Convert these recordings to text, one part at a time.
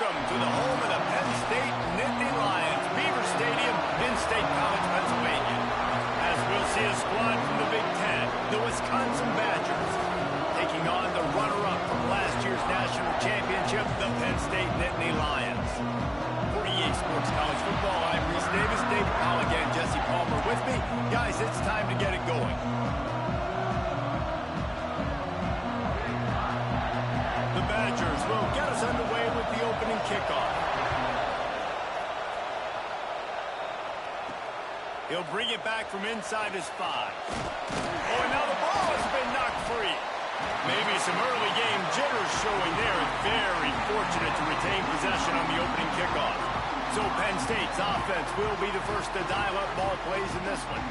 welcome to the home of the Penn State Nittany Lions, Beaver Stadium in State College, Pennsylvania. As we'll see a squad from the Big Ten, the Wisconsin Badgers, taking on the runner-up from last year's national championship, the Penn State Nittany Lions. For EA Sports College Football, I'm Reese Davis, David Colligan, Jesse Palmer with me. Guys, it's time to get it going. The Badgers will get us underway with the opening kickoff. He'll bring it back from inside his 5. Oh, and now the ball has been knocked free. Maybe some early game jitters showing there. Very fortunate to retain possession on the opening kickoff. So Penn State's offense will be the first to dial up ball plays in this one.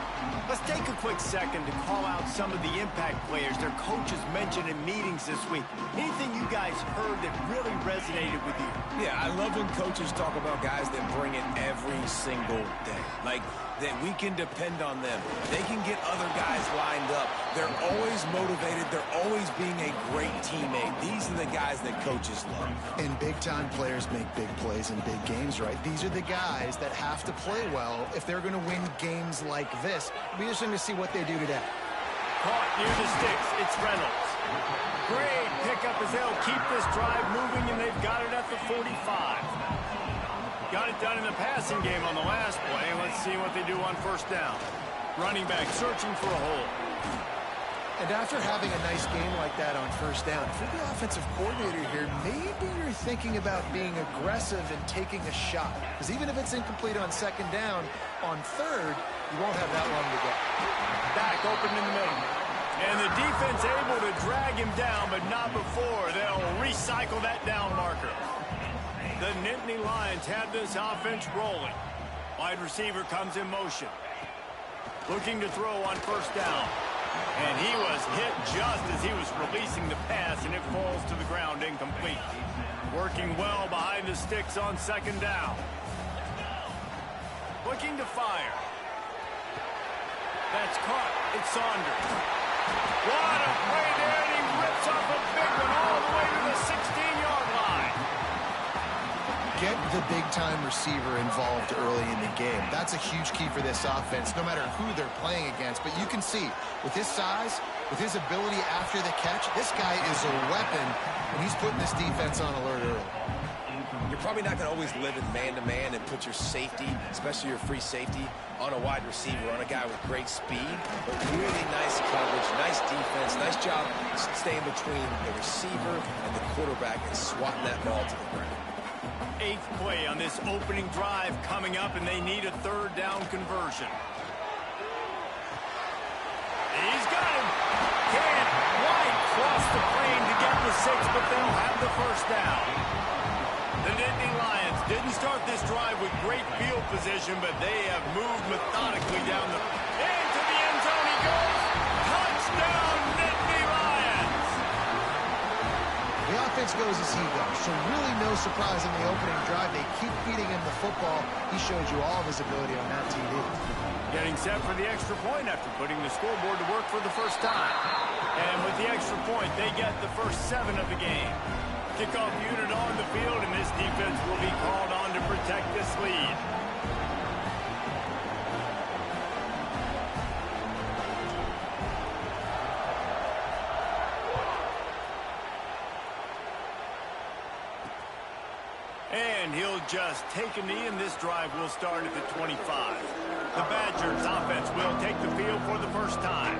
Let's take a quick second to call out some of the impact players their coaches mentioned in meetings this week. Anything you guys heard that really resonated with you? Yeah, I love when coaches talk about guys that bring it every single day. Like, that we can depend on them. They can get other guys lined up. They're always motivated. They're always being a great teammate. These are the guys that coaches love. And big-time players make big plays in big games, right? These are the guys that have to play well if they're going to win games like this. It'll be interesting to see what they do today. Caught near the sticks. It's Reynolds. Great pickup as they'll keep this drive moving, and they've got it at the 45. Got it done in the passing game on the last play. Let's see what they do on first down. Running back searching for a hole. And after having a nice game like that on first down, if you're the offensive coordinator here, maybe you're thinking about being aggressive and taking a shot. Because even if it's incomplete on second down, on third, you won't have that long to go. Back open in the middle. And the defense able to drag him down, but not before. They'll recycle that down marker. The Nittany Lions have this offense rolling. Wide receiver comes in motion. Looking to throw on first down. And he was hit just as he was releasing the pass, and it falls to the ground incomplete. Working well behind the sticks on second down. Looking to fire. That's caught. It's Saunders. What a play there, and he rips off a big one all the way to the 16-yard line. Get the big-time receiver involved early in the game. That's a huge key for this offense, no matter who they're playing against. But you can see, with his size, with his ability after the catch, this guy is a weapon, and he's putting this defense on alert early. You're probably not going to always live in man-to-man and put your safety, especially your free safety, on a wide receiver, on a guy with great speed, but really nice coverage, nice defense, nice job staying between the receiver and the quarterback and swatting that ball to the ground. 8th play on this opening drive coming up, and they need a third down conversion. He's got him. Can't quite cross the plane to get the 6, but they'll have the first down. The Nittany Lions didn't start this drive with great field position, but they have moved methodically down the... Into the end zone he goes. Touchdown, Nittany Lions. The offense goes as he goes, so really no surprise in the opening drive. They keep feeding him the football. He showed you all of his ability on that TD. Getting set for the extra point after putting the scoreboard to work for the first time. And with the extra point, they get the first 7 of the game. Kickoff unit on the field, and this defense will be called on to protect this lead. And he'll just take a knee, and this drive will start at the 25. The Badgers offense will take the field for the first time.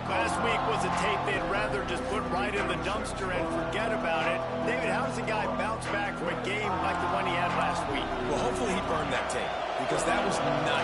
Last week was a tape they'd rather just put right in the dumpster and forget about it. David, how does a guy bounce back from a game like the one he had last week? Well, hopefully he burned that tape, because that was not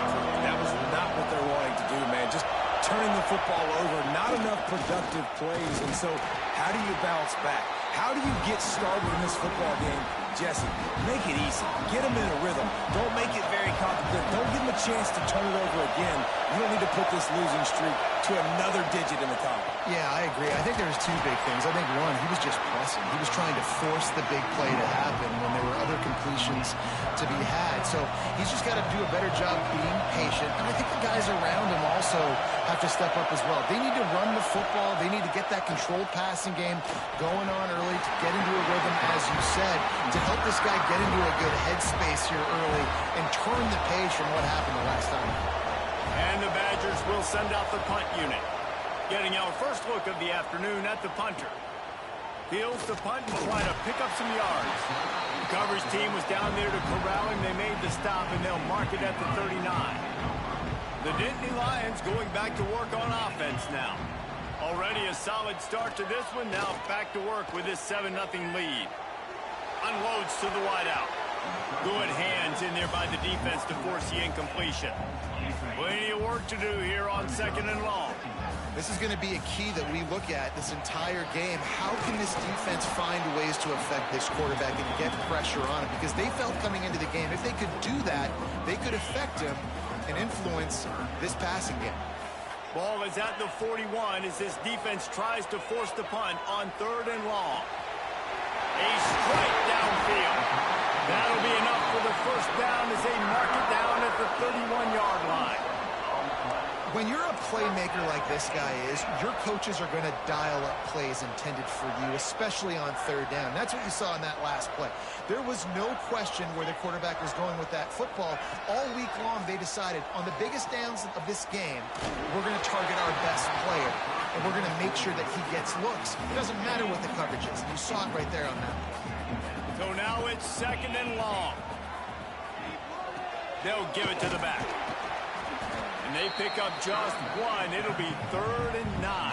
what they're wanting to do, man. Just turning the football over, not enough productive plays. And so how do you bounce back? How do you get started in this football game? Jesse, make it easy. Get him in a rhythm. Don't make it very complicated. Don't give him a chance to turn it over again. You don't need to put this losing streak to another digit in the column. Yeah, I agree. I think there's 2 big things. I think, one, he was just pressing. He was trying to force the big play to happen when there were other completions to be had. So he's just got to do a better job being patient. And I think the guys around him also have to step up as well. They need to run the football. They need to get that controlled passing game going on early to get into a rhythm, as you said, to help this guy get into a good headspace here early and turn the page from what happened the last time. And the Badgers will send out the punt unit. Getting our first look of the afternoon at the punter. Fields the punt and try to pick up some yards. The coverage team was down there to corral him. They made the stop, and they'll mark it at the 39. The Dynasty Lions going back to work on offense now. Already a solid start to this one. Now back to work with this 7-0 lead. Unloads to the wideout. Good hands in there by the defense to force the incompletion. Plenty of work to do here on 2nd and long. This is going to be a key that we look at this entire game. How can this defense find ways to affect this quarterback and get pressure on him? Because they felt coming into the game, if they could do that, they could affect him and influence this passing game. Ball is at the 41 as this defense tries to force the punt on 3rd and long. A strike downfield. That'll be enough for the first down as they mark it down at the 31-yard line. When you're a playmaker like this guy is, your coaches are going to dial up plays intended for you, especially on 3rd down. That's what you saw in that last play. There was no question where the quarterback was going with that football. All week long, they decided on the biggest downs of this game, we're going to target our best player, and we're going to make sure that he gets looks. It doesn't matter what the coverage is. You saw it right there on that. So now it's 2nd and long. They'll give it to the back. And they pick up just one. It'll be 3rd and 9.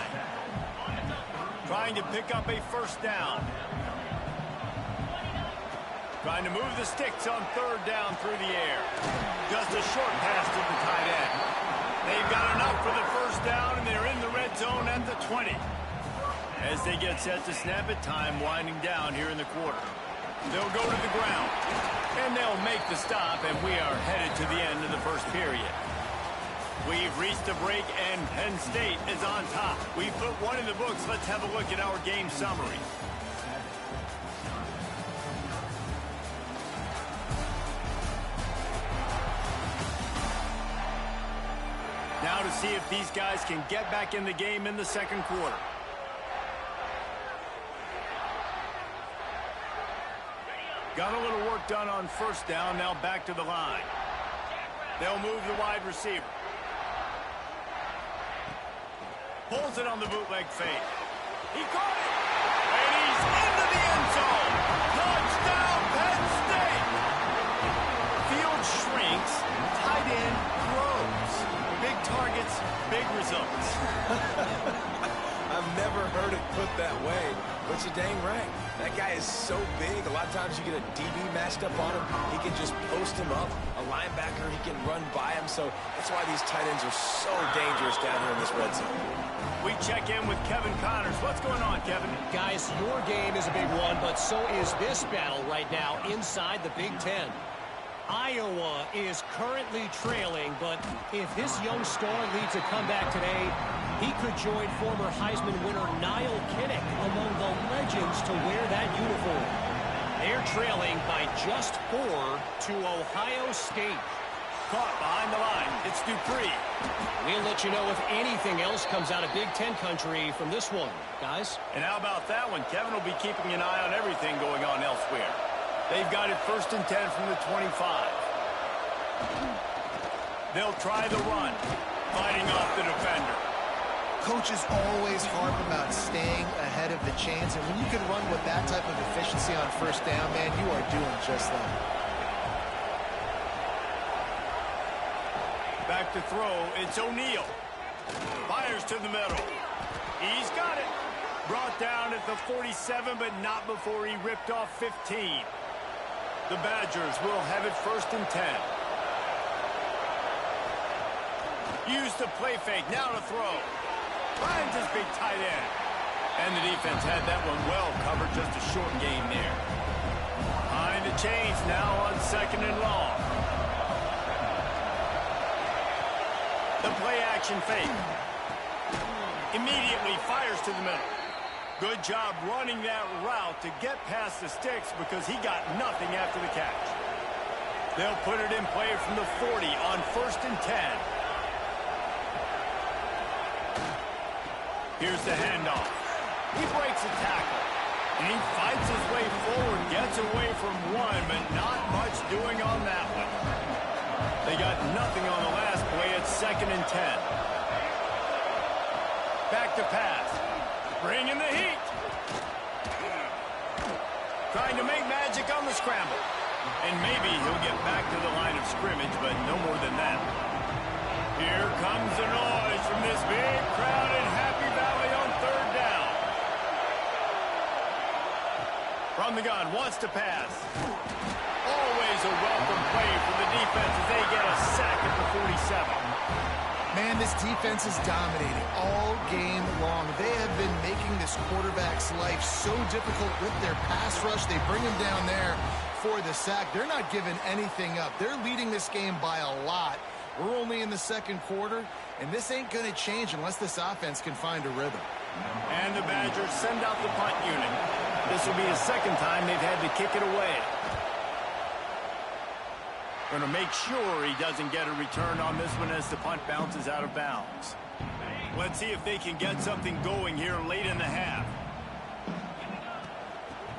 Trying to pick up a first down. Trying to move the sticks on 3rd down through the air. Just a short pass to the tight end. They've got enough for the first down, and they're in the red zone at the 20. As they get set to snap it, time winding down here in the quarter. They'll go to the ground, and they'll make the stop, and we are headed to the end of the first period. We've reached a break, and Penn State is on top. We put one in the books. Let's have a look at our game summary. Now to see if these guys can get back in the game in the second quarter. Got a little work done on first down. Now back to the line. They'll move the wide receiver. Pulls it on the bootleg fake. He caught it. And he's into the end zone. Touchdown, Penn State. Field shrinks. Tight end grows. Big targets, big results. I've never heard it put that way, but you're dang right. That guy is so big. A lot of times you get a DB matched up on him. He can just post him up. A linebacker, he can run by him. So that's why these tight ends are so dangerous down here in this red zone. We check in with Kevin Connors. What's going on, Kevin? Guys, your game is a big one, but so is this battle right now inside the Big Ten. Iowa is currently trailing, but if this young star leads a comeback today, he could join former Heisman winner Niall Kinnick among the legends to wear that uniform. They're trailing by just 4 to Ohio State. Caught behind the line. It's Dupree. We'll let you know if anything else comes out of Big Ten country from this one, guys. And how about that one? Kevin will be keeping an eye on everything going on elsewhere. They've got it 1st and 10 from the 25. They'll try the run, fighting off the defender. Coaches always harp about staying ahead of the chains, and when you can run with that type of efficiency on first down, man, you are doing just that. Back to throw, it's O'Neal. Fires to the middle. He's got it. Brought down at the 47, but not before he ripped off 15. The Badgers will have it 1st and 10. Use the play fake, now to throw. Finds his big tight end. And the defense had that one well covered, just a short gain there. Behind the chains now on 2nd and long. The play action fake. Immediately fires to the middle. Good job running that route to get past the sticks because he got nothing after the catch. They'll put it in play from the 40 on 1st and 10. Here's the handoff. He breaks a tackle. And he fights his way forward, gets away from one, but not much doing on that one. They got nothing on the last play. It's 2nd and 10. Back to pass. Bringing the heat. Trying to make magic on the scramble. And maybe he'll get back to the line of scrimmage, but no more than that. Here comes the noise from this big crowd in Happy Valley on 3rd down. From the gun, wants to pass. Always a welcome play for the defense as they get a sack at the 47. Man, this defense is dominating all game long. They have been making this quarterback's life so difficult with their pass rush. They bring him down there for the sack. They're not giving anything up. They're leading this game by a lot. We're only in the 2nd quarter, and this ain't going to change unless this offense can find a rhythm. And the Badgers send out the punt unit. This will be the 2nd time they've had to kick it away. Going to make sure he doesn't get a return on this one as the punt bounces out of bounds. Let's see if they can get something going here late in the half.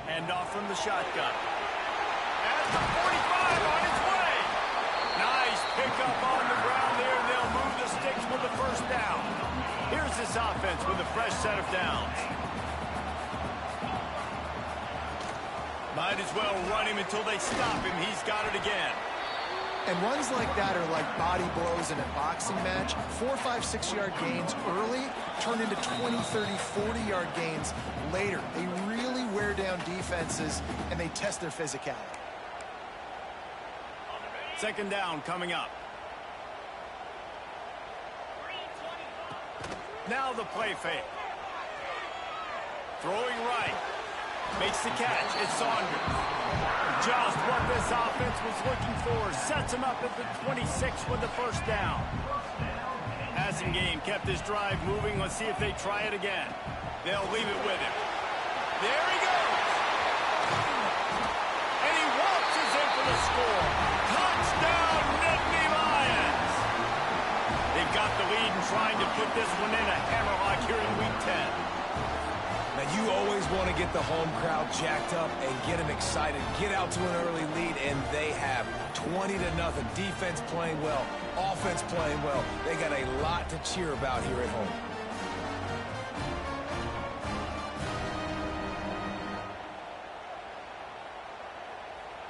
Hand off from the shotgun. At the 45 on his way. Nice pickup on the ground there. They'll move the sticks with the 1st down. Here's this offense with a fresh set of downs. Might as well run him until they stop him. He's got it again. And runs like that are like body blows in a boxing match. 4, 5, 6-yard gains early turn into 20, 30, 40-yard gains later. They really wear down defenses, and they test their physicality. 2nd down coming up. Now the play fake. Throwing right. Makes the catch. It's Saunders. Just what this offense was looking for. Sets him up at the 26 with the 1st down. Passing game kept this drive moving. Let's see if they try it again. They'll leave it with him. There he goes. And he waltzes in for the score. Touchdown, Nittany Lions. They've got the lead and trying to put this one in a hammerlock here in Week 10. Now, you always want to get the home crowd jacked up and get them excited. Get out to an early lead, and they have 20-0. Defense playing well, offense playing well. They got a lot to cheer about here at home.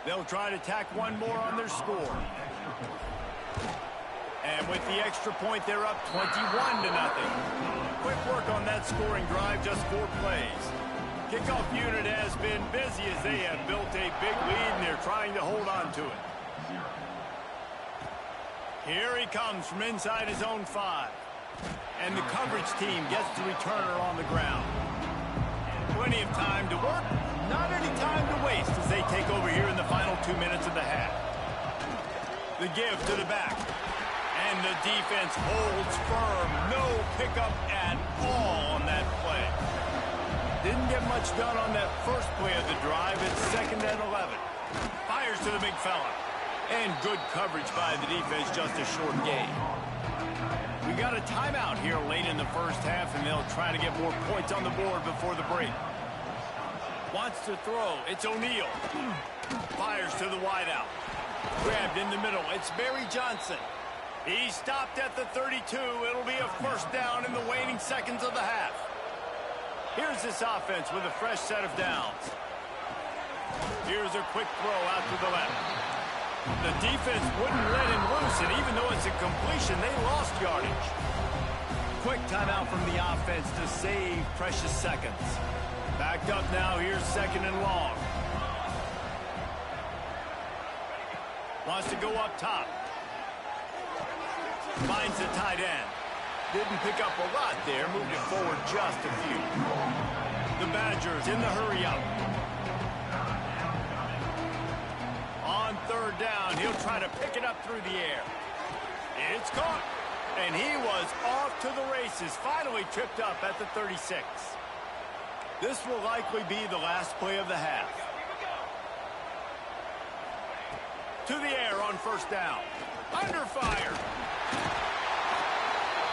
They'll try to tack one more on their score. And with the extra point, they're up 21-0. Quick work on that scoring drive, just 4 plays. Kickoff unit has been busy as they have built a big lead, and they're trying to hold on to it. Here he comes from inside his own 5. And the coverage team gets the returner on the ground. Plenty of time to work, not any time to waste as they take over here in the final 2 minutes of the half. The give to the back. And the defense holds firm. No pickup at all on that play. Didn't get much done on that first play of the drive. It's 2nd and 11. Fires to the big fella. And good coverage by the defense, just a short gain. We got a timeout here late in the 1st half, and they'll try to get more points on the board before the break. Wants to throw. It's O'Neal. Fires to the wideout. Grabbed in the middle. It's Barry Johnson. He stopped at the 32. It'll be a 1st down in the waning seconds of the half. Here's this offense with a fresh set of downs. Here's a quick throw out to the left. The defense wouldn't let him loose, and even though it's a completion, they lost yardage. Quick timeout from the offense to save precious seconds. Backed up now. Here's 2nd and long. Wants to go up top. Finds the tight end. Didn't pick up a lot there. Moved it forward just a few. The Badgers in the hurry up. On 3rd down, he'll try to pick it up through the air. It's caught. And he was off to the races. Finally tripped up at the 36. This will likely be the last play of the half. To the air on 1st down. Under fire.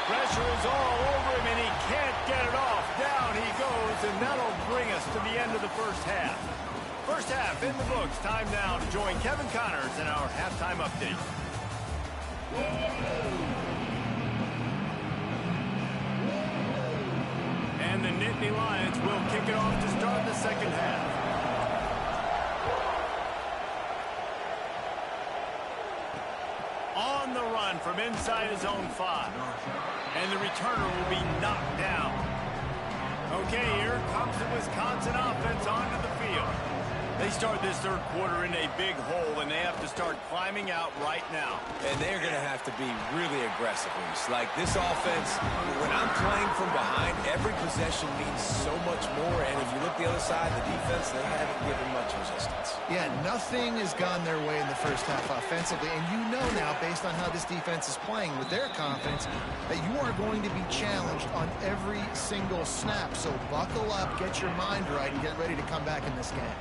Pressure is all over him, and he can't get it off. Down he goes, and that'll bring us to the end of the first half. First half in the books. Time now to join Kevin Connors in our halftime update. And the Nittany Lions will kick it off to start the second half. On the run from inside his own 5. And the returner will be knocked down. Okay, here comes the Wisconsin offense onto the field. They start this third quarter in a big hole, and they have to start climbing out right now. And they're going to have to be really aggressive. Like this offense, when I'm playing from behind, every possession means so much more. And if you look the other side, the defense, they haven't given much resistance. Yeah, nothing has gone their way in the first half offensively. And you know now, based on how this defense is playing with their confidence, that you are going to be challenged on every single snap. So buckle up, get your mind right, and get ready to come back in this game.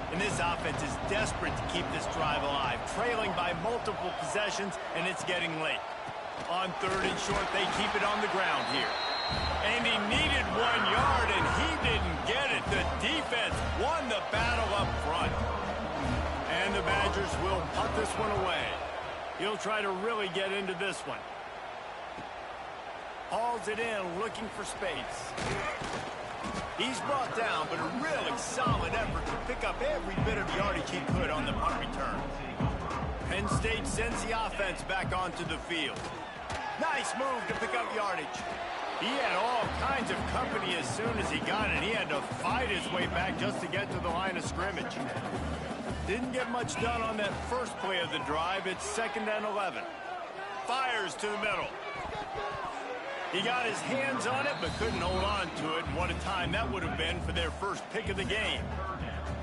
And this offense is desperate to keep this drive alive, trailing by multiple possessions, and it's getting late. On third and short, they keep it on the ground here. And he needed 1 yard, and he didn't get it. The defense won the battle up front. And the Badgers will punt this one away. He'll try to really get into this one. Hauls it in, looking for space. He's brought down, but a really solid effort to pick up every bit of yardage he could on the punt return. Penn State sends the offense back onto the field. Nice move to pick up yardage. He had all kinds of company as soon as he got it. He had to fight his way back just to get to the line of scrimmage. Didn't get much done on that first play of the drive. It's 2nd and 11. Fires to the middle. He got his hands on it, but couldn't hold on to it. And what a time that would have been for their first pick of the game.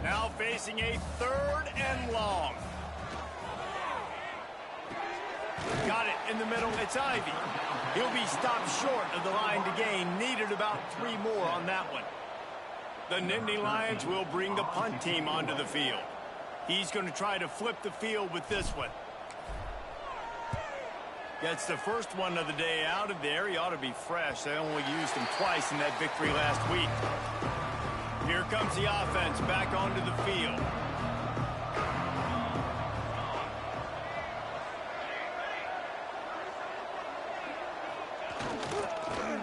Now facing a 3rd and long. Got it in the middle. It's Ivy. He'll be stopped short of the line to gain. Needed about 3 more on that one. The Nittany Lions will bring the punt team onto the field. He's going to try to flip the field with this one. Gets the first one of the day out of there. He ought to be fresh. They only used him twice in that victory last week. Here comes the offense back onto the field.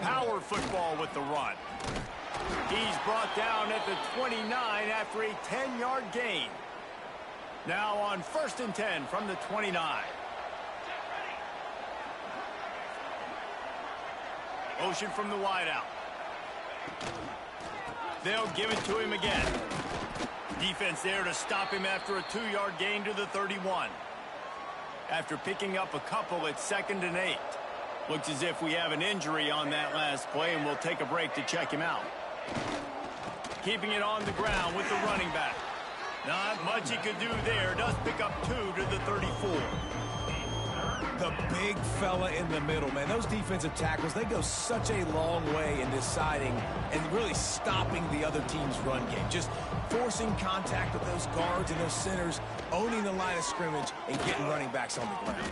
Power football with the run. He's brought down at the 29 after a 10-yard gain. Now on 1st and 10 from the 29. Motion from the wideout. They'll give it to him again. Defense there to stop him after a 2-yard gain to the 31. After picking up a couple, it's 2nd and 8. Looks as if we have an injury on that last play, and we'll take a break to check him out. Keeping it on the ground with the running back. Not much he could do there. Does pick up 2 to the 34. The big fella in the middle, man. Those defensive tackles, they go such a long way in deciding and really stopping the other team's run game. Just forcing contact with those guards and those centers, owning the line of scrimmage, and getting running backs on the ground.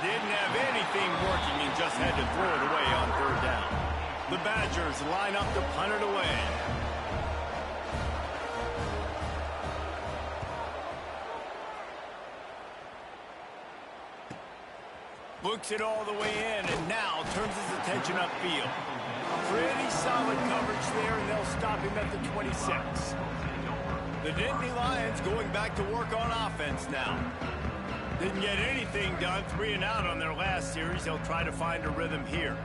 Didn't have anything working and just had to throw it away on 3rd down. The Badgers line up to punt it away. Looks it all the way in and now turns his attention upfield. Pretty solid coverage there, and they'll stop him at the 26. The Nittany Lions going back to work on offense now. Didn't get anything done, 3 and out on their last series. They'll try to find a rhythm here.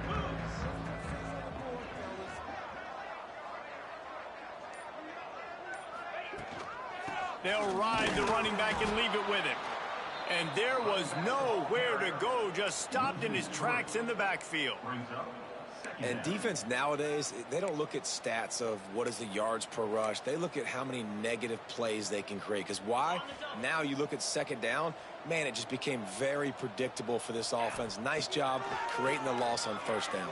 They'll ride the running back and leave it with him. And there was nowhere to go, just stopped in his tracks in the backfield. And defense nowadays, they don't look at stats of what is the yards per rush. They look at how many negative plays they can create. Because why? Now you look at 2nd down, man, it just became very predictable for this offense. Nice job creating the loss on 1st down.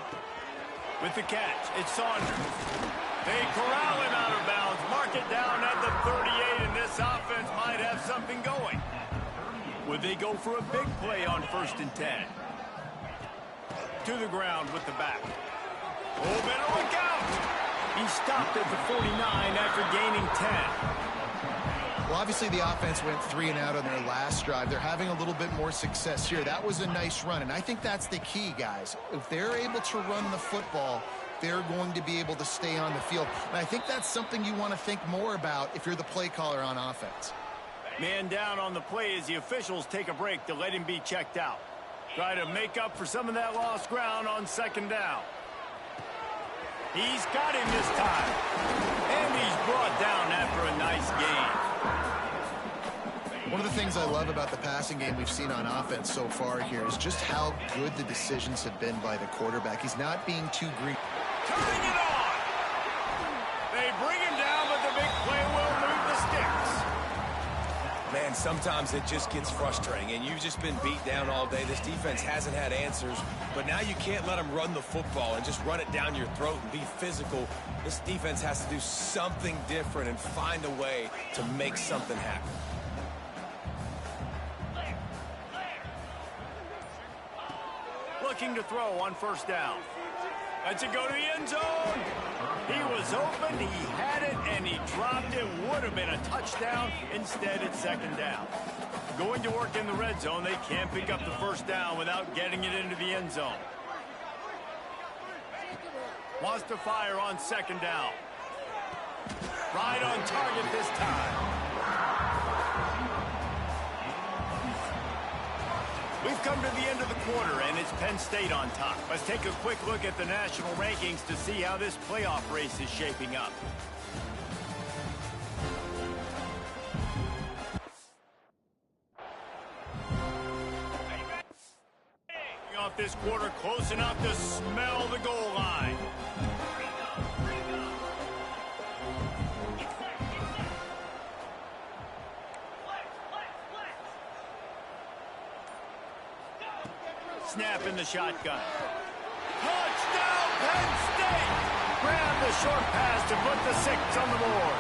With the catch, it's Saunders. They corral him out of bounds, mark it down at the 38, and this offense might have something going. Would they go for a big play on 1st and 10? to the ground with the back. Oh, better look out. He stopped at the 49 after gaining 10. Well, obviously the offense went 3 and out on their last drive. They're having a little bit more success here. That was a nice run, and I think that's the key, guys. If they're able to run the football, they're going to be able to stay on the field. And I think that's something you want to think more about if you're the play caller on offense. Man down on the play as the officials take a break to let him be checked out. Try to make up for some of that lost ground on second down. He's got him this time. And he's brought down after a nice gain. One of the things I love about the passing game we've seen on offense so far here is just how good the decisions have been by the quarterback. He's not being too greedy. Turning it on. They bring him down, but the big play will move the sticks. Man, sometimes it just gets frustrating, and you've just been beat down all day. This defense hasn't had answers, but now you can't let them run the football and just run it down your throat and be physical. This defense has to do something different and find a way to make something happen. Looking to throw on first down. Lets it go to the end zone. He was open, he had it, and he dropped it. Would have been a touchdown. Instead, it's second down. Going to work in the red zone. They can't pick up the first down without getting it into the end zone. Wants to fire on second down. Right on target this time. We've come to the end of the quarter, and it's Penn State on top. Let's take a quick look at the national rankings to see how this playoff race is shaping up. Off this quarter close enough to smell the goal line. Snap in the shotgun. Touchdown, Penn State! Grab the short pass to put the 6 on the board.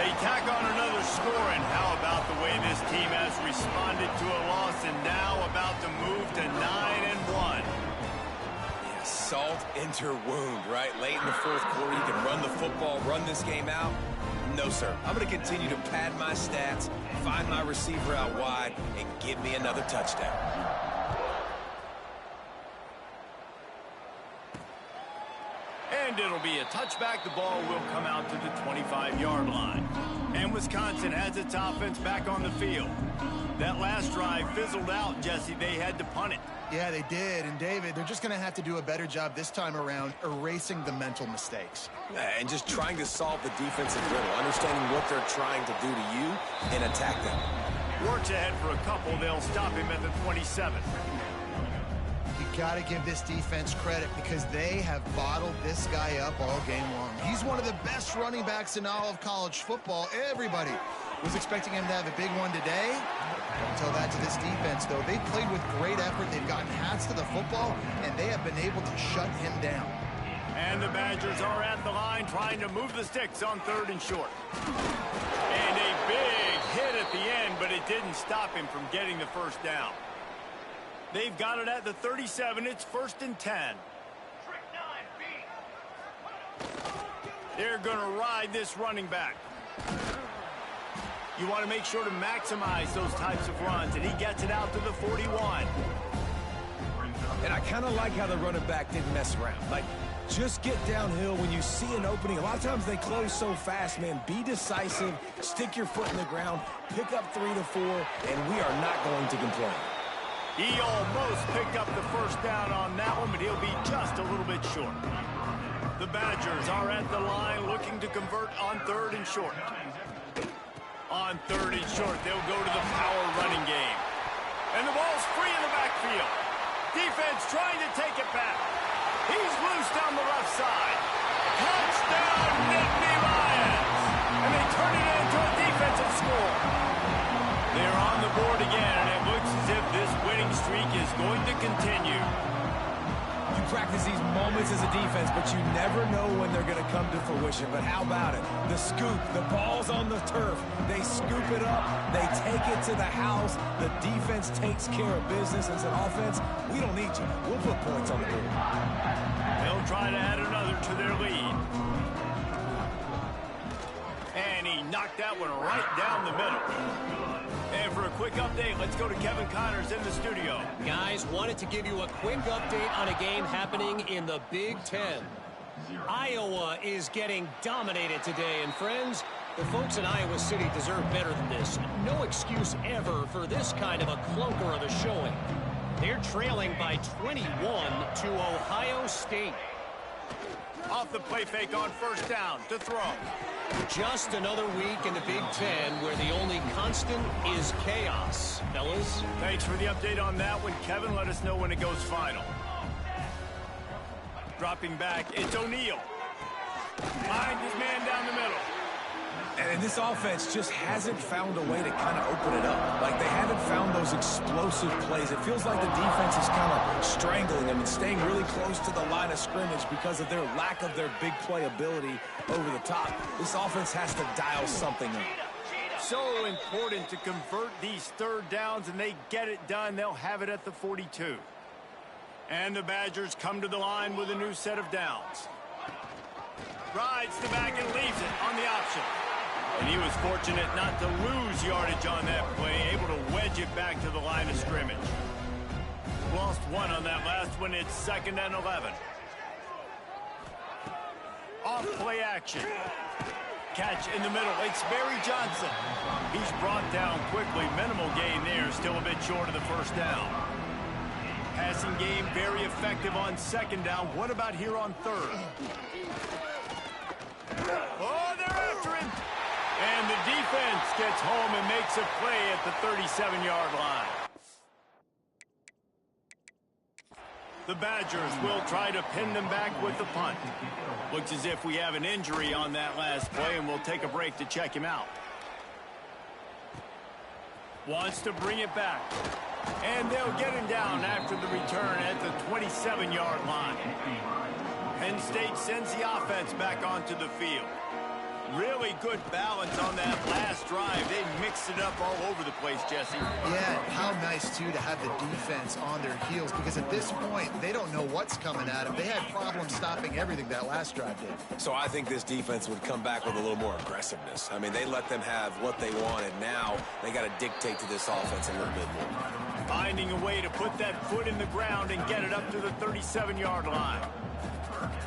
They tack on another score, and how about the way this team has responded to a loss and now about to move to 9-1. Yeah, salt into her wound, right? Late in the fourth quarter, you can run the football, run this game out. No, sir. I'm going to continue to pad my stats, find my receiver out wide, and give me another touchdown. And it'll be a touchback. The ball will come out to the 25-yard line. And Wisconsin has its offense back on the field. That last drive fizzled out, Jesse. They had to punt it. Yeah, they did. And, David, they're just going to have to do a better job this time around erasing the mental mistakes. And just trying to solve the defensive riddle, understanding what they're trying to do to you and attack them. Works ahead for a couple. They'll stop him at the 27. You got to give this defense credit because they have bottled this guy up all game long. He's one of the best running backs in all of college football. Everybody was expecting him to have a big one today. Don't tell that to this defense, though. They played with great effort. They've gotten hats to the football, and they have been able to shut him down. And the Badgers are at the line trying to move the sticks on 3rd and short. And a big hit at the end, but it didn't stop him from getting the first down. They've got it at the 37. It's 1st and 10. They're going to ride this running back. You want to make sure to maximize those types of runs, and he gets it out to the 41. And I kind of like how the running back didn't mess around. Like, just get downhill when you see an opening. A lot of times they close so fast, man. Be decisive, stick your foot in the ground, pick up 3 to 4, and we are not going to complain. He almost picked up the first down on that one, but he'll be just a little bit short. The Badgers are at the line looking to convert on 3rd and short. On 3rd and short, they'll go to the power running game. And the ball's free in the backfield. Defense trying to take it back. He's loose down the left side. Touchdown, Nittany Lions! And they turn it into a defensive score. They're on the board again, and it looks as if this winning streak is going to continue. You practice these moments as a defense, but you never know when they're going to come to fruition. But how about it? The scoop, the ball's on the turf. They scoop it up. They take it to the house. The defense takes care of business and said, offense, we don't need you. We'll put points on the board. They'll try to add another to their lead. And he knocked that one right down the middle. And for a quick update, let's go to Kevin Connors in the studio. Guys, wanted to give you a quick update on a game happening in the Big Ten. Iowa is getting dominated today, and friends, the folks in Iowa City deserve better than this. No excuse ever for this kind of a clunker of a showing. They're trailing by 21 to Ohio State. Off the play fake on first down to throw. Just another week in the Big Ten where the only constant is chaos. Fellas? Thanks for the update on that one, Kevin. Let us know when it goes final. Dropping back, it's O'Neal. Find his man down the middle. And this offense just hasn't found a way to kind of open it up. Like, they haven't found those explosive plays. It feels like the defense is kind of strangling them and staying really close to the line of scrimmage because of their lack of their big play ability over the top. This offense has to dial something up. So important to convert these third downs, and they get it done. They'll have it at the 42. And the Badgers come to the line with a new set of downs. Rides the back and leaves it on the option. And he was fortunate not to lose yardage on that play, able to wedge it back to the line of scrimmage. Lost one on that last one. It's 2nd and 11. Off play action. Catch in the middle. It's Barry Johnson. He's brought down quickly. Minimal gain there. Still a bit short of the first down. Passing game very effective on 2nd down. What about here on 3rd? Oh, they're after him. And the defense gets home and makes a play at the 37-yard line. The Badgers will try to pin them back with the punt. Looks as if we have an injury on that last play, and we'll take a break to check him out. Wants to bring it back. And they'll get him down after the return at the 27-yard line. Penn State sends the offense back onto the field. Really good balance on that last drive. They mixed it up all over the place, Jesse. Yeah, how nice, too, to have the defense on their heels, because at this point, they don't know what's coming at them. They had problems stopping everything that last drive did. So I think this defense would come back with a little more aggressiveness. I mean, they let them have what they wanted. Now they got to dictate to this offense a little bit more. Finding a way to put that foot in the ground and get it up to the 37-yard line.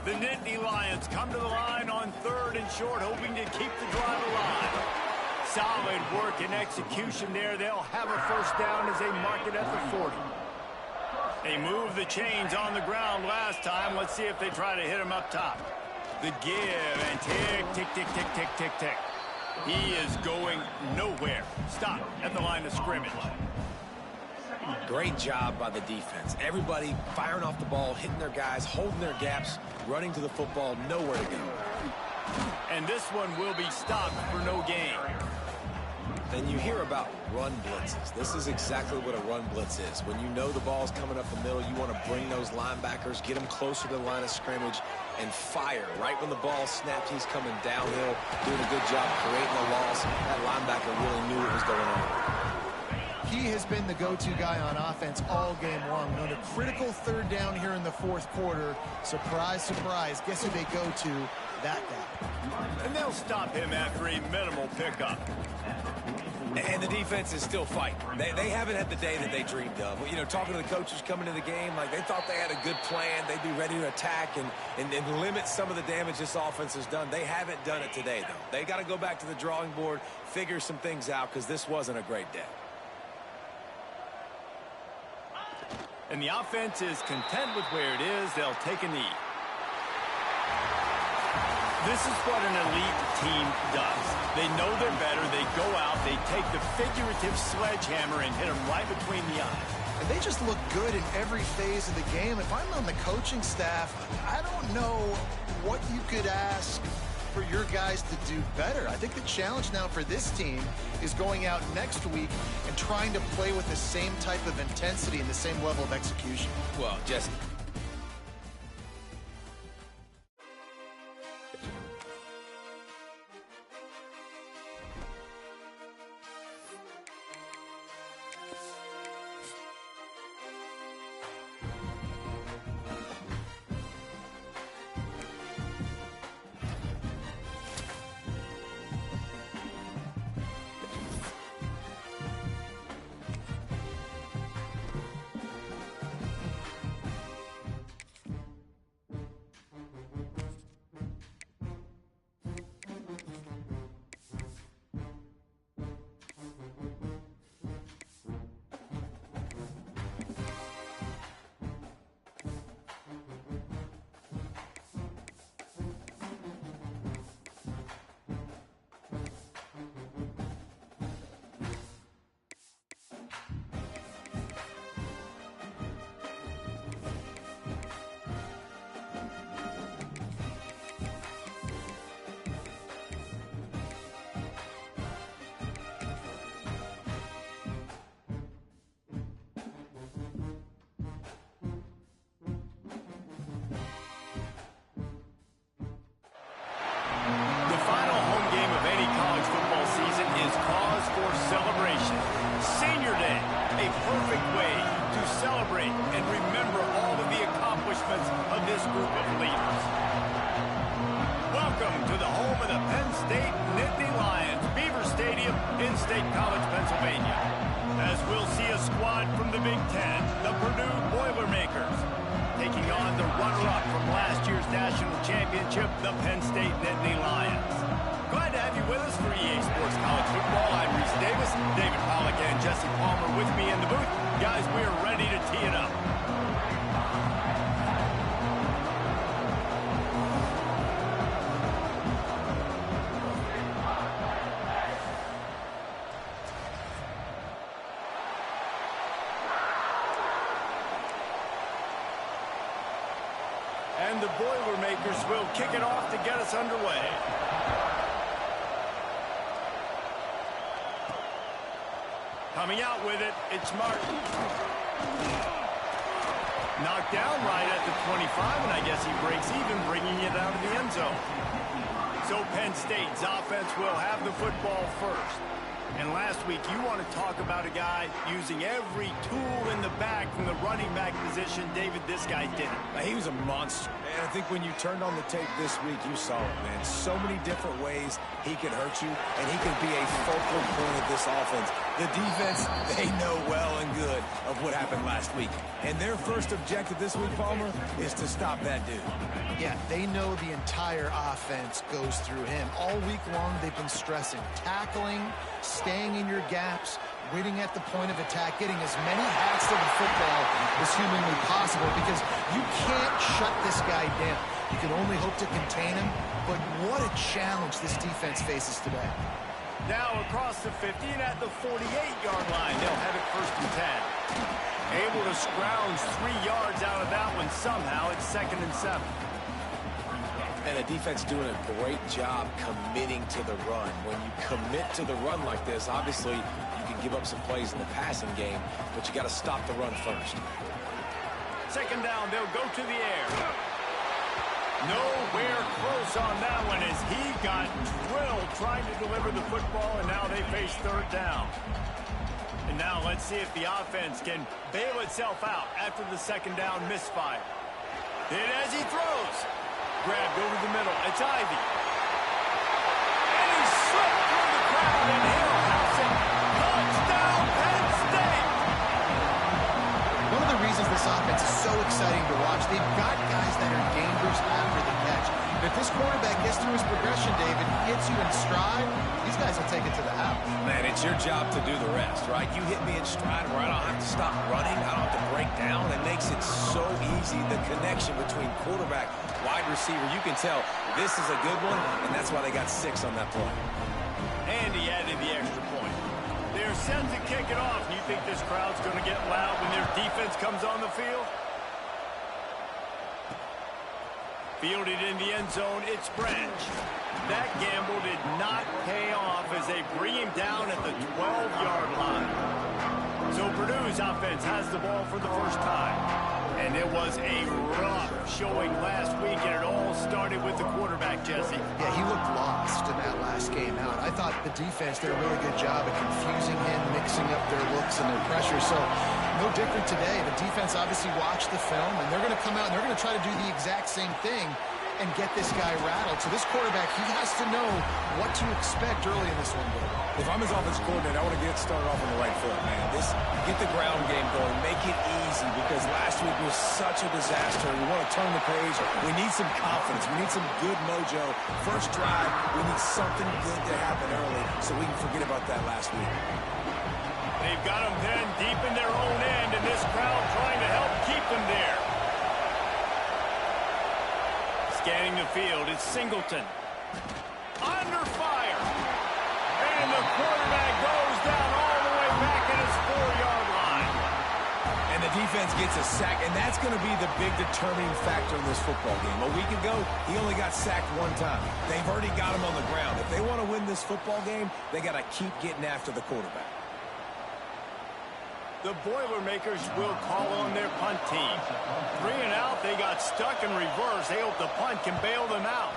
The Nittany Lions come to the line on 3rd and short, hoping to keep the drive alive. Solid work and execution there. They'll have a first down as they mark it at the 40. They moved the chains on the ground last time. Let's see if they try to hit them up top. The give and tick, tick, tick, tick, tick, tick, tick. He is going nowhere. Stop at the line of scrimmage. Great job by the defense. Everybody firing off the ball, hitting their guys, holding their gaps, running to the football, nowhere to go. And this one will be stopped for no gain. Then you hear about run blitzes. This is exactly what a run blitz is. When you know the ball's coming up the middle, you want to bring those linebackers, get them closer to the line of scrimmage, and fire. Right when the ball snapped, he's coming downhill, doing a good job creating a loss. That linebacker really knew what was going on. He has been the go-to guy on offense all game long. On a critical 3rd down here in the 4th quarter. Surprise, surprise. Guess who they go to? That guy. And they'll stop him after a minimal pickup. And the defense is still fighting. They haven't had the day that they dreamed of. You know, talking to the coaches coming to the game, like they thought they had a good plan. They'd be ready to attack and limit some of the damage this offense has done. They haven't done it today, though. They got to go back to the drawing board, figure some things out, because this wasn't a great day. And the offense is content with where it is. They'll take a knee. This is what an elite team does. They know they're better. They go out. They take the figurative sledgehammer and hit them right between the eyes. And they just look good in every phase of the game. If I'm on the coaching staff, I don't know what you could ask for your guys to do better. I think the challenge now for this team is going out next week and trying to play with the same type of intensity and the same level of execution. Well, Jesse, Senior Day, a perfect way to celebrate and remember all of the accomplishments of this group of leaders. Welcome to the home of the Penn State Nittany Lions, Beaver Stadium in State College, Pennsylvania. As we'll see a squad from the Big Ten, the Purdue Boilermakers, taking on the runner-up from last year's national championship, the Penn State Nittany Lions. Glad to have you with us for EA Sports College Football. I'm Reese Davis, David Pollack and Jesse Palmer with me in the booth. Guys, we are ready to tee it up. And the Boilermakers will kick it off to get us underway. Coming out with it, it's Martin. Knocked down right at the 25, and I guess he breaks even, bringing it out of the end zone. So Penn State's offense will have the football first. And last week, you want to talk about a guy using every tool in the bag from the running back position. David, this guy did it. He was a monster, man. I think when you turned on the tape this week, you saw it, man. So many different ways he could hurt you, and he could be a focal point of this offense. The defense, they know well and good of what happened last week. And their first objective this week, Palmer, is to stop that dude. Yeah, they know the entire offense goes through him. All week long, they've been stressing tackling, staying in your gaps, winning at the point of attack, getting as many hats to the football as humanly possible, because you can't shut this guy down. You can only hope to contain him, but what a challenge this defense faces today. Now across the 50 and at the 48-yard line, they'll have it 1st and 10. Able to scrounge 3 yards out of that one somehow. It's 2nd and 7. And the defense doing a great job committing to the run. When you commit to the run like this, obviously you can give up some plays in the passing game, but you got to stop the run first. 2nd down, they'll go to the air. Nowhere close on that one as he got drilled trying to deliver the football, and now they face 3rd down. And now let's see if the offense can bail itself out after the 2nd down misfire. Then as he throws, grabbed over the middle, it's Ivy. And he slipped through the crowd, and he'll house it. Touchdown, Penn State! One of the reasons this offense is so exciting to watch, they've got guys that are dangerous after the catch. If this quarterback gets through his progression, David, hits you in stride, these guys will take it to the house. Man, it's your job to do the rest, right? You hit me in stride where I don't have to stop running, I don't have to break down. It makes it so easy, the connection between quarterback, wide receiver. You can tell this is a good one, and that's why they got 6 on that play. And he added the extra point. They're set to kick it off. You think this crowd's going to get loud when their defense comes on the field? Fielded in the end zone, it's Branch. That gamble did not pay off as they bring him down at the 12-yard line. So Purdue's offense has the ball for the first time. And it was a rough showing last week, and it all started with the quarterback, Jesse. Yeah, he looked lost in that last game out. I thought the defense did a really good job of confusing him, mixing up their looks and their pressure. So no different today. The defense obviously watched the film, and they're going to come out and they're going to try to do the exact same thing and get this guy rattled. So this quarterback, he has to know what to expect early in this one, David. If I'm his offense coordinator, I want to get started off on the right foot, man. Get the ground game going. Make it easy, because last week was such a disaster. We want to turn the page. We need some confidence. We need some good mojo. First drive, we need something good to happen early so we can forget about that last week. They've got them then deep in their own end, and this crowd trying to help keep them there. Scanning the field, it's Singleton. Under fire. And the quarterback goes down all the way back at his 4-yard line. And the defense gets a sack, and that's going to be the big determining factor in this football game. A week ago, he only got sacked 1 time. They've already got him on the ground. If they want to win this football game, they got to keep getting after the quarterback. The Boilermakers will call on their punt team. 3 and out, they got stuck in reverse. They hope the punt can bail them out.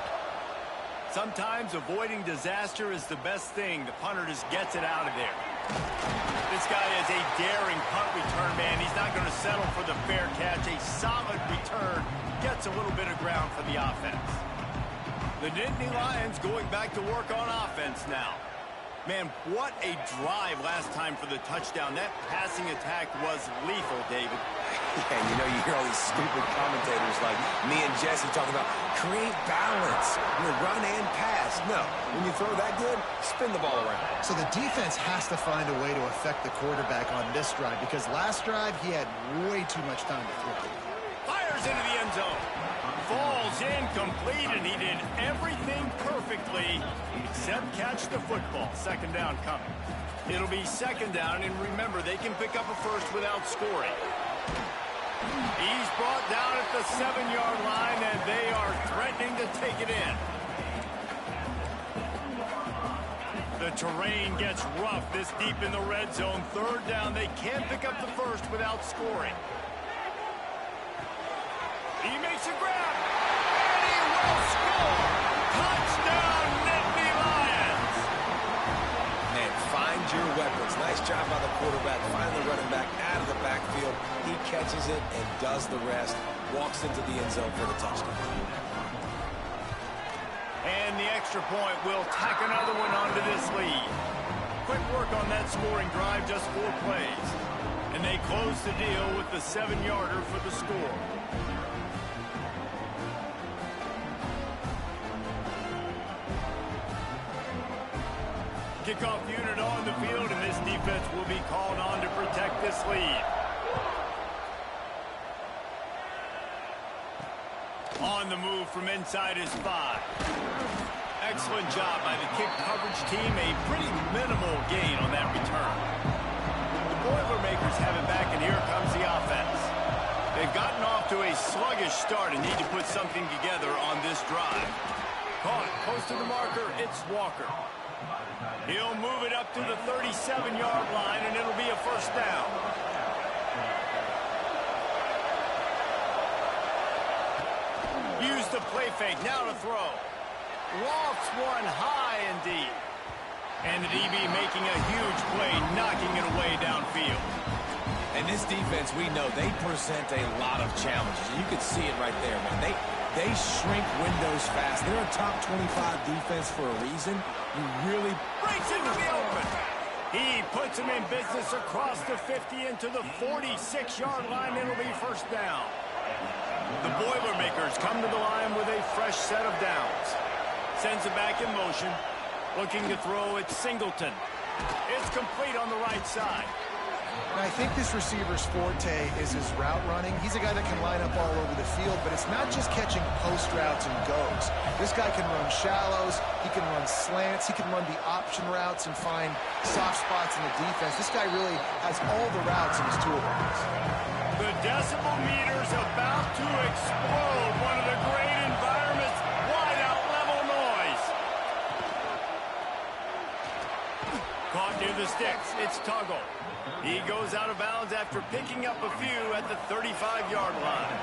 Sometimes avoiding disaster is the best thing. The punter just gets it out of there. This guy is a daring punt return man. He's not going to settle for the fair catch. A solid return gets a little bit of ground for the offense. The Nittany Lions going back to work on offense now. Man, what a drive last time for the touchdown. That passing attack was lethal, David. Yeah, you know, you hear all these stupid commentators like me and Jesse talking about create balance, run and pass. No, when you throw that good, spin the ball around. So the defense has to find a way to affect the quarterback on this drive because last drive he had way too much time to throw. Fires into the end zone. Falls incomplete, and he did everything perfectly except catch the football. Second down coming. It'll be second down, and remember, they can pick up a first without scoring. He's brought down at the 7-yard line, and they are threatening to take it in. The terrain gets rough this deep in the red zone. Third down, they can't pick up the first without scoring. He makes a grab, and he will score! Touchdown, Nittany Lions! Man, find your weapons. Nice job by the quarterback. Find the running back out of the backfield. He catches it and does the rest. Walks into the end zone for the touchdown. And the extra point will tack another one onto this lead. Quick work on that scoring drive, just 4 plays. And they close the deal with the 7-yarder for the score. Kickoff unit on the field, and this defense will be called on to protect this lead. On the move from inside his 5. Excellent job by the kick coverage team. A pretty minimal gain on that return. The Boilermakers have it back, and here comes the offense. They've gotten off to a sluggish start and need to put something together on this drive. Caught close to the marker, it's Walker. He'll move it up to the 37-yard line, and it'll be a first down. Use the play fake, now to throw. Lofts one high and deep. And the DB making a huge play, knocking it away downfield. And this defense, we know, they present a lot of challenges. You can see it right there, man. They shrink windows fast. They're a top 25 defense for a reason. You really breaks into the open. He puts him in business across the 50 into the 46-yard line. It'll be first down. The Boilermakers come to the line with a fresh set of downs. Sends it back in motion. Looking to throw, it's Singleton. It's complete on the right side. And I think this receiver's forte is his route running. He's a guy that can line up all over the field, but it's not just catching post routes and goes. This guy can run shallows, he can run slants, he can run the option routes and find soft spots in the defense. This guy really has all the routes in his toolbox. The decibel meter's about to explode. One of the great environments, wide out level noise. Caught near the sticks, it's Tuggle. He goes out of bounds after picking up a few at the 35-yard line.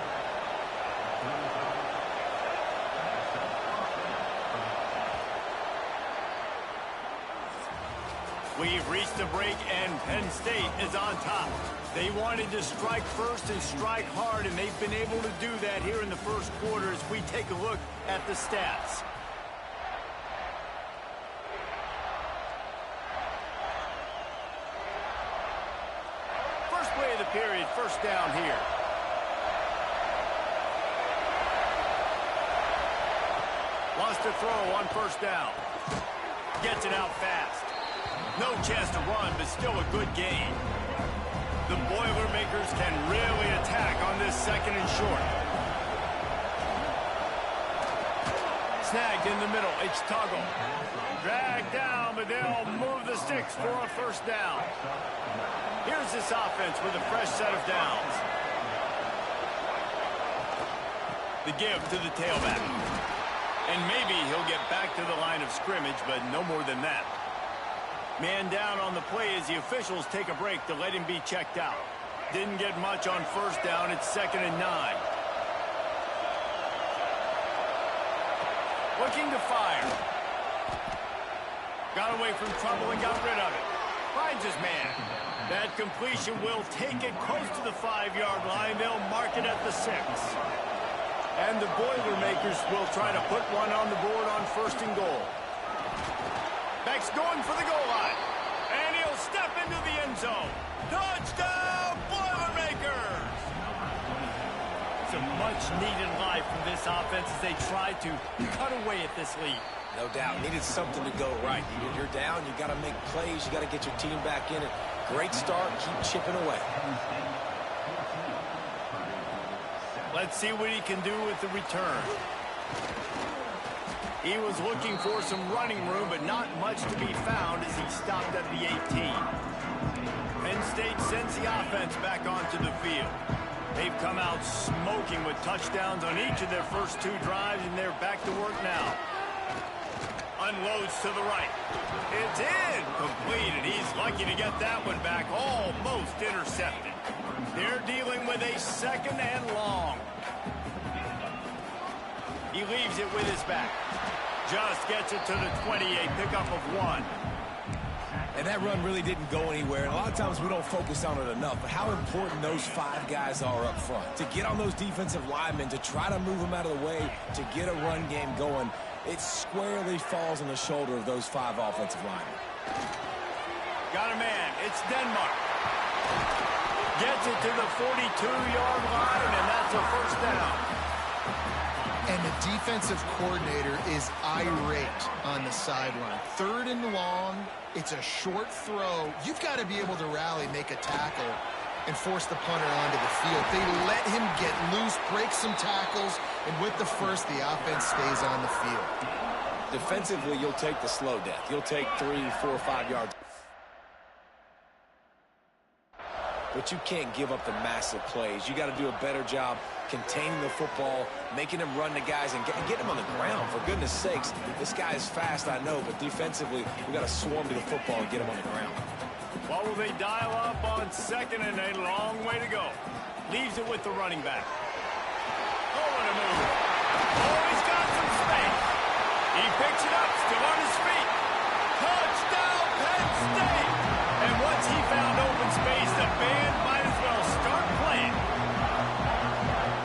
We've reached a break, and Penn State is on top. They wanted to strike first and strike hard, and they've been able to do that here in the first quarter as we take a look at the stats. First play of the period, first down here. Wants to throw on first down. Gets it out fast. No chance to run, but still a good gain. The Boilermakers can really attack on this second and short. Snagged in the middle, it's Tuggle. Dragged down, but they'll move the sticks for a first down. Here's this offense with a fresh set of downs. The give to the tailback. And maybe he'll get back to the line of scrimmage, but no more than that. Man down on the play as the officials take a break to let him be checked out. Didn't get much on first down. It's 2nd and 9. Looking to fire. Got away from trouble and got rid of it. Finds his man. That That completion will take it close to the 5-yard line. They'll mark it at the 6. And the Boilermakers will try to put one on the board on 1st and goal. Beck's going for the goal line. And he'll step into the end zone. Touchdown, Boilermakers! Some much-needed life from this offense as they try to cut away at this lead. No doubt. Needed something to go right. You're down. You got to make plays. You got to get your team back in it. Great start. Keep chipping away. Let's see what he can do with the return. He was looking for some running room, but not much to be found as he stopped at the 18. Penn State sends the offense back onto the field. They've come out smoking with touchdowns on each of their first 2 drives, and they're back to work now. Unloads to the right. It's in. Completed. He's lucky to get that one back. Almost intercepted. They're dealing with a 2nd and long. He leaves it with his back. Just gets it to the 28. Pickup of 1. And that run really didn't go anywhere. And a lot of times we don't focus on it enough. But how important those 5 guys are up front. To get on those defensive linemen, to try to move them out of the way, to get a run game going. It squarely falls on the shoulder of those 5 offensive linemen. Got a man. It's Denmark. Gets it to the 42-yard line, and that's a 1st down. And the defensive coordinator is irate on the sideline. 3rd and long. It's a short throw. You've got to be able to rally, make a tackle, and force the punter onto the field. They let him get loose, break some tackles, and with the 1st, the offense stays on the field. Defensively, you'll take the slow death. You'll take 3, 4, 5 yards. But you can't give up the massive plays. You got to do a better job containing the football, making them run the guys, and get them on the ground. For goodness sakes, this guy is fast, I know, but defensively, we got to swarm to the football and get him on the ground. What will they dial up on 2nd and a long way to go? Leaves it with the running back. Oh, what a move. Oh, he's got some space. He picks it up, still on his feet. Touchdown, Penn State. And once he found open space, the band might as well start playing.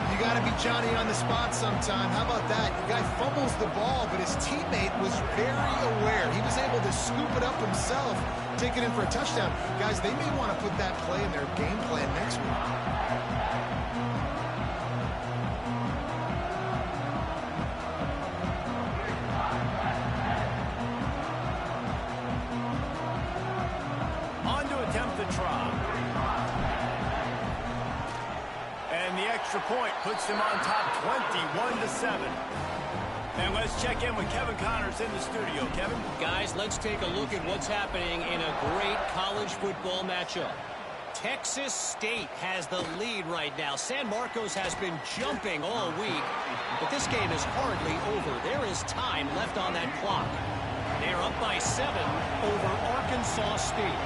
You got to be Johnny on the spot sometime. How about that? The guy fumbles the ball, but his teammate was very aware. He was able to scoop it up himself, take it in for a touchdown. Guys, they may want to put that play in their game plan next week. On to attempt the try. And the extra point puts them on top 21-7. And let's check in with Kevin Connors in the studio. Kevin? Guys, let's take a look at what's happening in a great college football matchup. Texas State has the lead right now. San Marcos has been jumping all week, but this game is hardly over. There is time left on that clock. They're up by 7 over Arkansas State.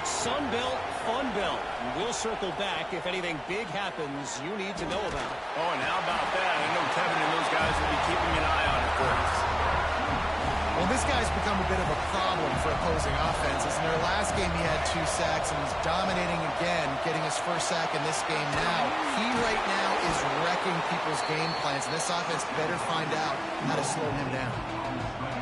Sun Belt, Fun Belt. We'll circle back if anything big happens you need to know about. Oh, and how about that? I know Kevin and those guys will be keeping an eye on it for us. Well, this guy's become a bit of a problem for opposing offenses. In their last game, he had 2 sacks, and he's dominating again, getting his 1st sack in this game now. He right now is wrecking people's game plans, and this offense better find out how to slow him down.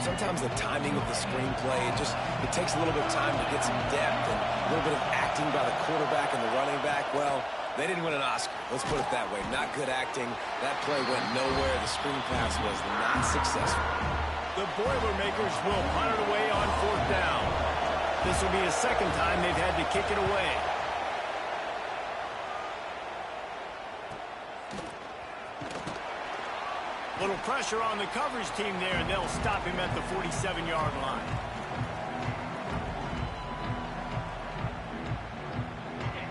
Sometimes the timing of the screenplay, it takes a little bit of time to get some depth and a little bit of acting by the quarterback and the running back. Well, they didn't win an Oscar. Let's put it that way. Not good acting. That play went nowhere. The screen pass was not successful. The Boilermakers will punt it away on 4th down. This will be the 2nd time they've had to kick it away. Little pressure on the coverage team there, and they'll stop him at the 47-yard line.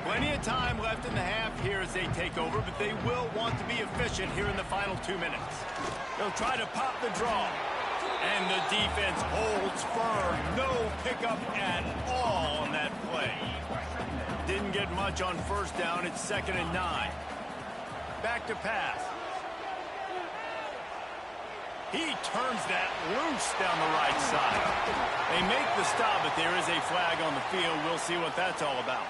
Plenty of time left in the half here as they take over, but they will want to be efficient here in the final 2 minutes. They'll try to pop the draw. And the defense holds firm. No pickup at all on that play. Didn't get much on 1st down. It's 2nd and 9. Back to pass. He turns that loose down the right side. They make the stop, but there is a flag on the field. We'll see what that's all about.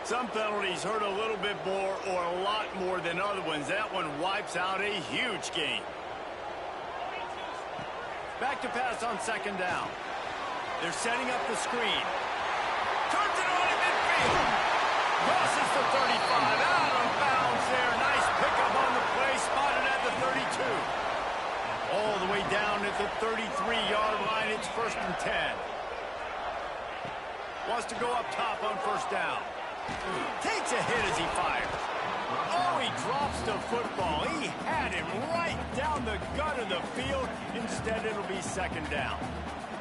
Some penalties hurt a little bit more or a lot more than other ones. That one wipes out a huge game. Back to pass on second down. They're setting up the screen. Turns it on in midfield. Crosses the 35. Out of bounds there. Nice pickup on the play. Spotted at the 32. All the way down at the 33-yard line. It's 1st and 10. Wants to go up top on first down. Takes a hit as he fires. Oh, he drops the football. He had him right down the gut of the field. Instead, it'll be second down.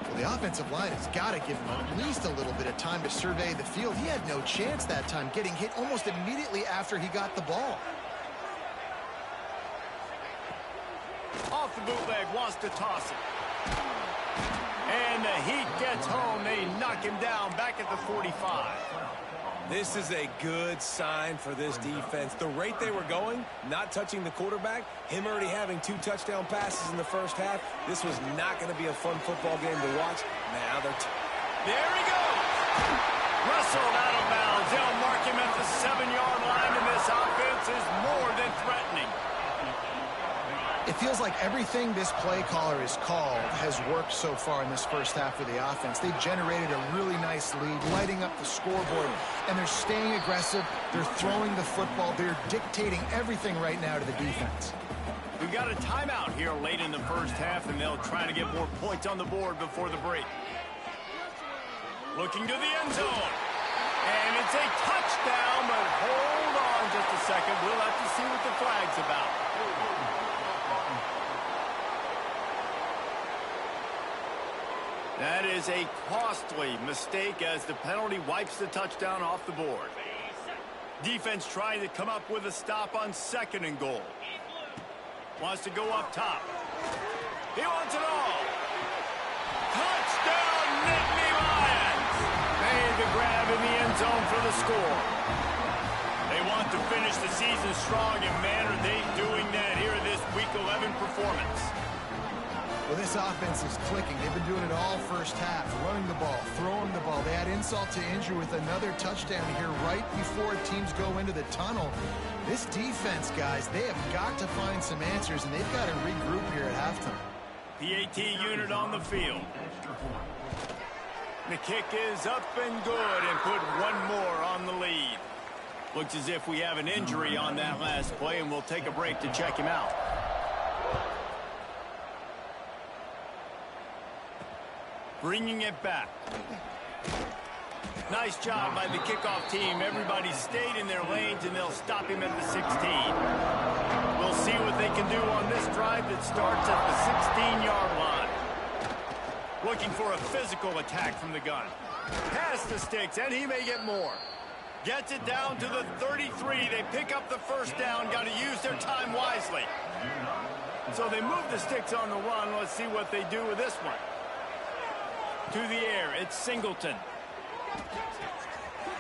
Well, the offensive line has got to give him at least a little bit of time to survey the field. He had no chance that time, getting hit almost immediately after he got the ball. Off the bootleg, wants to toss it. And the Heat gets home. They knock him down back at the 45. This is a good sign for this defense. The rate they were going, not touching the quarterback, him already having 2 touchdown passes in the first half, this was not going to be a fun football game to watch. Now they're... There he goes! Wrestled out of bounds. They'll mark him at the 7-yard line, and this offense is more than threatening. It feels like everything this play caller has called has worked so far in this first half for the offense. They've generated a really nice lead, lighting up the scoreboard, and they're staying aggressive. They're throwing the football. They're dictating everything right now to the defense. We've got a timeout here late in the first half, and they'll try to get more points on the board before the break. Looking to the end zone. And it's a touchdown, but hold on just a second. We'll have to see what the flag's about. That is a costly mistake as the penalty wipes the touchdown off the board. Defense trying to come up with a stop on 2nd and goal. Wants to go up top. He wants it all. Touchdown, Nittany Lions! Made the grab in the end zone for the score. They want to finish the season strong, and man, are they doing that here in this Week 11 performance. Well, this offense is clicking. They've been doing it all first half, running the ball, throwing the ball. They had insult to injury with another touchdown here right before teams go into the tunnel. This defense, guys, they have got to find some answers, and they've got to regroup here at halftime. PAT unit on the field. The kick is up and good, and put one more on the lead. Looks as if we have an injury on that last play, and we'll take a break to check him out. Bringing it back. Nice job by the kickoff team. Everybody stayed in their lanes, and they'll stop him at the 16. We'll see what they can do on this drive that starts at the 16-yard line. Looking for a physical attack from the gun. Pass the sticks, and he may get more. Gets it down to the 33. They pick up the first down. Got to use their time wisely. So they move the sticks on the run. Let's see what they do with this one. To the air, it's Singleton.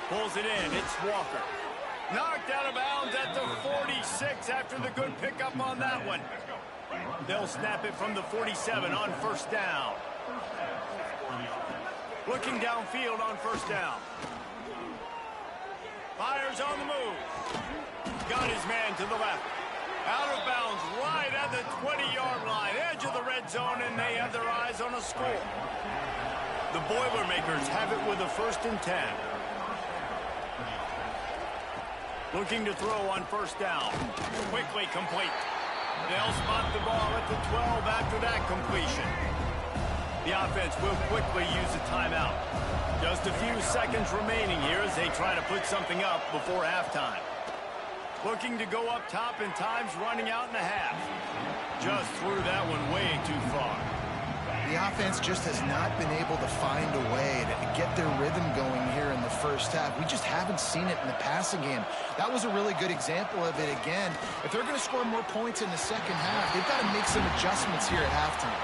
Pulls it in, it's Walker. Knocked out of bounds at the 46 after the good pickup on that one. They'll snap it from the 47 on first down. Looking downfield on first down. Fires on the move. Got his man to the left. Out of bounds right at the 20-yard line. Edge of the red zone, and they have their eyes on a score. The Boilermakers have it with a 1st and 10. Looking to throw on first down. Quickly complete. They'll spot the ball at the 12 after that completion. The offense will quickly use a timeout. Just a few seconds remaining here as they try to put something up before halftime. Looking to go up top, and time's running out in a half. Just threw that one way too far. The offense just has not been able to find a way to get their rhythm going here in the first half. We just haven't seen it in the passing game. That was a really good example of it again. If they're going to score more points in the second half, they've got to make some adjustments here at halftime.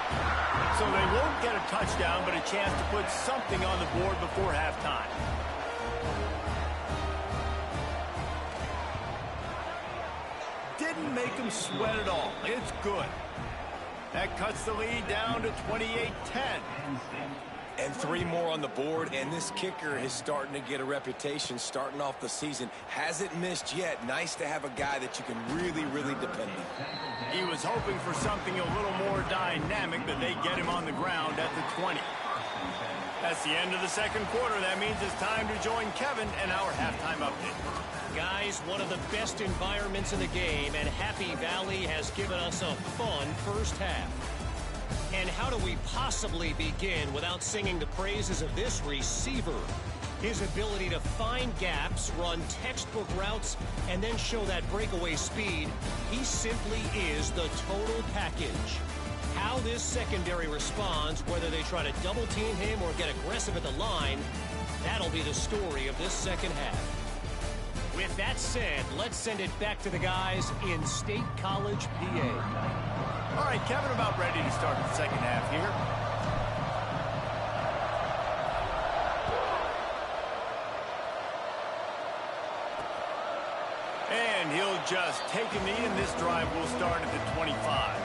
So they won't get a touchdown, but a chance to put something on the board before halftime. Didn't make them sweat at all. It's good. That cuts the lead down to 28-10. And 3 more on the board, and this kicker is starting to get a reputation starting off the season. Hasn't missed yet. Nice to have a guy that you can really, really depend on. He was hoping for something a little more dynamic, but they get him on the ground at the 20. That's the end of the second quarter. That means it's time to join Kevin and our halftime update. Guys, one of the best environments in the game, and Happy Valley has given us a fun first half. And how do we possibly begin without singing the praises of this receiver? His ability to find gaps, run textbook routes, and then show that breakaway speed. He simply is the total package. How this secondary responds, whether they try to double team him or get aggressive at the line, that'll be the story of this second half. With that said, let's send it back to the guys in State College, PA. All right, Kevin, about ready to start the second half here. And he'll just take a knee, and this drive will start at the 25.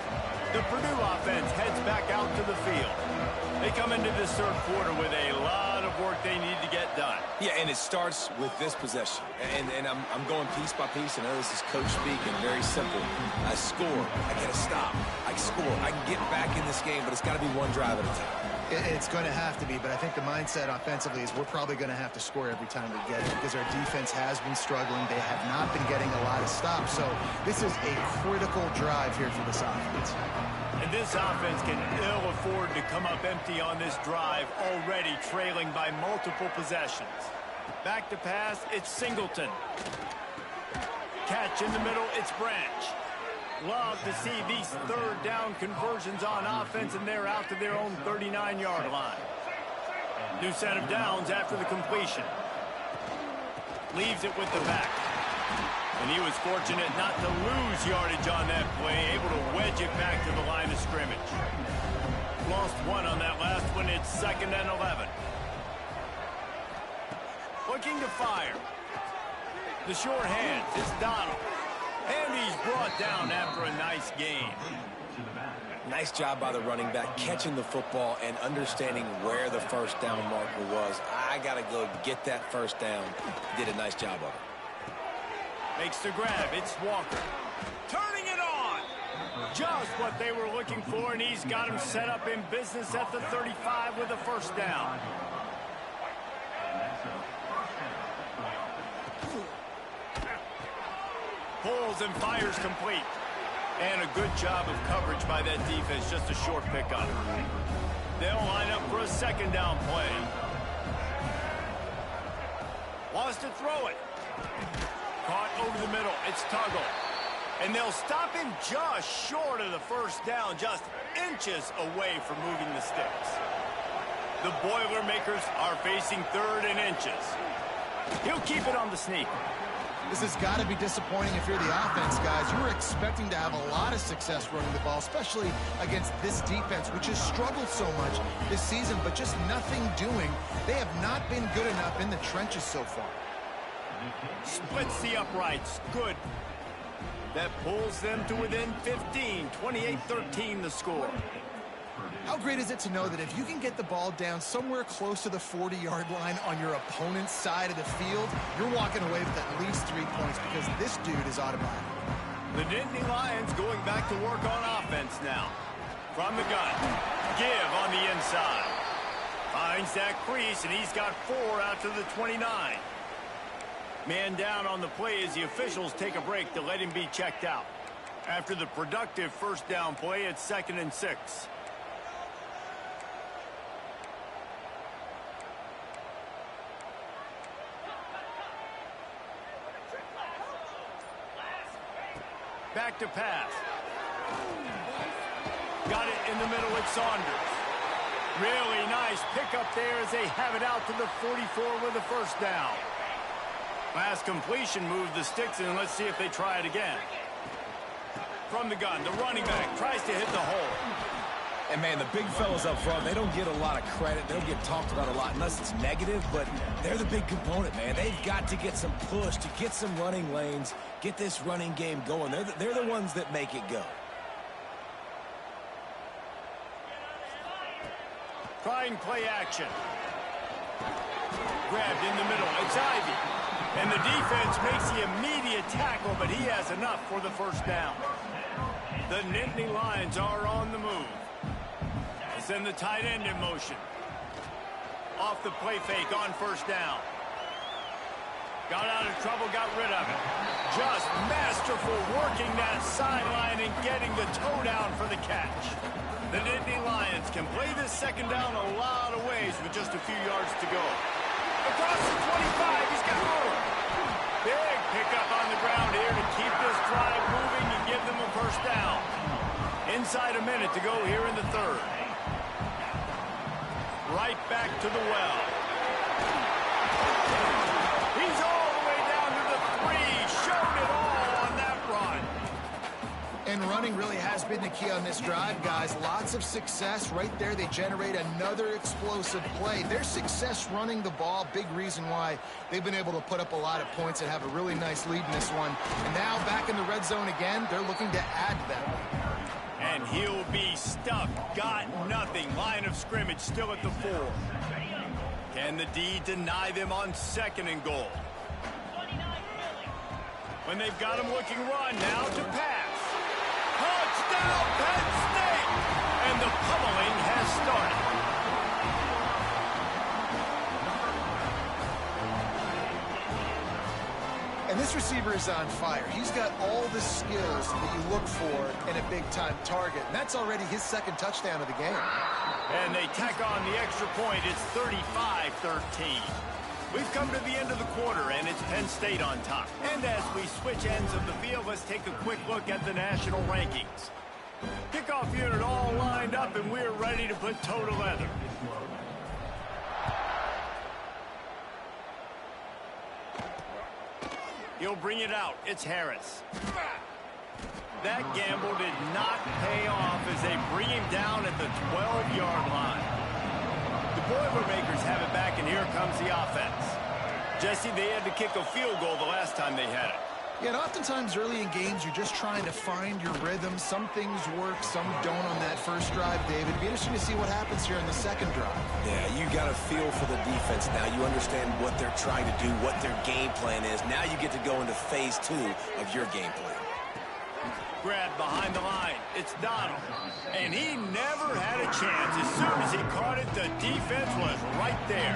The Purdue offense heads back out to the field. They come into this third quarter with a lot of work they need to get done. Yeah, and it starts with this possession. And I'm going piece by piece. I know this is coach speak and very simple. I score. I get a stop. I score. I can get back in this game, but it's got to be one drive at a time. It's going to have to be, but I think the mindset offensively is we're probably going to have to score every time we get it because our defense has been struggling. They have not been getting a lot of stops, so this is a critical drive here for this offense. And this offense can ill afford to come up empty on this drive, already trailing by multiple possessions. Back to pass, it's Singleton. Catch in the middle, it's Branch. Love to see these third down conversions on offense, and they're out to their own 39-yard line. New set of downs after the completion. Leaves it with the back. And he was fortunate not to lose yardage on that play, able to wedge it back to the line of scrimmage. Lost one on that last one. It's 2nd and 11. Looking to fire. The short hands, it's Donald. And he's brought down after a nice gain. Nice job by the running back, catching the football and understanding where the first down marker was. I got to go get that first down. Did a nice job of it. Makes the grab. It's Walker. Turning it on. Just what they were looking for, and he's got him set up in business at the 35 with a first down. Pulls and fires complete. And a good job of coverage by that defense. Just a short pickup. They'll line up for a second down play. Wants to throw it. Caught over the middle. It's Tuggle. And they'll stop him just short of the first down. Just inches away from moving the sticks. The Boilermakers are facing 3rd and inches. He'll keep it on the sneak. This has got to be disappointing if you're the offense, guys. You were expecting to have a lot of success running the ball, especially against this defense, which has struggled so much this season, but just nothing doing. They have not been good enough in the trenches so far. Splits the uprights. Good. That pulls them to within 15. 28-13 the score. How great is it to know that if you can get the ball down somewhere close to the 40-yard line on your opponent's side of the field, you're walking away with at least 3 points because this dude is automatic. The Nittany Lions going back to work on offense now. From the gun. Give on the inside. Finds that crease, and he's got 4 out to the 29. Man down on the play as the officials take a break to let him be checked out. After the productive first down play, it's 2nd and 6. Back to pass. Got it in the middle with Saunders. Really nice pickup there as they have it out to the 44 with a first down. Last completion moved the sticks, and let's see if they try it again. From the gun, the running back tries to hit the hole. And, man, the big fellas up front, they don't get a lot of credit. They don't get talked about a lot unless it's negative, but they're the big component, man. They've got to get some push, to get some running lanes, get this running game going. They're the ones that make it go. Trying play action. Grabbed in the middle. It's Ivy. And the defense makes the immediate tackle, but he has enough for the first down. The Nittany Lions are on the move. They send the tight end in motion. Off the play fake on first down. Got out of trouble, got rid of it. Just masterful working that sideline and getting the toe down for the catch. The Nittany Lions can play this second down a lot of ways with just a few yards to go. Across the 25, he's got room. Big pickup on the ground here to keep this drive moving and give them a first down. Inside a minute to go here in the third. Right back to the well. He's all the way down to the 3. Showed it all on that run. And running really has been the key on this drive, guys. Lots of success right there. They generate another explosive play. Their success running the ball, big reason why they've been able to put up a lot of points and have a really nice lead in this one. And now back in the red zone again, they're looking to add to that lead. And he'll be stuck. Got nothing. Line of scrimmage still at the 4. Can the D deny them on second and goal? When they've got him looking run, now to pass. Touchdown, Penn State! And the pummeling has started. And this receiver is on fire. He's got all the skills that you look for in a big-time target. And that's already his second touchdown of the game. And they tack on the extra point. It's 35-13. We've come to the end of the quarter, and it's Penn State on top. And as we switch ends of the field, let's take a quick look at the national rankings. Kickoff unit all lined up, and we're ready to put toe to leather. He'll bring it out. It's Harris. That gamble did not pay off as they bring him down at the 12-yard line. The Boilermakers have it back, and here comes the offense. Jesse, they had to kick a field goal the last time they had it. Yeah, and oftentimes early in games, you're just trying to find your rhythm. Some things work, some don't on that first drive, David. It'd be interesting to see what happens here in the second drive. Yeah, you got a feel for the defense now. You understand what they're trying to do, what their game plan is. Now you get to go into phase 2 of your game plan. Grab behind the line. It's Donald. And he never had a chance. As soon as he caught it, the defense was right there.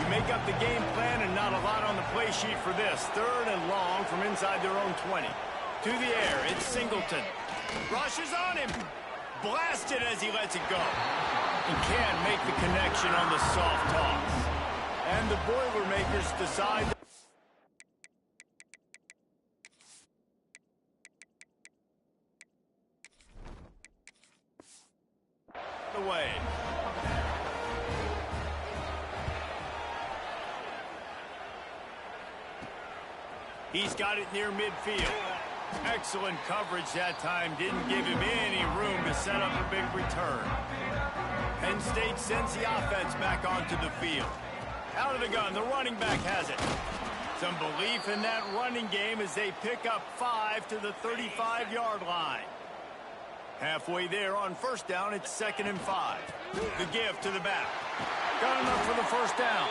You make up the game plan and not a lot on the play sheet for this. Third and long from inside their own 20. To the air, it's Singleton. Rushes on him. Blasted as he lets it go. He can't make the connection on the soft toss. And the Boilermakers decide away. He's got it near midfield. Excellent coverage that time. Didn't give him any room to set up a big return. Penn State sends the offense back onto the field. Out of the gun, the running back has it. Some belief in that running game as they pick up 5 to the 35-yard line. Halfway there on first down, it's 2nd and 5. The give to the back. Got enough for the first down.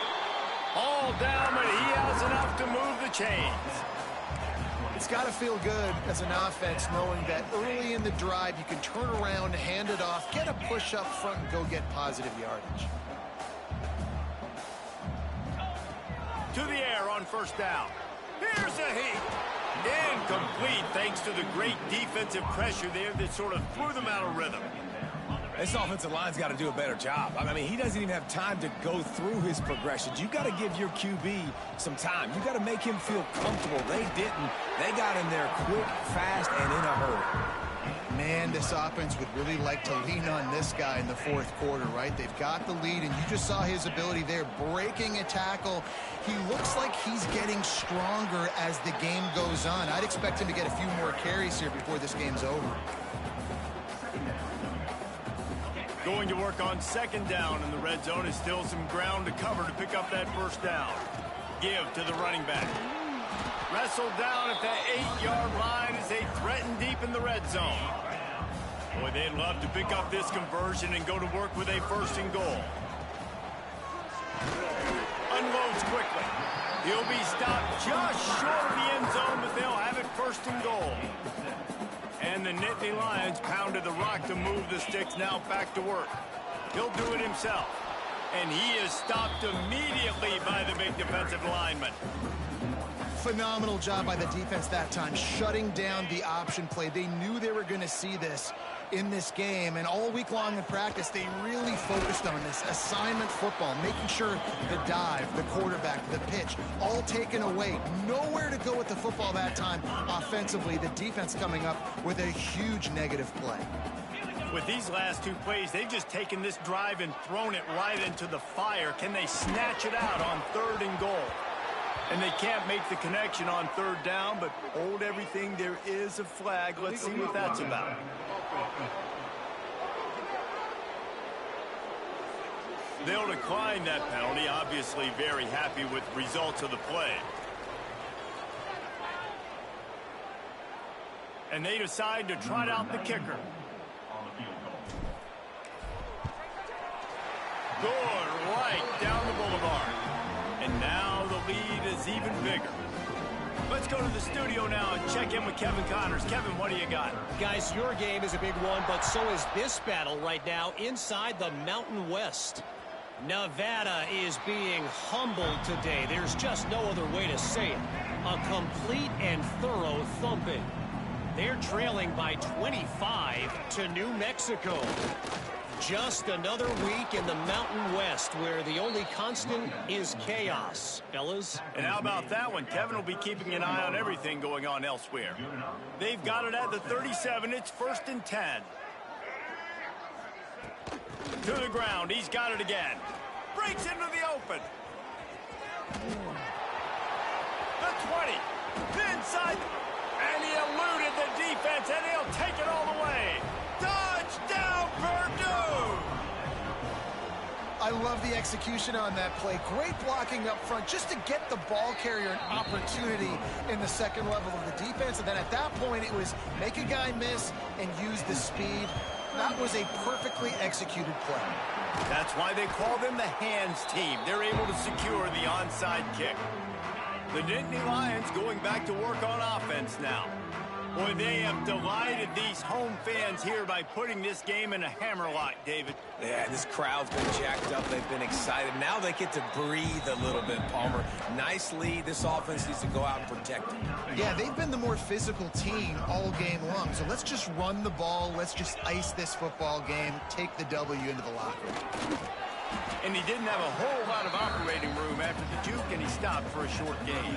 All down, but he has enough to move the chains. It's got to feel good as an offense knowing that early in the drive you can turn around, hand it off, get a push up front, and go get positive yardage. To the air on first down. Here's a heat. Incomplete thanks to the great defensive pressure there that sort of threw them out of rhythm. This offensive line's got to do a better job. I mean, he doesn't even have time to go through his progressions. You got to give your QB some time. You got to make him feel comfortable. They didn't. They got in there quick, fast, and in a hurry. Man, this offense would really like to lean on this guy in the fourth quarter, right? They've got the lead, and you just saw his ability there, breaking a tackle. He looks like he's getting stronger as the game goes on. I'd expect him to get a few more carries here before this game's over. Going to work on second down, and the red zone is still some ground to cover to pick up that first down. Give to the running back. Wrestled down at the 8-yard line as they threaten deep in the red zone. Boy, they'd love to pick up this conversion and go to work with a 1st and goal. Unloads quickly. He'll be stopped just short of the end zone, but they'll have it 1st and goal. And the Nittany Lions pounded the rock to move the sticks, now back to work. He'll do it himself. And he is stopped immediately by the big defensive lineman. Phenomenal job by the defense that time, shutting down the option play. They knew they were going to see this in this game, and all week long in practice, they really focused on this assignment football, making sure the dive, the quarterback, the pitch, all taken away. Nowhere to go with the football that time offensively. The defense coming up with a huge negative play. With these last 2 plays, they've just taken this drive and thrown it right into the fire. Can they snatch it out on 3rd and goal? And they can't make the connection on 3rd down, but hold everything. There is a flag. Let's see what that's about. They'll decline that penalty. Obviously very happy with results of the play. And they decide to trot out the kicker. Good, right down the boulevard. And now the lead is even bigger. Let's go to the studio now and check in with Kevin Connors. Kevin, what do you got? Guys, your game is a big one, but so is this battle right now inside the Mountain West. Nevada is being humbled today. There's just no other way to say it. A complete and thorough thumping. They're trailing by 25 to New Mexico. Just another week in the Mountain West where the only constant is chaos, fellas. And how about that one? Kevin will be keeping an eye on everything going on elsewhere. They've got it at the 37. It's 1st and 10. To the ground. He's got it again. Breaks into the open. The 20. Inside. And he eluded the defense, and he'll take it all the way. Touchdown, Purdue! I love the execution on that play. Great blocking up front just to get the ball carrier an opportunity in the 2nd level of the defense. And then at that point, it was make a guy miss and use the speed. That was a perfectly executed play. That's why they call them the hands team. They're able to secure the onside kick. The Nittany Lions going back to work on offense now. Boy, they have delighted these home fans here by putting this game in a hammerlock, David. Yeah, this crowd's been jacked up. They've been excited. Now they get to breathe a little bit, Palmer. Nice lead. This offense needs to go out and protect it. Yeah, they've been the more physical team all game long. So let's just run the ball. Let's just ice this football game. Take the W into the locker room. And he didn't have a whole lot of operating room after the juke, and he stopped for a short gain.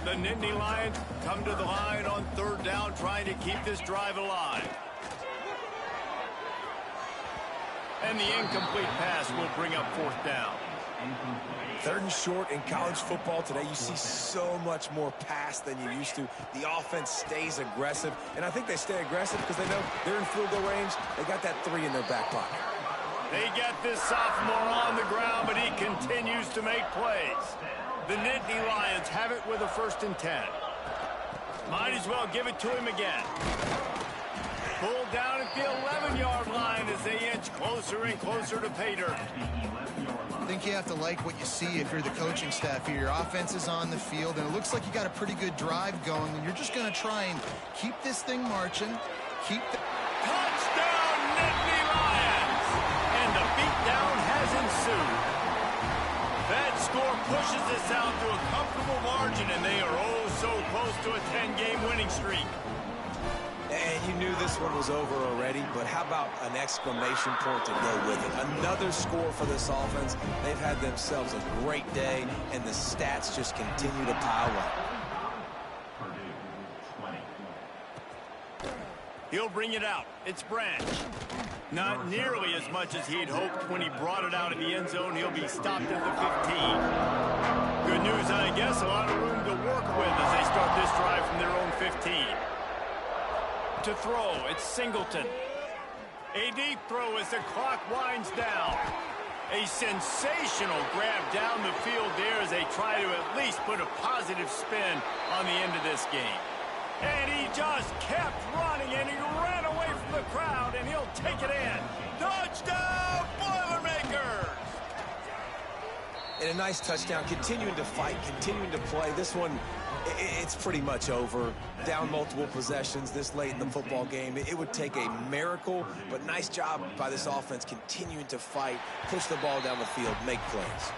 The Nittany Lions come to the line on 3rd down, trying to keep this drive alive. And the incomplete pass will bring up 4th down. 3rd and short in college football today. You see so much more pass than you used to. The offense stays aggressive, and I think they stay aggressive because they know they're in field goal range. They got that 3 in their back pocket. They get this sophomore on the ground, but he continues to make plays. The Nittany Lions have it with a 1st and 10. Might as well give it to him again. Pulled down at the 11-yard line as they inch closer and closer to pay dirt. I think you have to like what you see if you're the coaching staff here. Your offense is on the field, and it looks like you got a pretty good drive going, and you're just going to try and keep this thing marching. Keep the... Touchdown, Nittany Lions! And the beatdown has ensued. That score pushes this out to a comfortable margin, and they are oh so close to a 10-game winning streak. And you knew this one was over already, but how about an exclamation point to go with it? Another score for this offense. They've had themselves a great day, and the stats just continue to pile up. He'll bring it out. It's Branch. Not nearly as much as he'd hoped when he brought it out of the end zone. He'll be stopped at the 15. Good news, I guess. A lot of room to work with as they start this drive from their own 15. To throw, it's Singleton. A deep throw as the clock winds down. A sensational grab down the field there as they try to at least put a positive spin on the end of this game. And he just kept running, and he ran away from the crowd, and he'll take it in. Touchdown, Boilermakers! And a nice touchdown, continuing to fight, continuing to play. This one, it's pretty much over. Down multiple possessions this late in the football game. It would take a miracle, but nice job by this offense continuing to fight, push the ball down the field, make plays.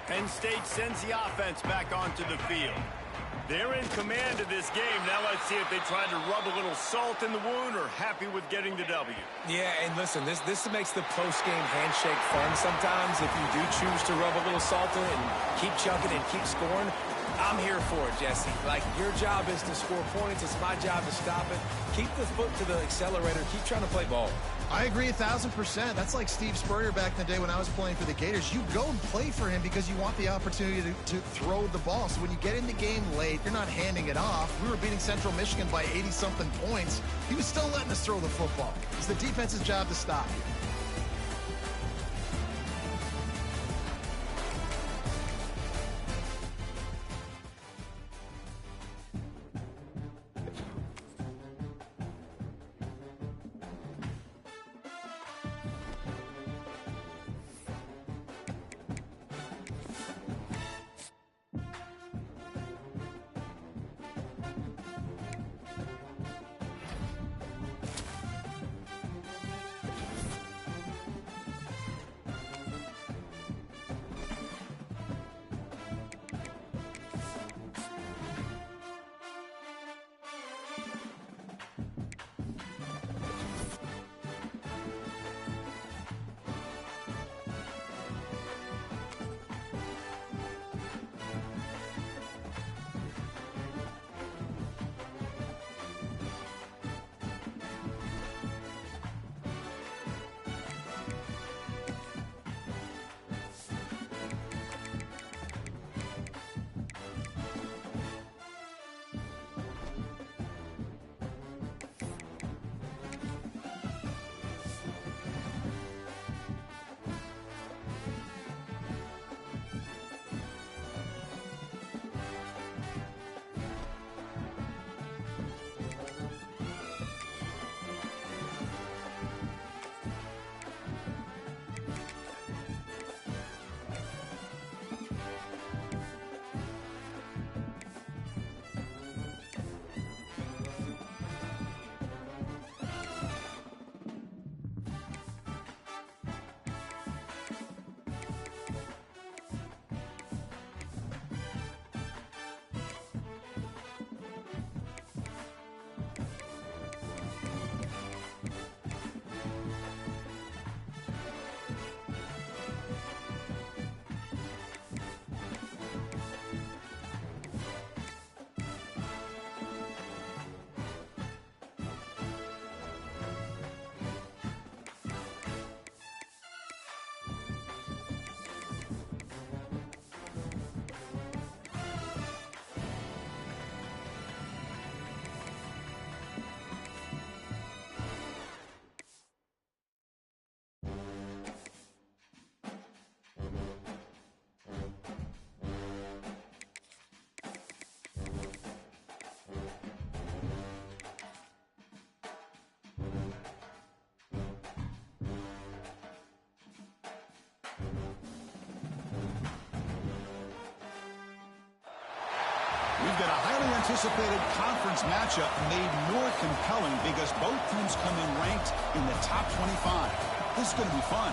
Penn State sends the offense back onto the field. They're in command of this game. Now let's see if they try to rub a little salt in the wound or happy with getting the W. Yeah, and listen, this makes the post-game handshake fun sometimes. If you do choose to rub a little salt in it and keep chugging and keep scoring, I'm here for it, Jesse. Like, your job is to score points. It's my job to stop it. Keep the foot to the accelerator. Keep trying to play ball. I agree 1,000%. That's like Steve Spurrier back in the day when I was playing for the Gators. You go and play for him because you want the opportunity to throw the ball. So when you get in the game late, you're not handing it off. We were beating Central Michigan by 80-something points. He was still letting us throw the football. It's the defense's job to stop you. We've got a highly anticipated conference matchup made more compelling because both teams come in ranked in the top 25. This is going to be fun.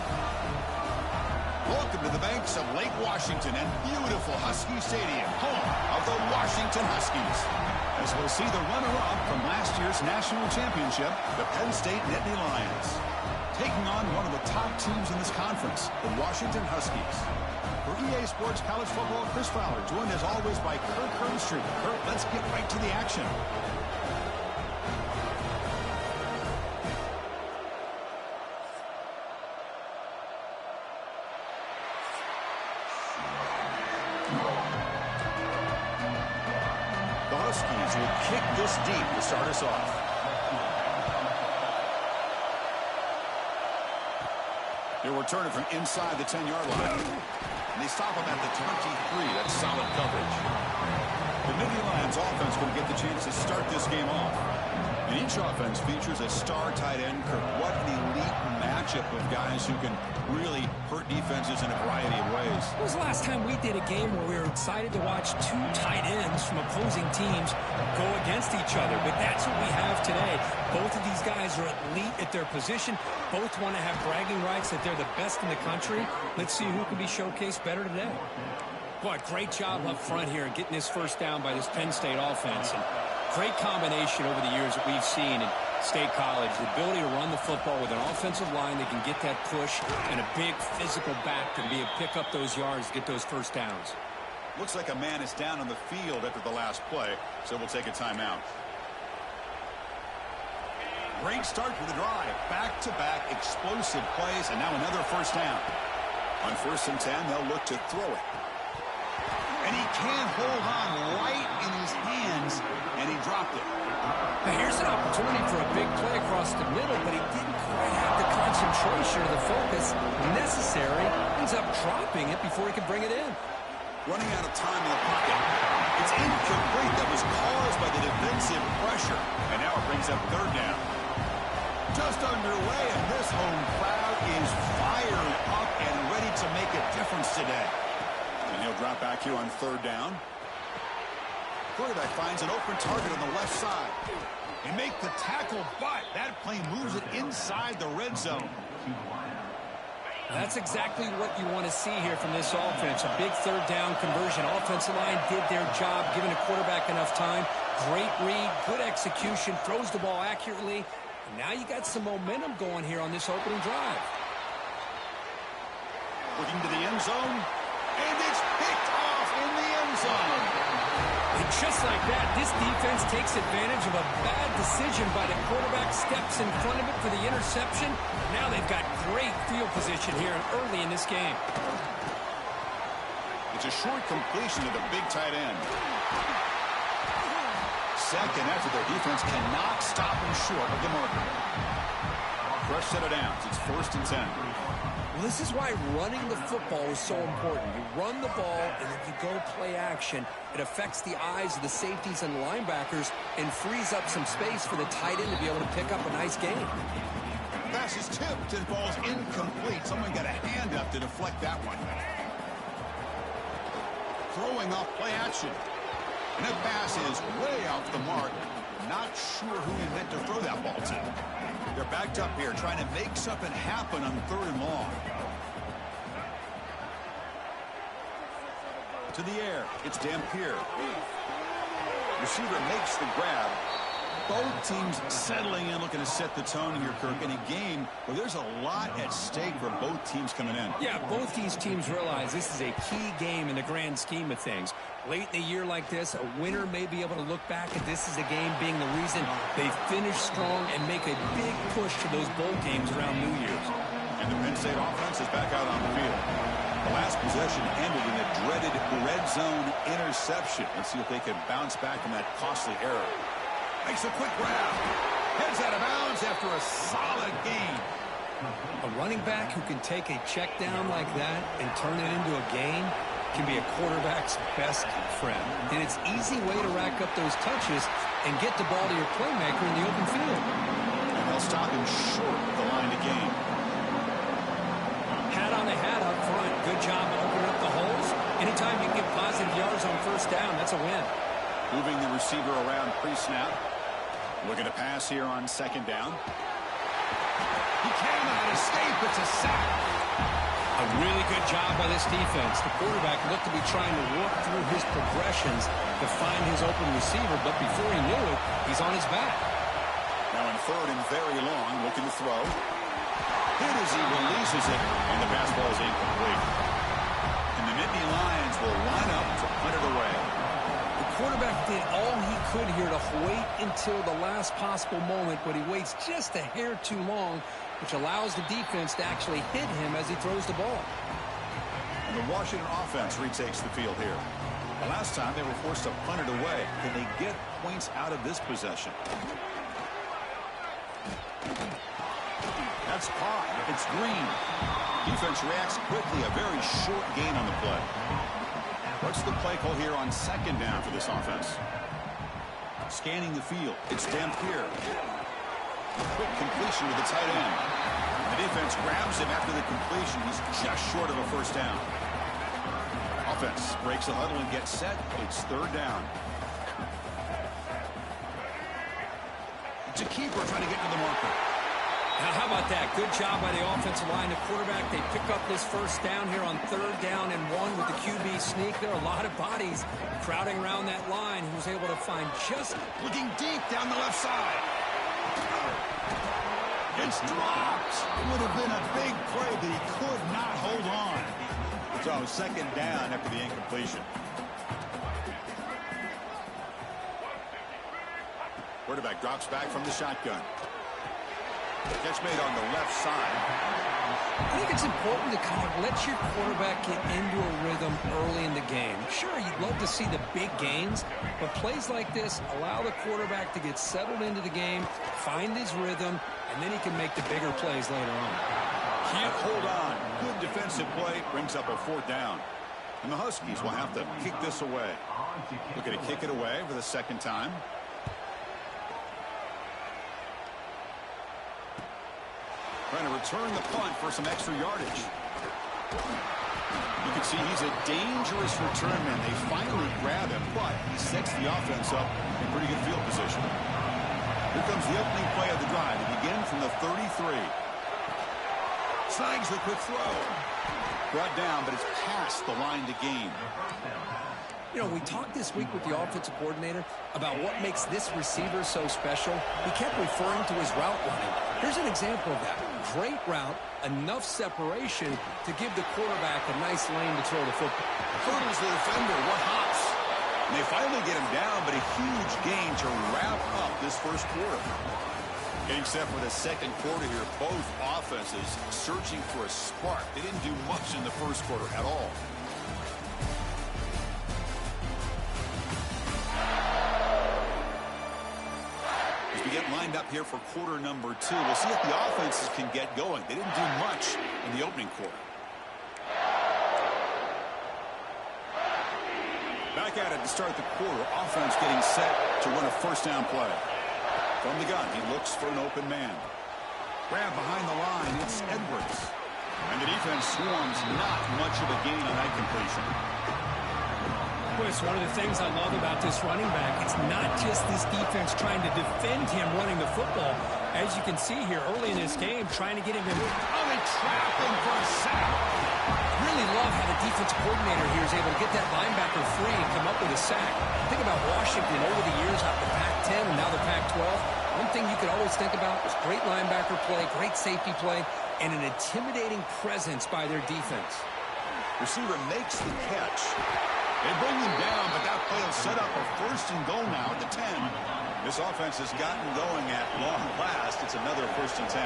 Welcome to the banks of Lake Washington and beautiful Husky Stadium, home of the Washington Huskies. As we'll see the runner-up from last year's national championship, the Penn State Nittany Lions, taking on one of the top teams in this conference, the Washington Huskies. For EA Sports College Football, Chris Fowler, joined as always by Kurt Kernstreet. Kurt, let's get right to the action. The Huskies will kick this deep to start us off. They'll return it from inside the 10-yard line. And they stop him at the 23. That's solid coverage. The Nittany Lions offense will get the chance to start this game off. And each offense features a star tight end. Kirk, what an elite matchup of guys who can really hurt defenses in a variety of ways. When was the last time we did a game where we were excited to watch two tight ends from opposing teams go against each other? But that's what we have today. Both of these guys are elite at their position. Both want to have bragging rights that they're the best in the country. Let's see who can be showcased better today. Boy, great job up front here getting this first down by this Penn State offense. And great combination over the years that we've seen in State College. The ability to run the football with an offensive line that can get that push and a big physical back to be able to pick up those yards, get those first downs. Looks like a man is down on the field after the last play, so we'll take a timeout. Great start for the drive. Back-to-back explosive plays, and now another first down. On 1st and 10, they'll look to throw it. And he can't hold on right in his hands, and he dropped it. Now here's an opportunity for a big play across the middle, but he didn't quite have the concentration or the focus necessary. Ends up dropping it before he could bring it in. Running out of time in the pocket. It's incomplete. That was caused by the defensive pressure. And now it brings up 3rd down. Just underway, and this home crowd is fired up and ready to make a difference today. And he'll drop back here on 3rd down. Quarterback finds an open target on the left side. And make the tackle, but that play moves it inside the red zone. That's exactly what you want to see here from this offense. A big 3rd down conversion. Offensive line did their job, giving the quarterback enough time. Great read, good execution, throws the ball accurately. And now you got some momentum going here on this opening drive. Looking to the end zone. And it's picked off in the end zone. And just like that, this defense takes advantage of a bad decision by the quarterback, steps in front of it for the interception. Now they've got great field position here early in this game. It's a short completion to the big tight end. Second after their defense cannot stop him short of the marker. Fresh set of downs. It's 1st and 10. Well, this is why running the football is so important. You run the ball, and if you go play action, it affects the eyes of the safeties and linebackers and frees up some space for the tight end to be able to pick up a nice gain. Pass is tipped and falls incomplete. Someone got a hand up to deflect that one. Throwing off play action. And that pass is way off the mark. Not sure who he meant to throw that ball to. They're backed up here, trying to make something happen on 3rd and long. To the air, it's Dampier. Receiver makes the grab. Both teams settling in, looking to set the tone here, Kirk, in a game where there's a lot at stake for both teams coming in. Yeah, both these teams realize this is a key game in the grand scheme of things. Late in a year like this, a winner may be able to look back at this as a game being the reason they finish strong and make a big push to those bowl games around New Year's. And the Penn State offense is back out on the field. The last possession ended in a dreaded red zone interception. Let's see if they can bounce back from that costly error. Makes a quick grab. Heads out of bounds after a solid gain. A running back who can take a check down like that and turn it into a gain can be a quarterback's best friend. And it's an easy way to rack up those touches and get the ball to your playmaker in the open field. And they'll stop him short of the line to gain. Hat on the hat up front. Good job of opening up the holes. Anytime you can get positive yards on 1st down, that's a win. Moving the receiver around pre-snap. Looking to pass here on 2nd down. He cannot escape. It's a sack. A really good job by this defense. The quarterback looked to be trying to work through his progressions to find his open receiver, but before he knew it, he's on his back. Now in 3rd and very long, looking to throw. Hit as he releases it, and the pass ball is incomplete. And the Nittany Lions will line up to punt it away. The quarterback did all he could here to wait until the last possible moment, but he waits just a hair too long, which allows the defense to actually hit him as he throws the ball. And the Washington offense retakes the field here. The last time they were forced to punt it away. Can they get points out of this possession? That's caught. It's Green. Defense reacts quickly. A very short gain on the play. What's the play call here on second down for this offense? Scanning the field. It's Dampier. Quick completion to the tight end. The defense grabs him after the completion. He's just short of a first down. Offense breaks the huddle and gets set. It's third down. It's a keeper trying to get to the marker. Now, how about that? Good job by the offensive line. The quarterback, they pick up this first down here on third down and 1 with the QB sneak. There are a lot of bodies crowding around that line. He was able to find just... Looking deep down the left side. It's dropped. It would have been a big play, but he could not hold on. So second down after the incompletion. Quarterback drops back from the shotgun. Catch made on the left side. I think it's important to kind of let your quarterback get into a rhythm early in the game. Sure, you'd love to see the big gains, but plays like this allow the quarterback to get settled into the game, find his rhythm, and then he can make the bigger plays later on. Can't hold on. Good defensive play brings up a fourth down. And the Huskies will have to kick this away. Looking to kick it away for the second time. Trying to return the punt for some extra yardage. You can see he's a dangerous return man. They finally grab him, but he sets the offense up in pretty good field position. Here comes the opening play of the drive. It begins from the 33. Snags the quick throw. Brought down, but it's past the line to gain. You know, we talked this week with the offensive coordinator about what makes this receiver so special. He kept referring to his route running. Here's an example of that. Great route, enough separation to give the quarterback a nice lane to throw the football. Hurdles the defender. What hops? And they finally get him down, but a huge gain to wrap up this first quarter. Getting set for the second quarter here, both offenses searching for a spark. They didn't do much in the first quarter at all. As we get lined up here for quarter number 2, we'll see if the offenses can get going. They didn't do much in the opening quarter. Back at it to start the quarter. Offense getting set to run a first down play. From the gun, he looks for an open man. Grab behind the line, it's Edwards. And the defense swarms, not much of a gain on that completion. Well, it's one of the things I love about this running back. It's not just this defense trying to defend him running the football. As you can see here early in this game, trying to get him to move. Oh, they trap him for a sack. Really love how the defensive coordinator here is able to get that linebacker free and come up with a sack. Think about Washington over the years out the Pac-10 and now the Pac-12. One thing you could always think about was great linebacker play, great safety play, and an intimidating presence by their defense. Receiver makes the catch. They bring him down, but that play will set up a first and goal now at the 10. This offense has gotten going at long last. It's another first and 10.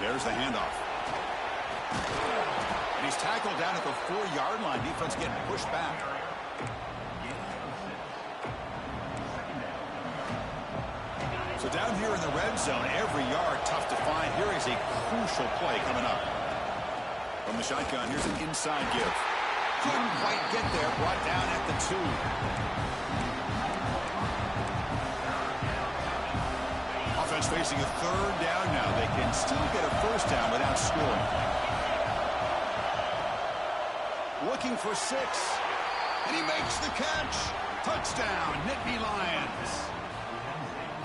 There's the handoff. And he's tackled down at the 4-yard line. Defense getting pushed back. So down here in the red zone, every yard tough to find. Here is a crucial play coming up. From the shotgun, here's an inside give. Couldn't quite get there. Brought down at the 2. Offense facing a third down now. They can still get a first down without scoring. Looking for 6. And he makes the catch. Touchdown, Nittany Lions.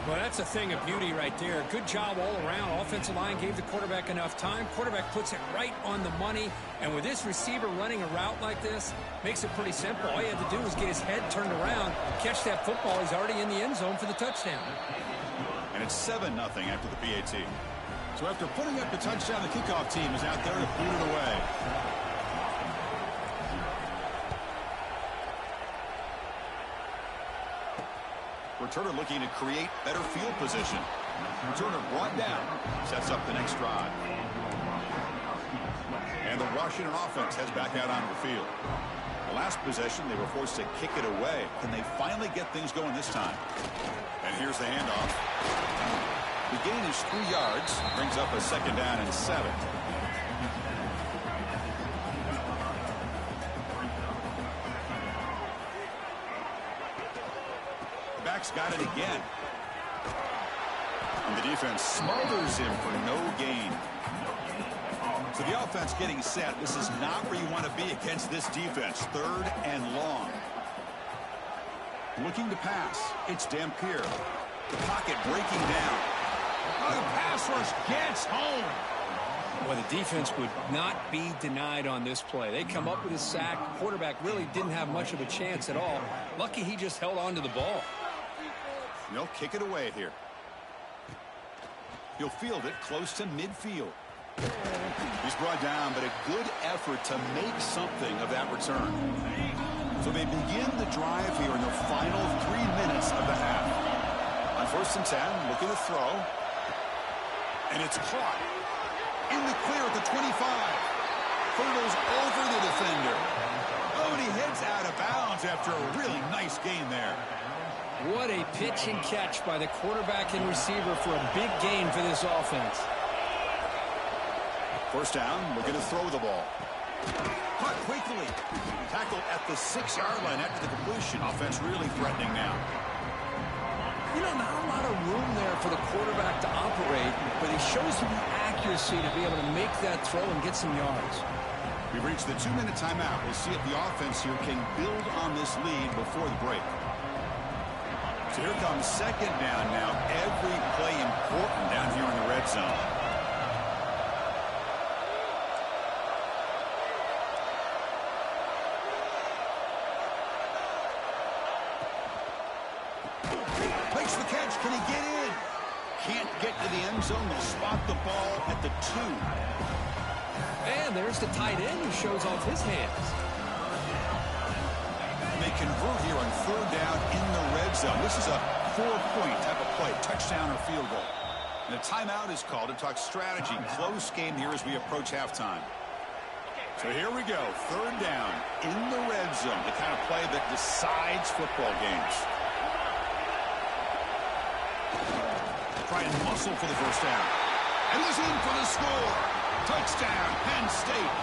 Well, that's a thing of beauty right there. Good job all around. Offensive line gave the quarterback enough time. Quarterback puts it right on the money. And with this receiver running a route like this, makes it pretty simple. All you had to do was get his head turned around, catch that football. He's already in the end zone for the touchdown. And it's 7-0 after the PAT. So after putting up the touchdown, the kickoff team is out there to boot it away. Returner looking to create better field position. Returner brought down. Sets up the next drive. And the Washington offense heads back out onto the field. The last possession, they were forced to kick it away. Can they finally get things going this time? And here's the handoff. The gain is 3 yards. Brings up a second down and 7. quarterback's got it again. And the defense smothers him for no gain. So the offense getting set. This is not where you want to be against this defense. 3rd and long. Looking to pass. It's Dampier. The pocket breaking down. Oh, the pass rush gets home. Well, the defense would not be denied on this play. They come up with a sack. Quarterback really didn't have much of a chance at all. Lucky he just held on to the ball. They'll kick it away here. He'll field it close to midfield. He's brought down, but a good effort to make something of that return. So they begin the drive here in the final 3 minutes of the half. On 1st and 10, looking to throw. And it's caught. In the clear at the 25. Hurdles over the defender. Oh, and he heads out of bounds after a really nice gain there. What a pitch and catch by the quarterback and receiver for a big gain for this offense. 1st down, we're going to throw the ball. Caught quickly. Tackled at the 6-yard line after the completion. Offense really threatening now. You know, not a lot of room there for the quarterback to operate, but he shows you the accuracy to be able to make that throw and get some yards. We've reached the 2-minute timeout. We'll see if the offense here can build on this lead before the break. So here comes 2nd down now. Every play important down here in the red zone. Makes the catch. Can he get in? Can't get to the end zone. They'll spot the ball at the 2. And there's the tight end who shows off his hands. They convert here on 3rd down in the red zone. This is a 4-point type of play, touchdown or field goal. And a timeout is called to talk strategy. Close game here as we approach halftime. So here we go, 3rd down in the red zone, the kind of play that decides football games. Try and muscle for the 1st down. And he's in for the score. Touchdown, Penn State.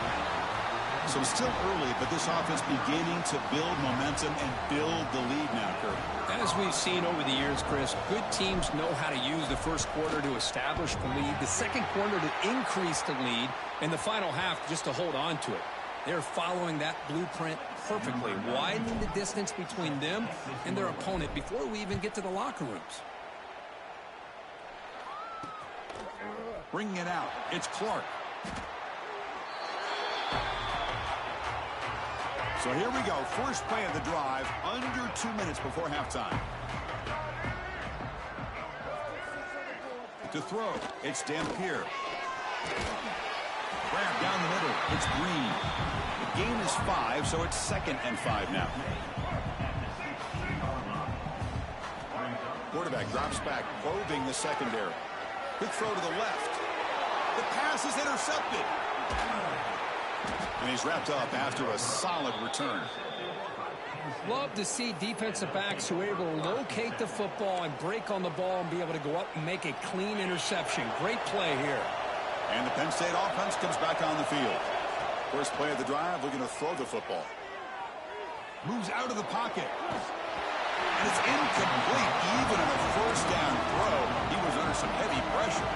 So still early, but this offense beginning to build momentum and build the lead now, Kurt. As we've seen over the years, Chris, good teams know how to use the 1st quarter to establish the lead, the 2nd quarter to increase the lead, and the final half just to hold on to it. They're following that blueprint perfectly, widening the distance between them and their opponent before we even get to the locker rooms. Bringing it out, it's Clark. So here we go, first play of the drive, under 2 minutes before halftime. To throw, it's Dampier. Grab down the middle, it's Green. The gain is 5, so it's 2nd and 5 now. Quarterback drops back, probing the secondary. Quick throw to the left. The pass is intercepted. And he's wrapped up after a solid return. Love to see defensive backs who are able to locate the football and break on the ball and be able to go up and make a clean interception. Great play here. And the Penn State offense comes back on the field. First play of the drive, looking to throw the football. Moves out of the pocket. And it's incomplete. Even on a 1st down throw, he was under some heavy pressure.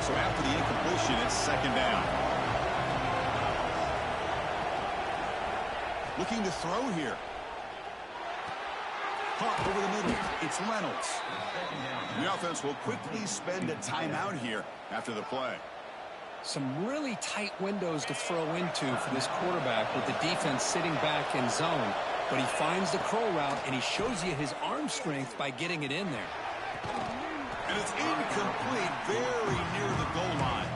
So after the incompletion, it's 2nd down. Looking to throw here. Caught over the middle. It's Reynolds. The offense will quickly spend a timeout here after the play. Some really tight windows to throw into for this quarterback with the defense sitting back in zone. But he finds the curl route, and he shows you his arm strength by getting it in there. And it's incomplete, very near the goal line.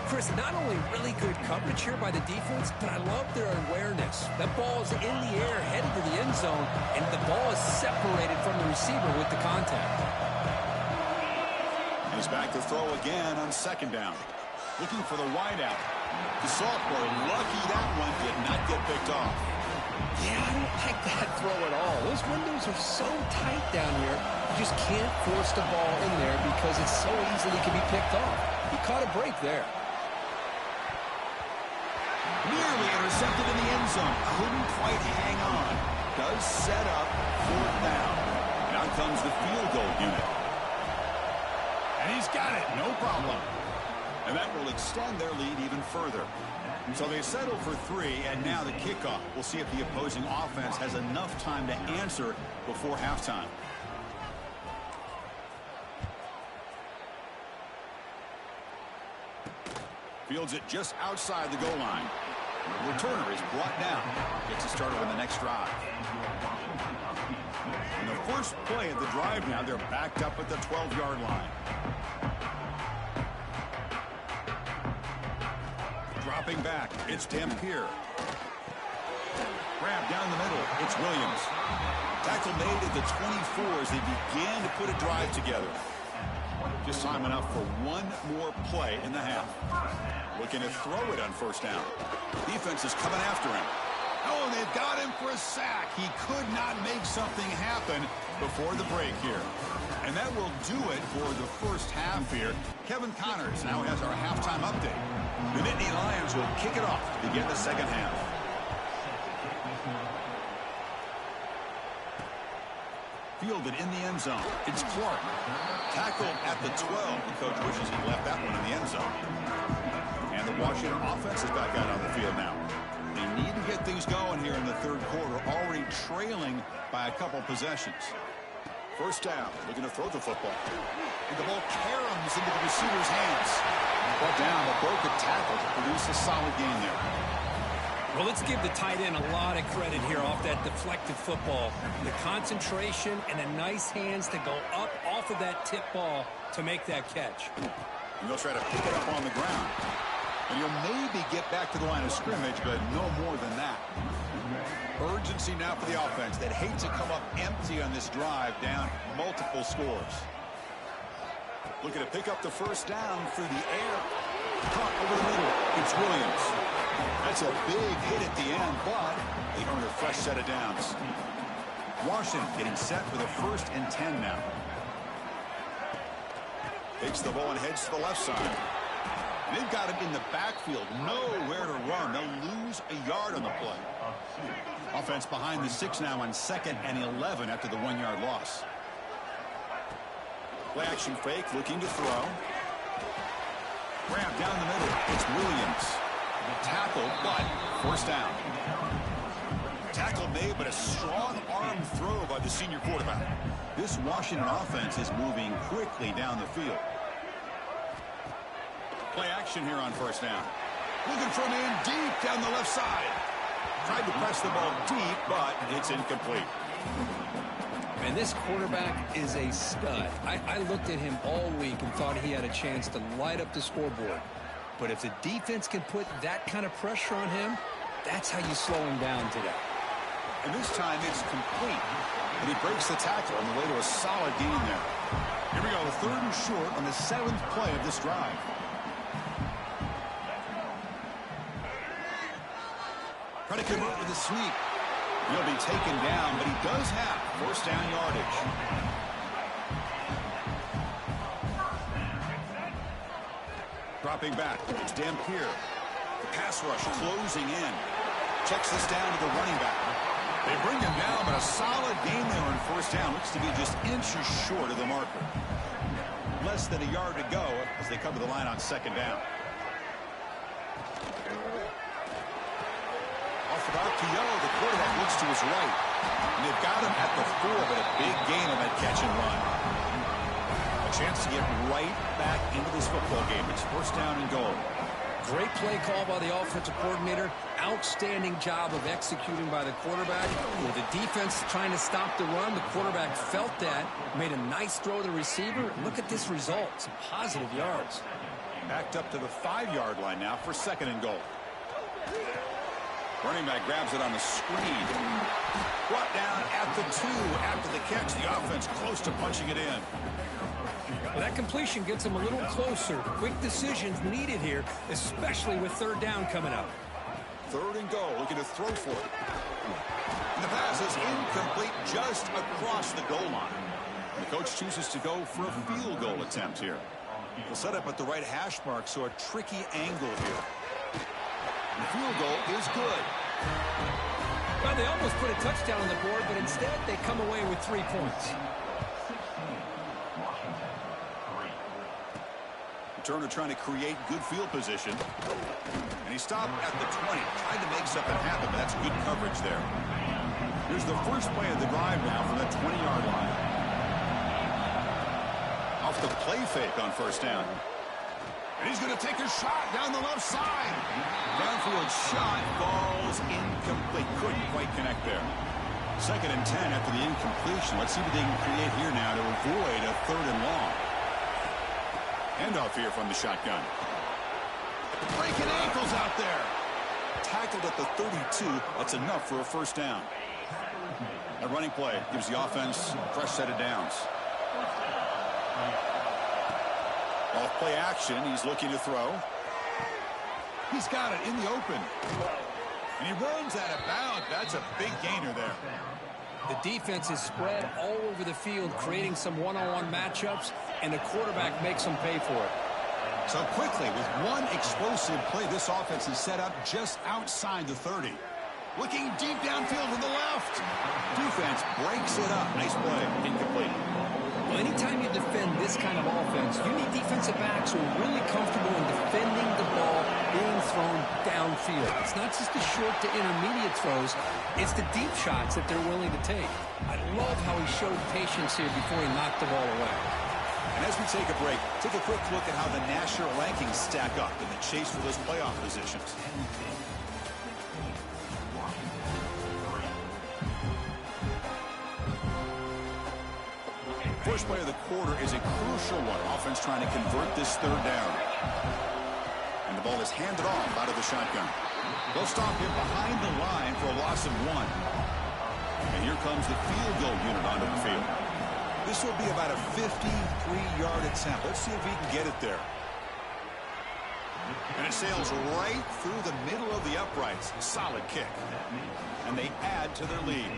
Chris, not only really good coverage here by the defense, but I love their awareness. That ball is in the air, headed to the end zone, and the ball is separated from the receiver with the contact. He's back to throw again on 2nd down. Looking for the wideout. The sophomore, lucky that one did not get picked off. Yeah, I don't like that throw at all. Those windows are so tight down here. You just can't force the ball in there because it so easily can be picked off. He caught a break there. Nearly intercepted in the end zone. Couldn't quite hang on. Does set up 4th down. And out comes the field goal unit. And he's got it, no problem. And that will extend their lead even further. So they settle for 3, and now the kickoff. We'll see if the opposing offense has enough time to answer before halftime. Fields it just outside the goal line. Returner is brought down. Gets it started on the next drive. In the first play of the drive now, they're backed up at the 12-yard line. Dropping back, it's Dampier. Grab down the middle, it's Williams. Tackle made at the 24 as they began to put a drive together. Just time enough for one more play in the half. Looking to throw it on first down. Defense is coming after him. Oh, and they've got him for a sack. He could not make something happen before the break here. And that will do it for the first half here. Kevin Connors now has our halftime update. The Nittany Lions will kick it off to begin the second half. Fielded in the end zone. It's Clark. Tackled at the 12. The coach wishes he left that one in the end zone. And the Washington offense is back out on the field now. They need to get things going here in the third quarter, already trailing by a couple possessions. First down, looking to throw the football. And the ball caroms into the receiver's hands. Brought down, but broke a tackle to produce a solid gain there. Well, let's give the tight end a lot of credit here off that deflected football. The concentration and the nice hands to go up off of that tip ball to make that catch. And they'll try to pick it up on the ground. And he'll maybe get back to the line of scrimmage, but no more than that. Urgency now for the offense that hates to come up empty on this drive, down multiple scores. Looking to pick up the first down through the air. Caught over the middle. It's Williams. That's a big hit at the end, but they earn a fresh set of downs. Washington getting set for the 1st and 10 now. Takes the ball and heads to the left side. They've got him in the backfield. Nowhere to run. They'll lose a yard on the play. Offense behind the 6 now on 2nd and 11 after the 1-yard loss. Play action fake, looking to throw. Grab down the middle. It's Williams. Tackle, but first down. Tackle made, but a strong arm throw by the senior quarterback. This Washington offense is moving quickly down the field. Play action here on first down. Looking for a man deep down the left side. Tried to press the ball deep, but it's incomplete. And this quarterback is a stud. I looked at him all week and thought he had a chance to light up the scoreboard. But if the defense can put that kind of pressure on him, that's how you slow him down today. And this time it's complete. And he breaks the tackle on the way to a solid gain there. Here we go, 3rd and short on the 7th play of this drive. Try to convert with a sneak. He'll be taken down, but he does have first down yardage. Dropping back, it's Dampier. The pass rush closing in. Checks this down to the running back. They bring him down, but a solid gain there on first down. Looks to be just inches short of the marker. Less than a yard to go as they come to the line on 2nd down. Off about Keogh, the quarterback looks to his right. And they've got him at the 4, but a big gain on that catch and run. A chance to get right back into this football game. It's first down and goal. Great play call by the offensive coordinator. Outstanding job of executing by the quarterback. With the defense trying to stop the run, the quarterback felt that. Made a nice throw to the receiver. Look at this result. Some positive yards. Backed up to the 5-yard line now for 2nd and goal. Running back grabs it on the screen. Brought down at the 2 after the catch. The offense close to punching it in. Well, that completion gets them a little closer. Quick decisions needed here, especially with 3rd down coming up. 3rd and goal, looking to throw for it. And the pass is incomplete just across the goal line. The coach chooses to go for a field goal attempt here. He'll set up at the right hash mark, so a tricky angle here. The field goal is good. Well, they almost put a touchdown on the board, but instead they come away with 3 points. Turner trying to create good field position. And he stopped at the 20. Tried to make something happen, but that's good coverage there. Here's the first play of the drive now from that 20-yard line. Off the play fake on first down. And he's going to take a shot down the left side. Downfield shot falls incomplete. Couldn't quite connect there. 2nd and 10 after the incompletion. Let's see what they can create here now to avoid a 3rd and long. Handoff here from the shotgun. Breaking ankles out there. Tackled at the 32. That's enough for a first down. A running play gives the offense a fresh set of downs. Off play action. He's looking to throw. He's got it in the open. And he runs out of bounds. That's a big gainer there. The defense is spread all over the field, creating some one-on-one matchups, and the quarterback makes them pay for it. So quickly, with one explosive play, this offense is set up just outside the 30. Looking deep downfield to the left. Defense breaks it up. Nice play. Incomplete. Well, anytime you defend this kind of offense, you need defensive backs who are really comfortable in defending the ball being thrown downfield. It's not just the short to intermediate throws, it's the deep shots that they're willing to take. I love how he showed patience here before he knocked the ball away. And as we take a break, take a quick look at how the national rankings stack up in the chase for those playoff positions. First play of the quarter is a crucial one. Offense trying to convert this 3rd down. And the ball is handed off out of the shotgun. They'll stop him behind the line for a loss of 1. And here comes the field goal unit onto the field. This will be about a 53-yard attempt. Let's see if he can get it there. And it sails right through the middle of the uprights. Solid kick. And they add to their lead.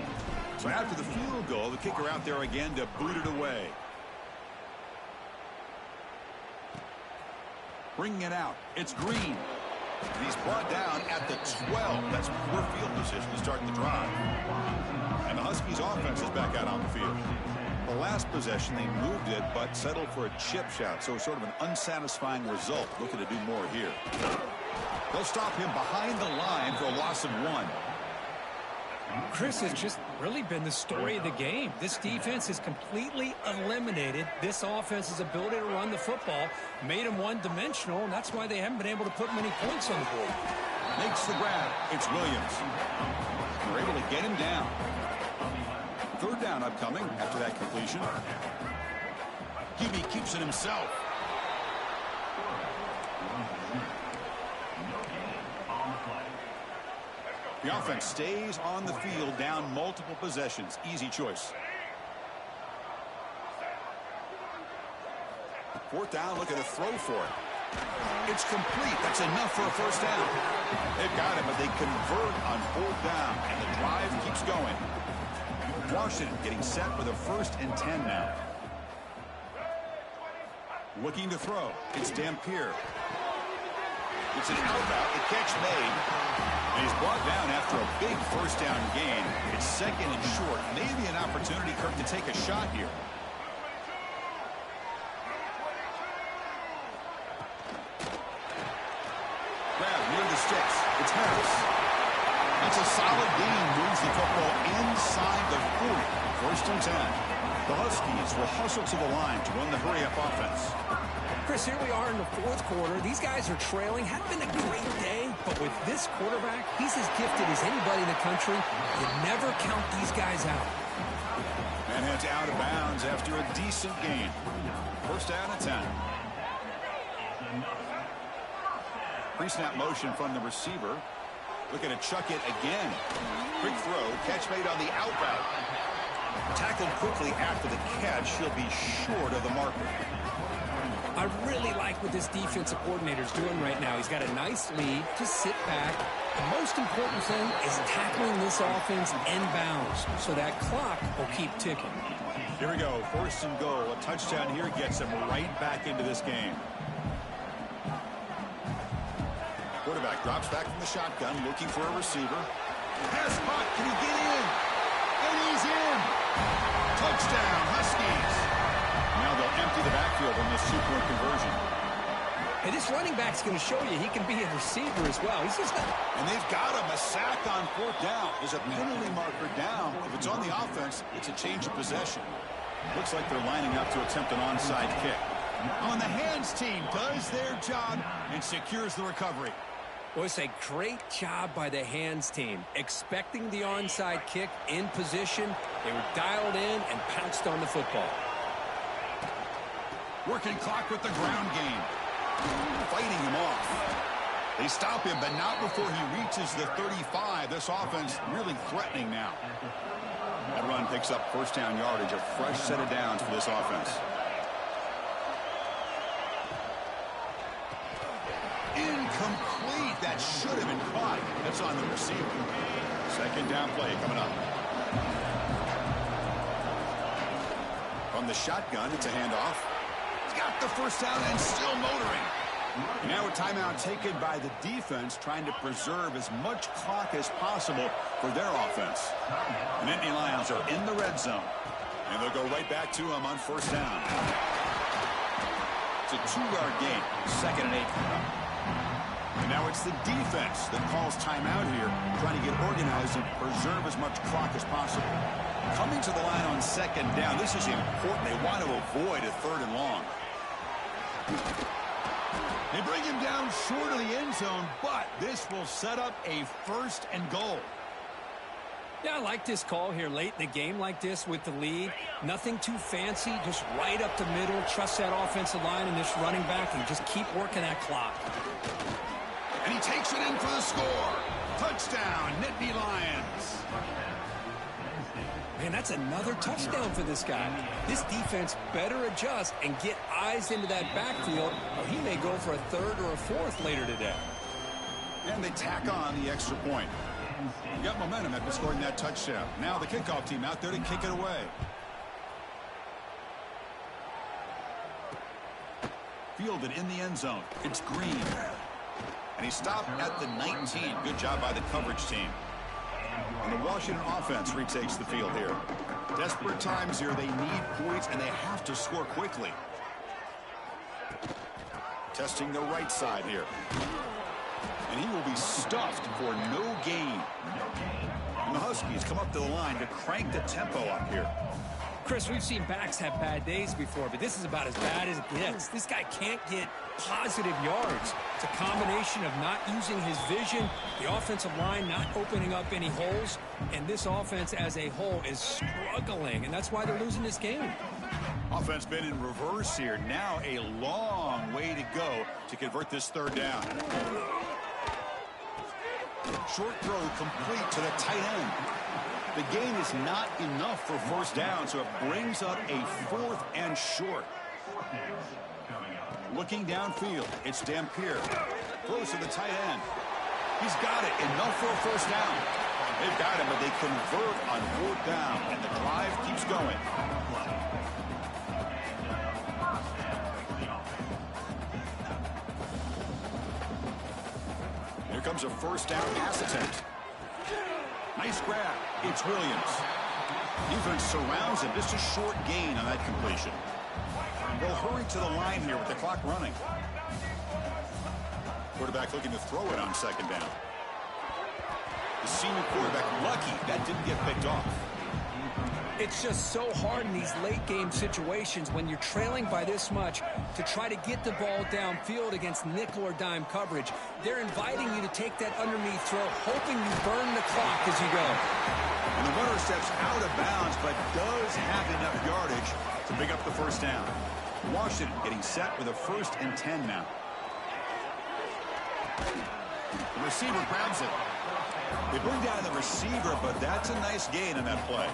So after the field goal, the kicker out there again to boot it away. Bringing it out. It's Green. And he's brought down at the 12. That's poor field position to start the drive. And the Huskies offense is back out on the field. The last possession, they moved it, but settled for a chip shot. So sort of an unsatisfying result. Looking to do more here. They'll stop him behind the line for a loss of 1. Chris has just really been the story of the game. This defense has completely eliminated this offense's ability to run the football, made them one-dimensional, and that's why they haven't been able to put many points on the board. Makes the grab. It's Williams. They're able to get him down. 3rd down upcoming after that completion. Hebe keeps it himself. The offense stays on the field, down multiple possessions. Easy choice. 4th down, looking to throw for it. It's complete. That's enough for a first down. They've got it, but they convert on 4th down, and the drive keeps going. Washington getting set for the 1st and 10 now. Looking to throw. It's Dampier. It's an out route. The catch made. And he's brought down after a big first down gain. It's 2nd and short. Maybe an opportunity, Kirk, to take a shot here. Grab near the sticks. It's Harris. That's a solid gain. Moves the football inside the 40. 1st and 10. The Huskies will hustle to the line to run the hurry-up offense. Chris, here we are in the 4th quarter. These guys are trailing. Had been a great day, but with this quarterback, he's as gifted as anybody in the country. You never count these guys out. And heads out of bounds after a decent gain. 1st down and 10. Pre-snap motion from the receiver. Looking to chuck it again. Quick throw. Catch made on the out route. Tackled quickly after the catch. He'll be short of the marker. I really like what this defensive coordinator is doing right now. He's got a nice lead to sit back. The most important thing is tackling this offense inbounds so that clock will keep ticking. Here we go. 1st and goal. A touchdown here gets him right back into this game. Quarterback drops back from the shotgun, looking for a receiver. Has spot. Can he get in? And he's in. Touchdown, Huskies. Now they'll empty the backfield on this 2-point conversion. And this running back's going to show you he can be a receiver as well. He's just not... And they've got him a sack on 4th down. There's a penalty marker down. If it's on the offense, it's a change of possession. Looks like they're lining up to attempt an onside kick. On the hands team does their job and secures the recovery. Well, it's a great job by the hands team. Expecting the onside kick in position. They were dialed in and pounced on the football. Working clock with the ground game. Fighting him off. They stop him, but not before he reaches the 35. This offense really threatening now. That run picks up 1st down yardage, a fresh set of downs for this offense. Incomplete. That should have been caught. That's on the receiver. 2nd down play coming up. From the shotgun, it's a handoff. He's got the 1st down and still motoring. Now a timeout taken by the defense, trying to preserve as much clock as possible for their offense. The Nittany Lions are in the red zone, and they'll go right back to him on 1st down. It's a 2-yard gain, 2nd and 8 coming up. And now it's the defense that calls timeout here, trying to get organized and preserve as much clock as possible. Coming to the line on 2nd down, this is important. They want to avoid a 3rd and long. They bring him down short of the end zone, but this will set up a 1st and goal. Yeah, I like this call here late in the game like this with the lead. Nothing too fancy, just right up the middle. Trust that offensive line and this running back and just keep working that clock. And he takes it in for the score. Touchdown, Nittany Lions. Man, that's another touchdown for this guy. This defense better adjust and get eyes into that backfield, or he may go for a 3rd or a 4th later today. And they tack on the extra point. You got momentum after scoring that touchdown. Now the kickoff team out there to kick it away. Fielded in the end zone. It's Green. And he stopped at the 19. Good job by the coverage team. And the Washington offense retakes the field here. Desperate times here. They need points, and they have to score quickly. Testing the right side here. And he will be stuffed for no gain. And the Huskies come up to the line to crank the tempo up here. Chris, we've seen backs have bad days before, but this is about as bad as it gets. This guy can't get positive yards. It's a combination of not using his vision, the offensive line not opening up any holes, and this offense as a whole is struggling, and that's why they're losing this game. Offense been in reverse here. Now a long way to go to convert this 3rd down. Short throw complete to the tight end. The gain is not enough for 1st down, so it brings up a 4th and short. Looking downfield, it's Dampier. Throws to the tight end. He's got it, enough for a 1st down. They've got him, but they convert on 4th down, and the drive keeps going. Here comes a 1st down pass attempt. Nice grab. It's Williams. Defense surrounds him. Just a short gain on that completion. They'll hurry to the line here with the clock running. Quarterback looking to throw it on 2nd down. The senior quarterback lucky that didn't get picked off. It's just so hard in these late game situations when you're trailing by this much to try to get the ball downfield against nickel or dime coverage. They're inviting you to take that underneath throw, hoping you burn the clock as you go. And the runner steps out of bounds, but does have enough yardage to pick up the 1st down. Washington getting set with a 1st and 10 now. The receiver grabs it. They bring down the receiver, but that's a nice gain on that play.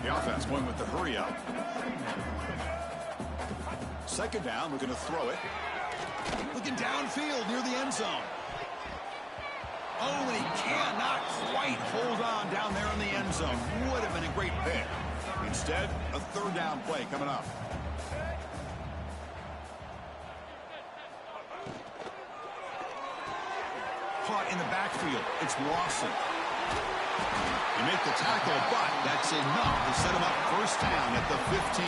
The offense going with the hurry up. 2nd down, looking to throw it. Looking downfield near the end zone. Oh, and he cannot quite hold on down there in the end zone. Would have been a great pick. Instead, a 3rd down play coming up. Caught in the backfield. It's Lawson. They make the tackle, but that's enough to set him up 1st down at the 15.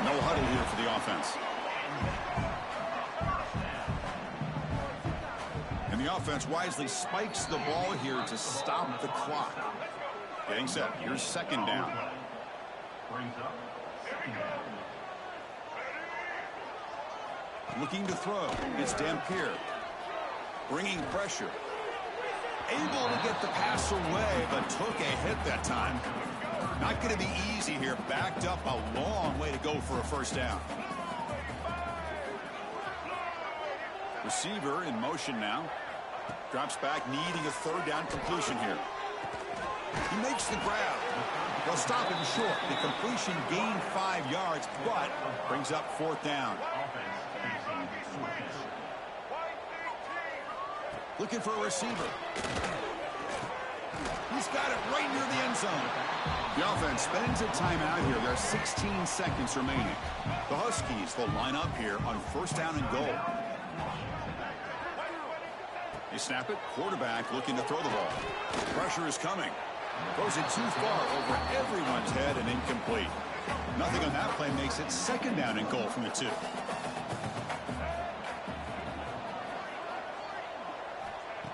No huddle here for the offense. The offense wisely spikes the ball here to stop the clock. Getting set. Here's second down. Looking to throw. It's Dampier. Bringing pressure. Able to get the pass away, but took a hit that time. Not going to be easy here. Backed up a long way to go for a first down. Receiver in motion now. Drops back, needing a third down completion here. He makes the grab. They'll stop him short. The completion gained 5 yards, but brings up fourth down. Looking for a receiver. He's got it right near the end zone. The offense spends a timeout here. There are 16 seconds remaining. The Huskies will line up here on first down and goal. They snap it. Quarterback looking to throw the ball. Pressure is coming. Throws it too far over everyone's head and incomplete. Nothing on that play makes it second down and goal from the 2.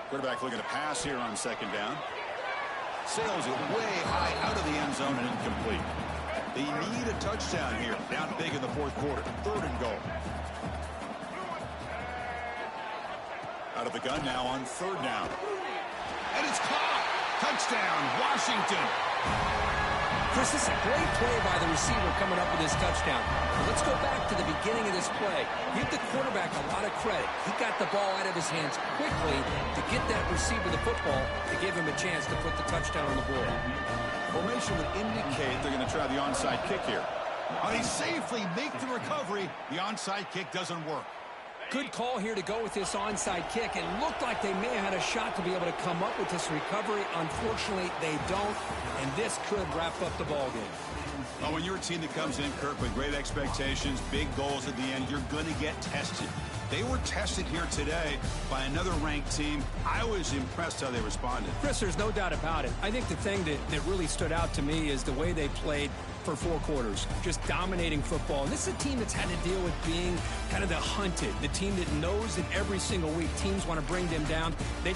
Quarterback looking to pass here on second down. Sails it way high out of the end zone and incomplete. They need a touchdown here. Down big in the fourth quarter. Third and goal. Out of the gun now on third down. And it's caught. Touchdown, Washington. Chris, this is a great play by the receiver coming up with his touchdown. But let's go back to the beginning of this play. Give the quarterback a lot of credit. He got the ball out of his hands quickly to get that receiver the football to give him a chance to put the touchdown on the board. Formation would indicate they're going to try the onside kick here. They safely make the recovery. The onside kick doesn't work. Good call here to go with this onside kick. It looked like they may have had a shot to be able to come up with this recovery. Unfortunately, they don't, and this could wrap up the ball game. Well, when you're a team that comes in, Kirk, with great expectations, big goals at the end, you're going to get tested. They were tested here today by another ranked team. I was impressed how they responded. Chris, there's no doubt about it. I think the thing that really stood out to me is the way they played for 4 quarters, just dominating football. And this is a team that's had to deal with being kind of the hunted, the team that knows that every single week teams want to bring them down. They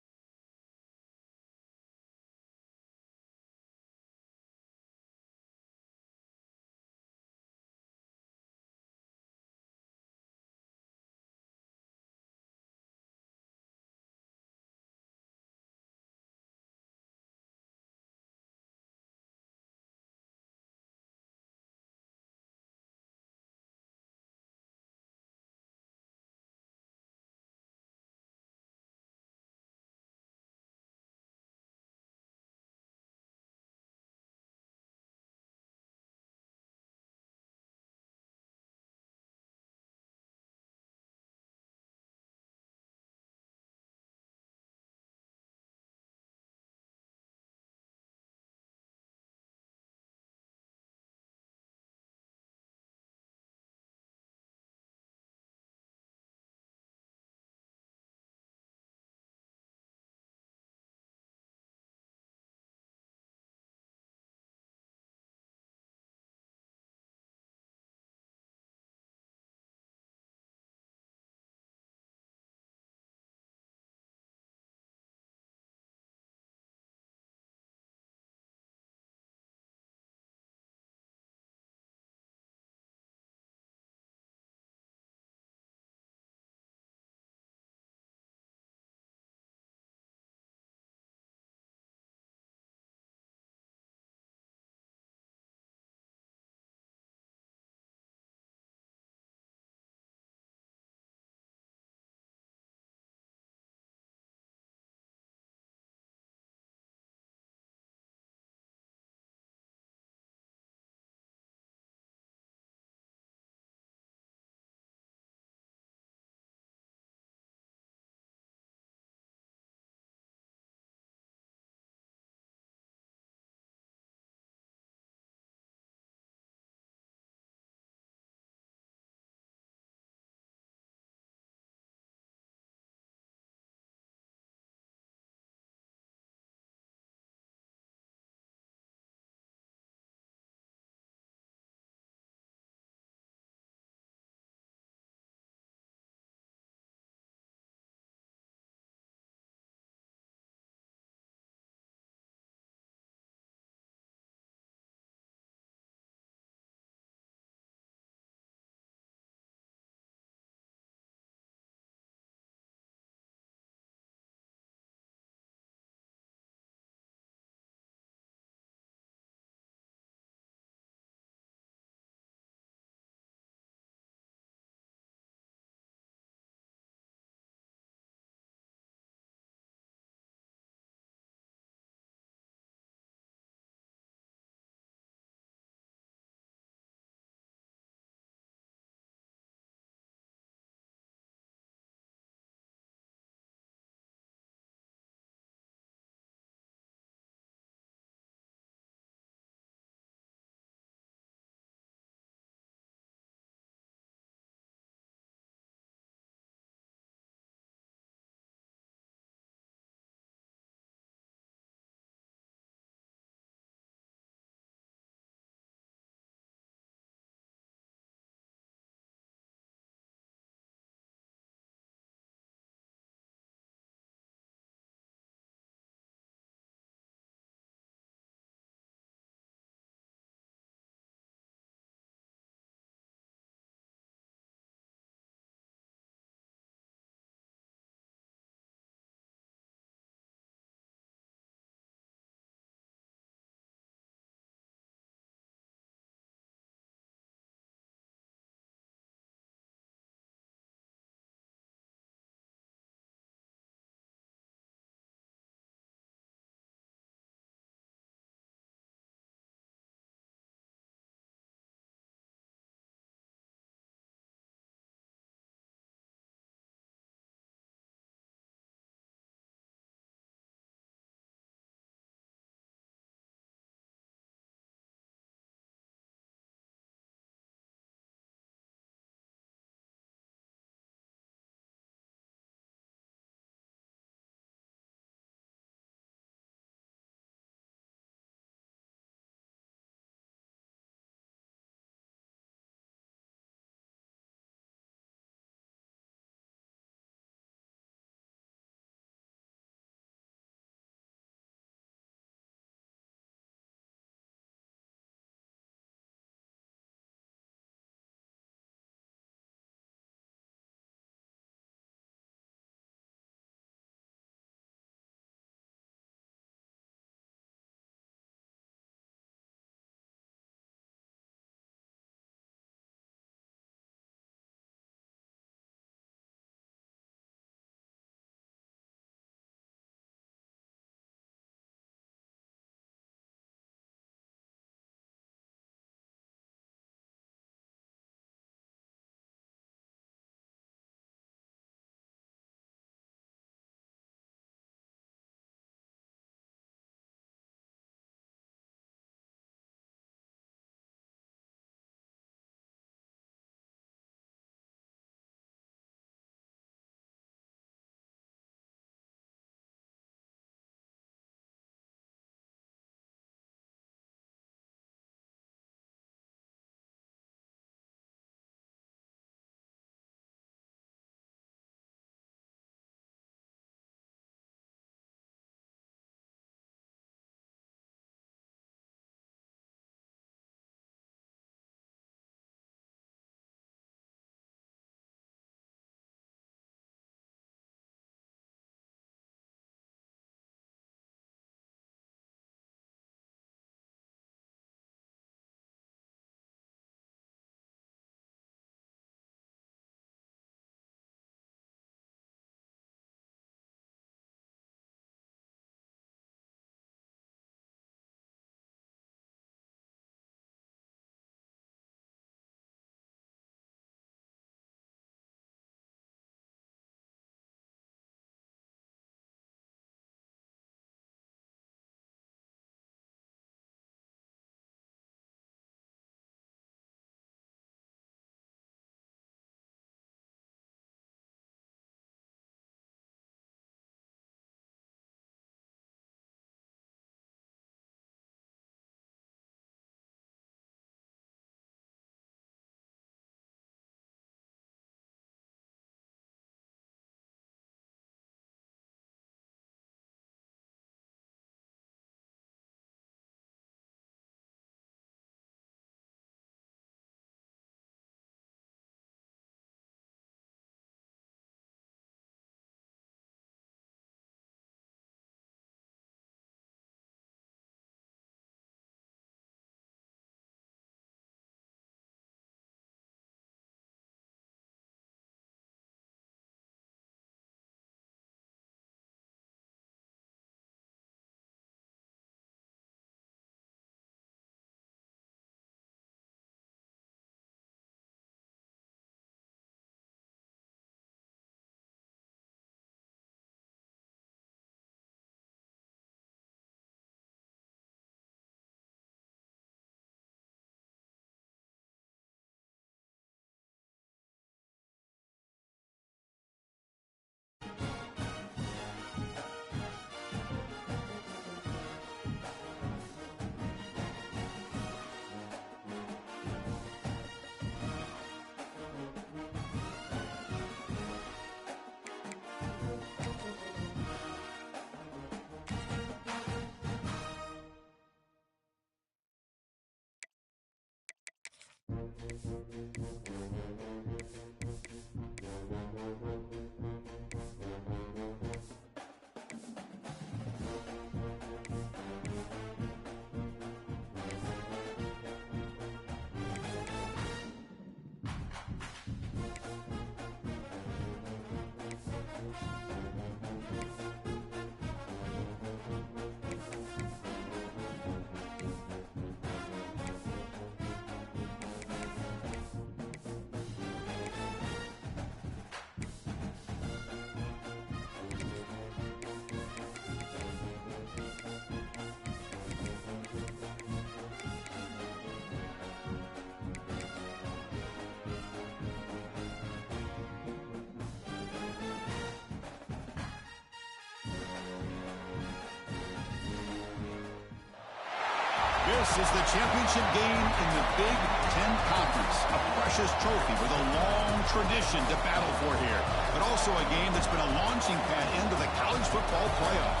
This is the championship game in the Big Ten Conference. A precious trophy with a long tradition to battle for here. But also a game that's been a launching pad into the college football playoff.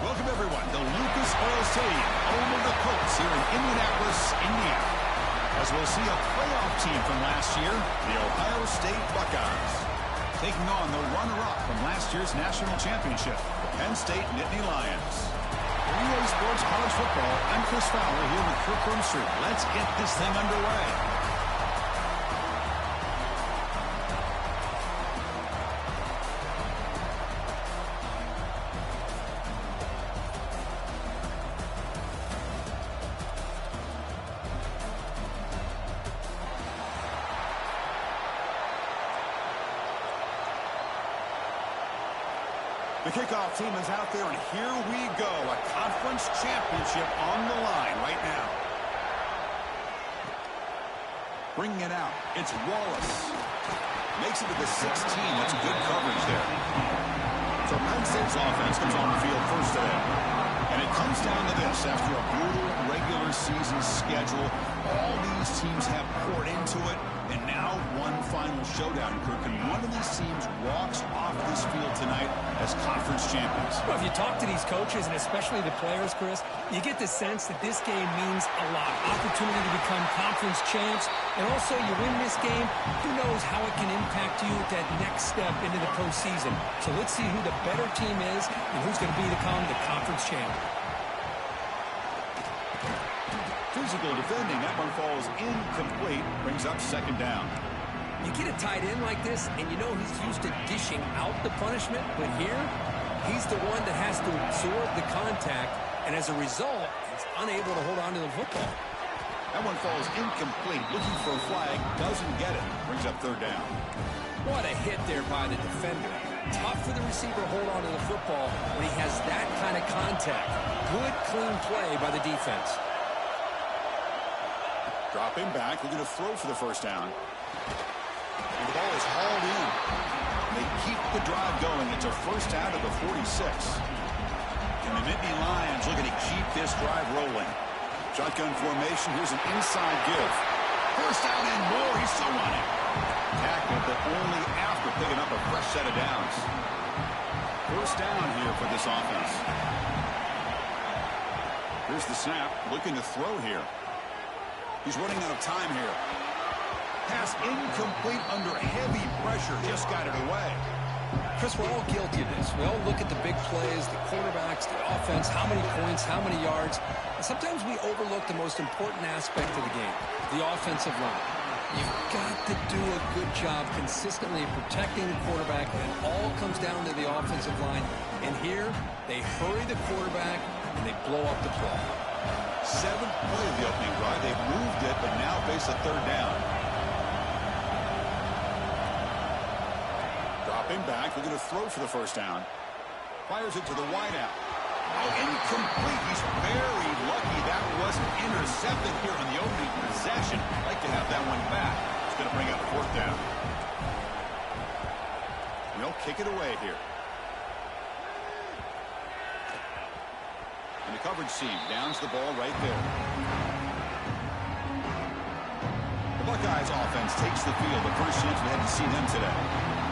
Welcome, everyone, to Lucas Oil Stadium, home of the Colts here in Indianapolis, Indiana. As we'll see a playoff team from last year, the Ohio State Buckeyes, taking on the runner-up from last year's national championship, the Penn State Nittany Lions. For EA Sports College Football, I'm Chris Fowler here with Kirk Roomster. Let's get this thing underway. The kickoff team is out there, and here we go. A conference championship on the line right now. Bringing it out, it's Wallace. Makes it to the 16. That's good coverage there. So Penn State's offense comes on the field first today. And it comes down to this. After a brutal regular season schedule, all these teams have poured into it. And now one final showdown, Kirk. And one of these teams walks off this field tonight as conference champions. Well, if you talk to these coaches, and especially the players, Chris, you get the sense that this game means a lot. Opportunity to become conference champs. And also, you win this game, who knows how it can impact you at that next step into the postseason. So let's see who the better team is and who's going to become the conference champ. Physical defending. That one falls incomplete. Brings up second down. You get a tight end like this, and you know he's used to dishing out the punishment. But here, he's the one that has to absorb the contact. And as a result, he's unable to hold on to the football. That one falls incomplete. Looking for a flag. Doesn't get it. Brings up third down. What a hit there by the defender. Tough for the receiver to hold on to the football when he has that kind of contact. Good, clean play by the defense. Dropping back, looking to throw for the first down. And the ball is hauled in. They keep the drive going. It's a first down to the 46. And the Nittany Lions looking to keep this drive rolling. Shotgun formation. Here's an inside give. First down and more. He's still running. Tackled, but only after picking up a fresh set of downs. First down here for this offense. Here's the snap. Looking to throw here. He's running out of time here. Pass incomplete under heavy pressure. Just got it away. Chris, we're all guilty of this. We all look at the big plays, the quarterbacks, the offense, how many points, how many yards. And sometimes we overlook the most important aspect of the game, the offensive line. You've got to do a good job consistently protecting the quarterback, and it all comes down to the offensive line. And here, they hurry the quarterback, and they blow up the play. 7th play of the opening drive. They've moved it, but now face a third down. Dropping back, looking to throw for the first down. Fires it to the wideout. Oh, incomplete. He's very lucky that wasn't intercepted here on the opening possession. Like to have that one back. It's going to bring up fourth down. And they'll kick it away here. And the coverage team downs the ball right there. The Buckeyes offense takes the field. The first chance we had to see them today.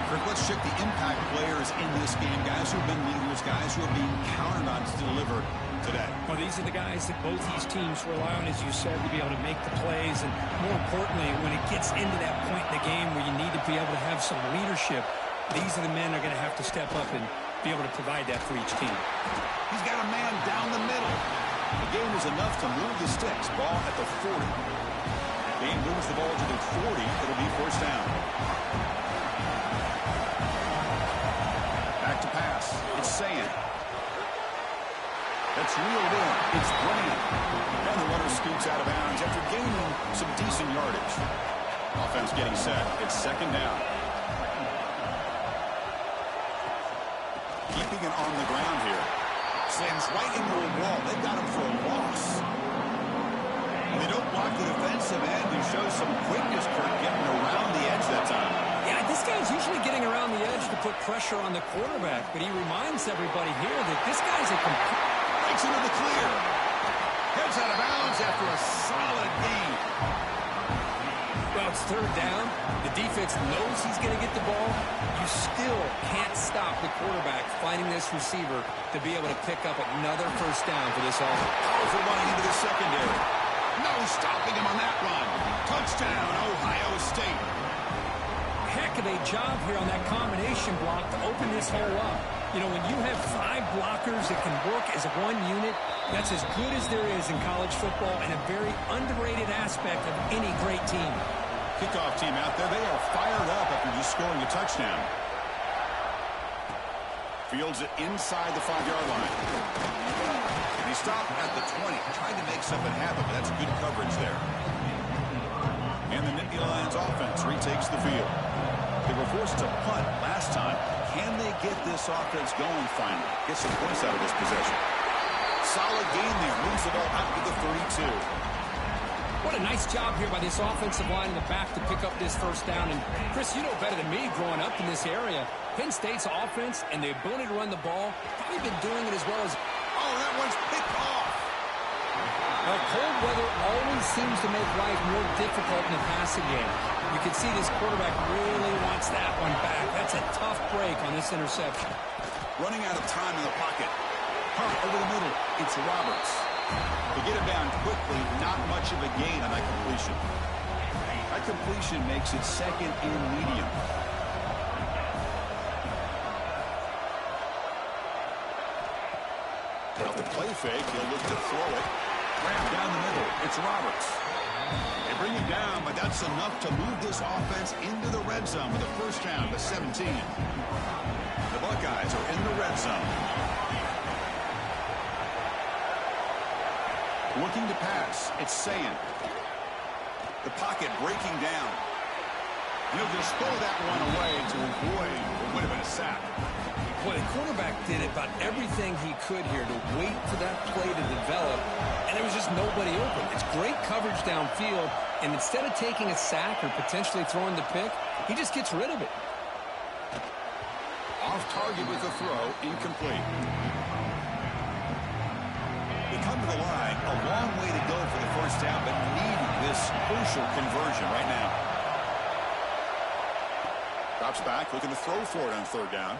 Kirk, let's check the impact players in this game. Guys who have been leaders, guys who are being counted on to deliver. today. Well, these are the guys that both these teams rely on, as you said, to be able to make the plays. And more importantly, when it gets into that point in the game where you need to be able to have some leadership, these are the men that are going to have to step up and be able to provide that for each team. He's got a man down the middle. The game is enough to move the sticks. Ball at the 40. Game moves the ball to the 40. It'll be first down. Back to pass. It's Saying. That's reeled in. It's Grant. And the runner scoots out of bounds after gaining some decent yardage. Offense getting set. It's second down. Keeping it on the ground here. Slams right into a wall. They've got him for a loss. And they don't block the defensive end, who shows some quickness, Kirk, getting around the edge that time. Yeah, this guy's usually getting around the edge to put pressure on the quarterback, but he reminds everybody here that this guy's a complete... Breaks into the clear. Heads out of bounds after a solid gain. Well, it's third down. The defense knows he's going to get the ball. You still can't stop the quarterback finding this receiver to be able to pick up another first down for this offense. Powerful running into the secondary. No stopping him on that run. Touchdown, Ohio State. Heck of a job here on that combination block to open this hole up. You know, when you have 5 blockers that can work as one unit, that's as good as there is in college football and a very underrated aspect of any great team. Kickoff team out there. They are fired up after just scoring a touchdown. Fields it inside the 5-yard line. And he stopped at the 20, trying to make something happen, but that's good coverage there. And the Nittany Lions offense retakes the field. They were forced to punt last time. Can they get this offense going finally? Get some points out of this possession. Solid gain there. Moves the ball out to the 32. What a nice job here by this offensive line in the back to pick up this first down. And, Chris, you know better than me growing up in this area. Penn State's offense and the ability to run the ball, probably been doing it as well as... Oh, that one's picked off. Well, cold weather always seems to make life more difficult in the passing game. You can see this quarterback really wants that one back. That's a tough break on this interception. Running out of time in the pocket. Pump over the middle. It's Roberts. To get him down quickly, not much of a gain on that completion. That completion makes it second and medium. Off the play fake, he'll look to throw it. Grab down the middle. It's Roberts. They bring him down, but that's enough to move this offense into the red zone with a first down to 17. The Buckeyes are in the red zone. Looking to pass. It's Saying. The pocket breaking down. He'll just throw that one away to avoid what would have been a sack. Boy, the quarterback did about everything he could here to wait for that play to develop, and there was just nobody open. It's great coverage downfield, and instead of taking a sack or potentially throwing the pick, he just gets rid of it. Off target with the throw, incomplete. They come to the line, a long way to go for the first down, but needing this crucial conversion right now. Drops back, looking to throw for it on third down.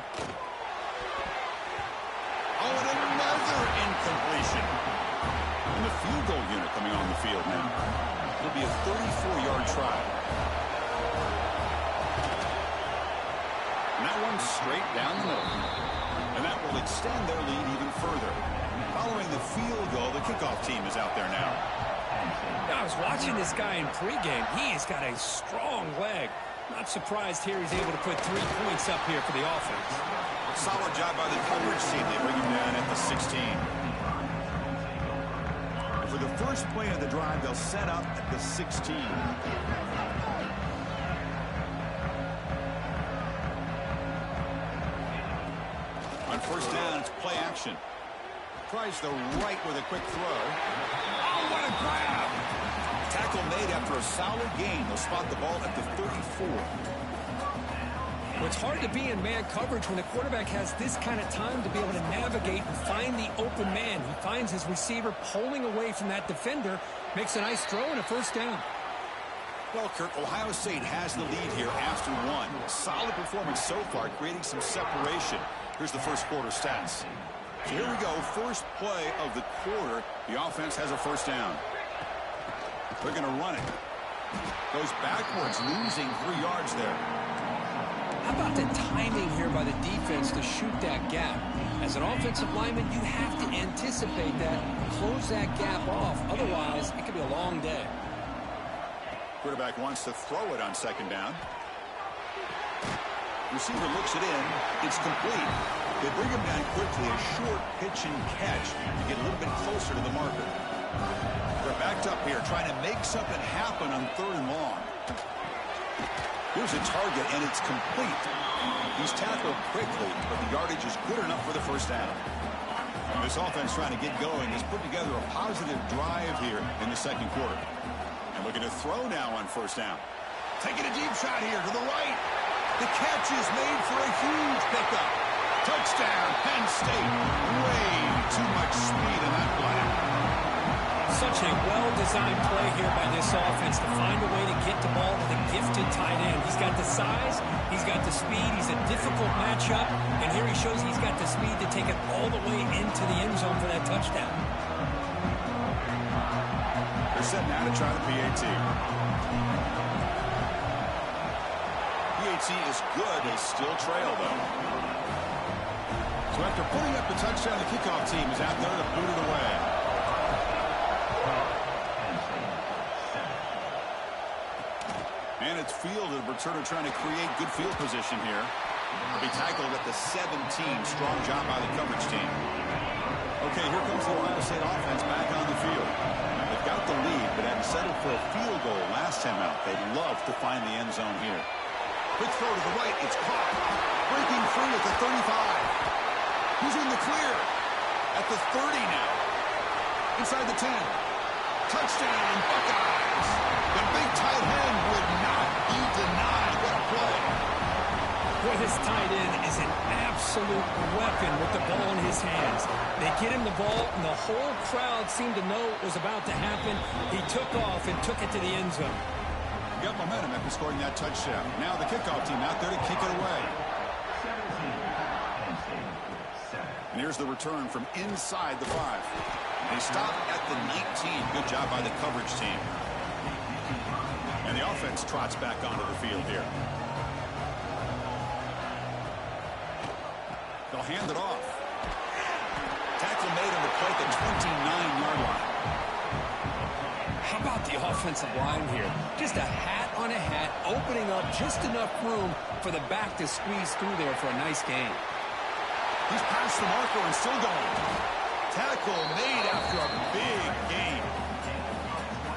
Oh, and another incompletion. And the field goal unit coming on the field now. It'll be a 34-yard try. And that one's straight down the middle. And that will extend their lead even further. Following the field goal, the kickoff team is out there now. I was watching this guy in pregame. He has got a strong leg. Not surprised here he's able to put 3 points up here for the offense. Solid job by the coverage team. They bring him down at the 16. And for the first play of the drive, they'll set up at the 16. On first down, it's play action. Tries the right with a quick throw. Oh, what a grab! Tackle made after a solid gain. They'll spot the ball at the 34. Well, it's hard to be in man coverage when the quarterback has this kind of time to be able to navigate and find the open man. He finds his receiver pulling away from that defender, makes a nice throw and a first down. Well, Kirk, Ohio State has the lead here after one. Solid performance so far, creating some separation. Here's the first quarter stats. So here we go, first play of the quarter. The offense has a first down. They're going to run it. Goes backwards, losing 3 yards there. How about the timing here by the defense to shoot that gap? As an offensive lineman, you have to anticipate that, close that gap off. Otherwise, it could be a long day. Quarterback wants to throw it on second down. Receiver looks it in. It's complete. They bring him down quickly. A short pitch and catch to get a little bit closer to the marker. They're backed up here, trying to make something happen on 3rd and long. Here's a target, and it's complete. He's tackled quickly, but the yardage is good enough for the first down. And this offense trying to get going has put together a positive drive here in the second quarter. And looking to throw now on first down. Taking a deep shot here to the right. The catch is made for a huge pickup. Touchdown, Penn State. Way too much speed in that play. Such a well-designed play here by this offense to find a way to get the ball to the gifted tight end. He's got the size, he's got the speed, he's a difficult matchup, and here he shows he's got the speed to take it all the way into the end zone for that touchdown. They're setting out to try the PAT. PAT is good. They still trail, though. So after putting up the touchdown, the kickoff team is out there to boot it away. And it's fielded. Returner trying to create good field position here. He'll be tackled at the 17. Strong job by the coverage team. Okay, here comes the Ohio State offense back on the field. They've got the lead, but had settled for a field goal last time out. They'd love to find the end zone here. Quick throw to the right. It's caught. Breaking free at the 35. He's in the clear. At the 30 now. Inside the 10. Touchdown, Buckeyes. The big tight end would not be denied. What a play. Boy, this tight end is an absolute weapon with the ball in his hands. They get him the ball, and the whole crowd seemed to know what was about to happen. He took off and took it to the end zone. Got momentum after scoring that touchdown. Now the kickoff team out there to kick it away. And here's the return from inside the 5. They stop at the 19. Good job by the coverage team. And the offense trots back onto the field here. They'll hand it off. Tackle made on the play at the 29-yard line. How about the offensive line here? Just a hat on a hat, opening up just enough room for the back to squeeze through there for a nice gain. He's past the marker and still going. Tackle made after a big gain.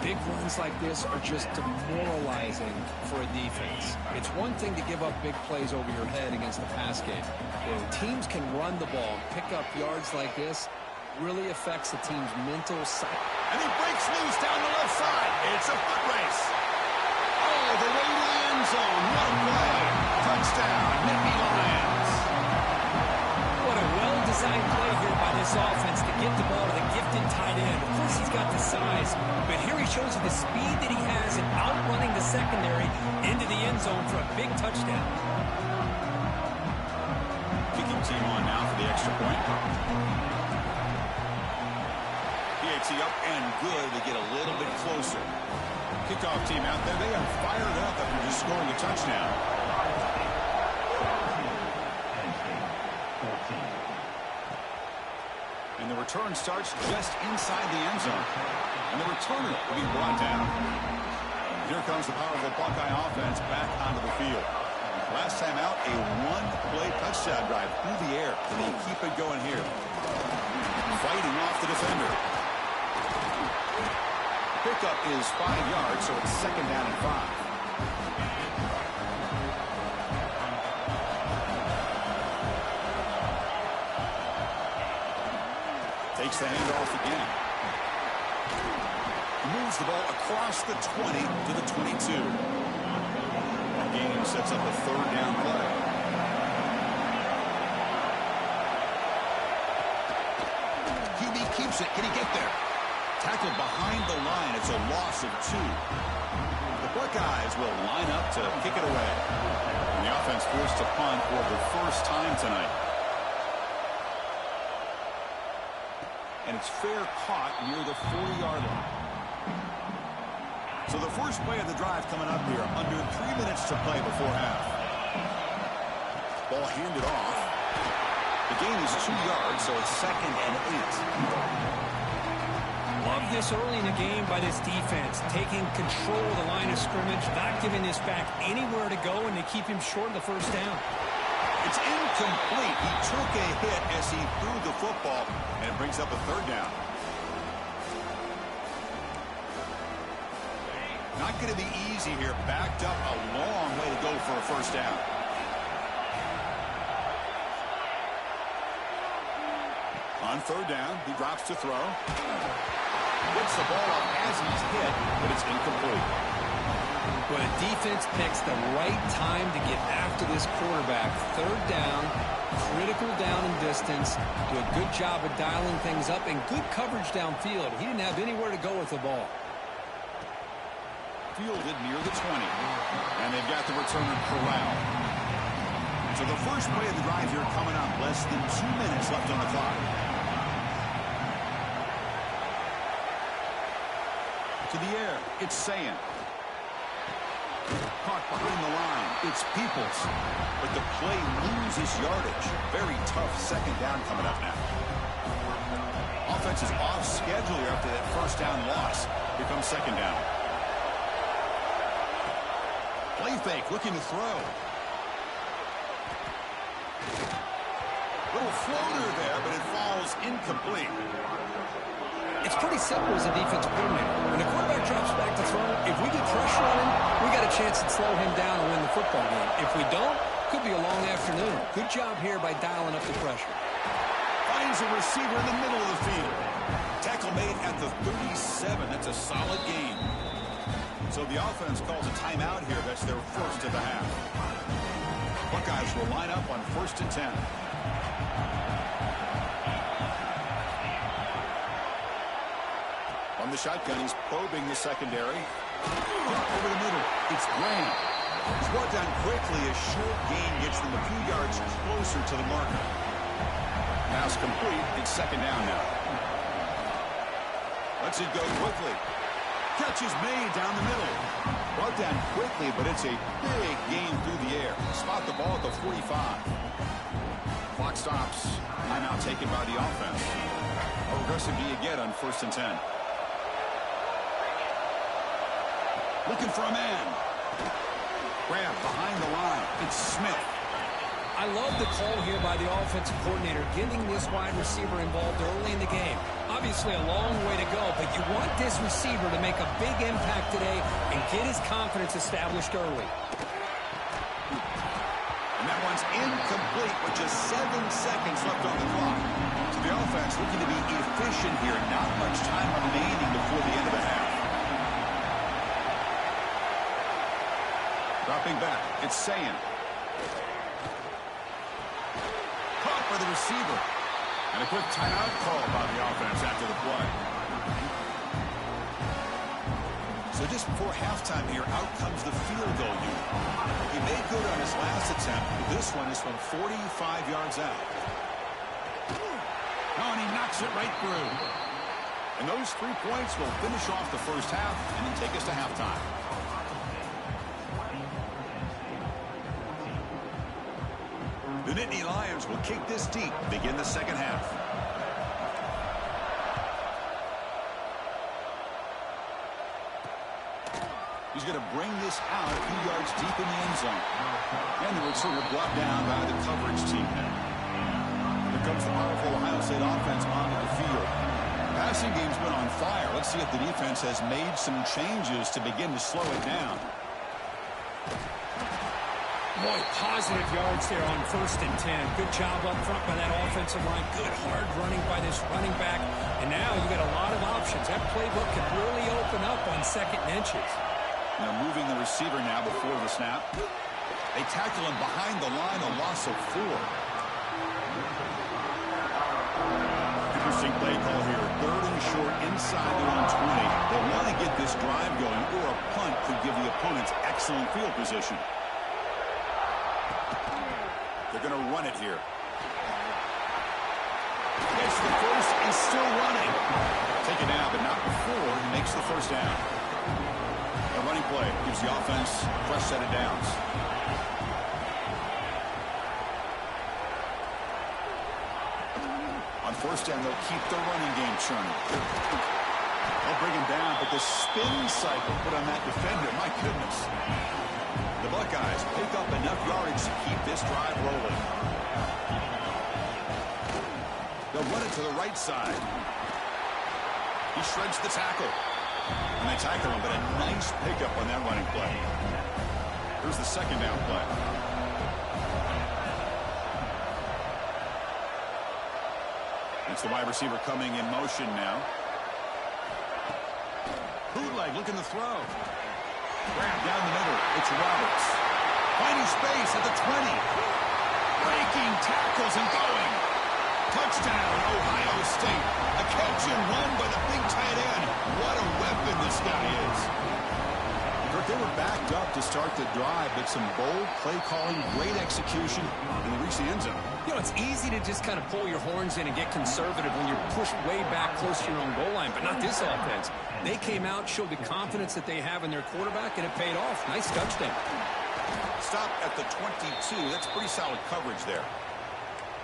Big runs like this are just demoralizing for a defense. It's one thing to give up big plays over your head against the pass game. When teams can run the ball and pick up yards like this, really affects the team's mental side. And he breaks loose down the left side. It's a foot race. Oh, the way to the end zone. What a play. Touchdown, Nittany Lions. What a well-designed play here by this offense to get the ball to the gifted tight end. Of course, he's got the size, but here he shows you the speed that he has in outrunning the secondary into the end zone for a big touchdown. Kicking team on now for the extra point. PAT up and good to get a little bit closer. Kickoff team out there. They are fired up after just scoring a touchdown. And the return starts just inside the end zone. And the returner will be brought down. Here comes the powerful Buckeye offense back onto the field. Last time out, a one-play touchdown drive through the air. And they keep it going here. Fighting off the defender. Pickup is 5 yards, so it's second down and 5. Takes the handoff again. Moves the ball across the 20 to the 22. That game sets up a third down play. QB keeps it. Can he get there? Tackled behind the line. It's a loss of 2. The Buckeyes will line up to kick it away. And the offense forced to punt for the first time tonight. and it's fair caught near the 40-yard line. So the first play of the drive coming up here, under 3 minutes to play before half. Ball handed off. The gain is 2 yards, so it's 2nd and 8. Love this early in the game by this defense, taking control of the line of scrimmage, not giving this back anywhere to go, and to keep him short of the first down. It's incomplete. He took a hit as he threw the football, and it brings up a 3rd down. Not going to be easy here. Backed up a long way to go for a first down. On 3rd down, he drops to throw. Gets the ball up as he's hit, but it's incomplete. But a defense picks the right time to get after this quarterback. 3rd down, critical down and distance. Do a good job of dialing things up, and good coverage downfield. He didn't have anywhere to go with the ball. Fielded near the 20. And they've got the returner corralled. So the first play of the drive here coming up. Less than 2 minutes left on the clock. To the air, it's Sayan. Caught behind the line, it's Peoples. But the play loses yardage. Very tough 2nd down coming up now. Offense is off schedule here after that first down loss. Here comes 2nd down. Play fake, looking to throw. Little floater there, but it falls incomplete. It's pretty simple as a defensive coordinator. When the quarterback drops back to throw, if we get pressure on him, we got a chance to slow him down and win the football game. If we don't, could be a long afternoon. Good job here by dialing up the pressure. Finds a receiver in the middle of the field. Tackle made at the 37. That's a solid gain. So the offense calls a timeout here. That's their first of the half. Buckeyes will line up on 1st and 10. On the shotgun, he's probing the secondary. Over the middle, it's Graham. It's brought down quickly. A short gain gets them a few yards closer to the marker. Pass complete. It's 2nd down now. Lets it go quickly. Catch is made down the middle. Brought down quickly, but it's a big gain through the air. Spot the ball at the 45. Clock stops. Timeout taken by the offense. How aggressive do you get on 1st and 10? Looking for a man. Grab behind the line. It's Smith. I love the call here by the offensive coordinator, getting this wide receiver involved early in the game. Obviously a long way to go, but you want this receiver to make a big impact today and get his confidence established early. And that one's incomplete with just 7 seconds left on the clock. So the offense looking to be efficient here. Not much time remaining before the end of the half. Dropping back, it's Sayan. Caught by the receiver. And a quick timeout call by the offense after the play. So just before halftime here, out comes the field goal unit. He made good on his last attempt. This one is from 45 yards out. Oh, and he knocks it right through. And those 3 points will finish off the first half and then take us to halftime. The Nittany Lions will kick this deep, begin the second half. He's going to bring this out a few yards deep in the end zone. And the returner brought down by the coverage team now. Here comes the powerful Ohio State offense onto the field. Passing game's been on fire. Let's see if the defense has made some changes to begin to slow it down. Boy, positive yards there on 1st and 10. Good job up front by that offensive line. Good hard running by this running back. And now you got a lot of options. That playbook could really open up on 2nd and inches. Now moving the receiver now before the snap. They tackle him behind the line, a loss of 4. Interesting play call here. 3rd and short inside their own 20. They want to get this drive going, or a punt could give the opponents excellent field position. They're going to run it here. Gets the first and still running. Take it down, but not before he makes the first down. A running play gives the offense a fresh set of downs. On first down, they'll keep the running game churning. They'll bring him down, but the spin cycle put on that defender, my goodness. The Buckeyes pick up enough yardage to keep this drive rolling. They'll run it to the right side. He shreds the tackle. And they tackle him, but a nice pickup on that running play. Here's the second down play. It's the wide receiver coming in motion now. Bootleg looking to throw. Grab down the middle. It's Roberts. Finding space at the 20. Breaking tackles and going. Touchdown, Ohio State. A catch and run by the big tight end. What a weapon this guy is. Kirk, they were backed up to start the drive, but some bold play calling, great execution, and they reached the end zone. You know, it's easy to just kind of pull your horns in and get conservative when you're pushed way back close to your own goal line, but not this offense. They came out, showed the confidence that they have in their quarterback, and it paid off. Nice touchdown. Stop at the 22. That's pretty solid coverage there.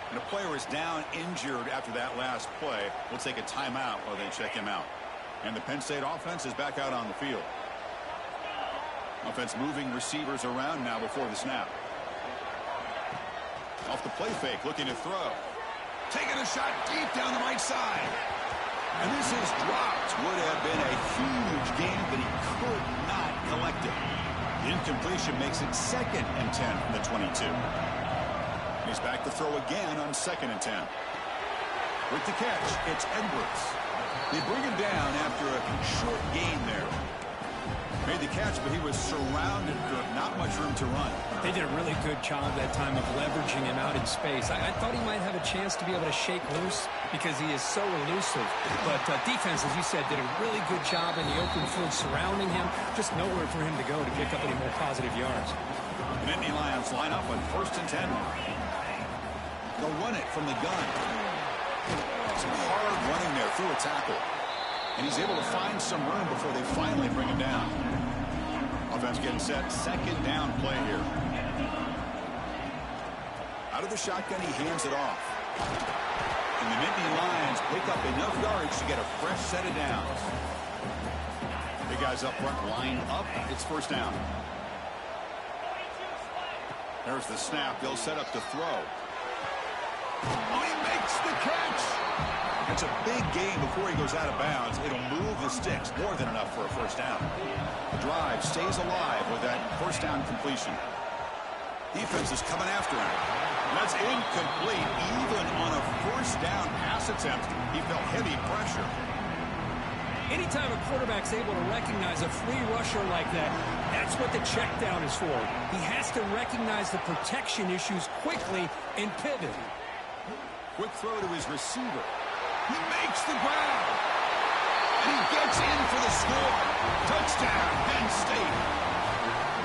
And a player is down injured after that last play. We'll take a timeout while they check him out. And the Penn State offense is back out on the field. Offense moving receivers around now before the snap. Off the play fake, looking to throw. Taking a shot deep down the right side. And this is dropped. Would have been a huge gain, but he could not collect it. The incompletion makes it 2nd and 10 from the 22. He's back to throw again on 2nd and 10. With the catch, it's Edwards. They bring him down after a short gain there. Made the catch, but he was surrounded, not much room to run. They did a really good job that time of leveraging him out in space. I thought he might have a chance to be able to shake loose because he is so elusive. But defense, as you said, did a really good job in the open field surrounding him. Just nowhere for him to go to pick up any more positive yards. The Nittany Lions line up on 1st and 10. They'll run it from the gun. Some hard running there through a tackle. And he's able to find some room before they finally bring him down. Offense getting set. 2nd down play here. Out of the shotgun, he hands it off. And the Nittany Lions pick up enough yardage to get a fresh set of downs. Big guys up front line up. It's 1st down. There's the snap. They'll set up to throw. Oh, he makes the catch. It's a big gain before he goes out of bounds. It'll move the sticks more than enough for a 1st down. The drive stays alive with that 1st down completion. Defense is coming after him. That's incomplete. Even on a 1st down pass attempt, he felt heavy pressure. Anytime a quarterback's able to recognize a free rusher like that, that's what the check down is for. He has to recognize the protection issues quickly and pivot. Quick throw to his receiver. He makes the grab. And he gets in for the score. Touchdown, Penn State.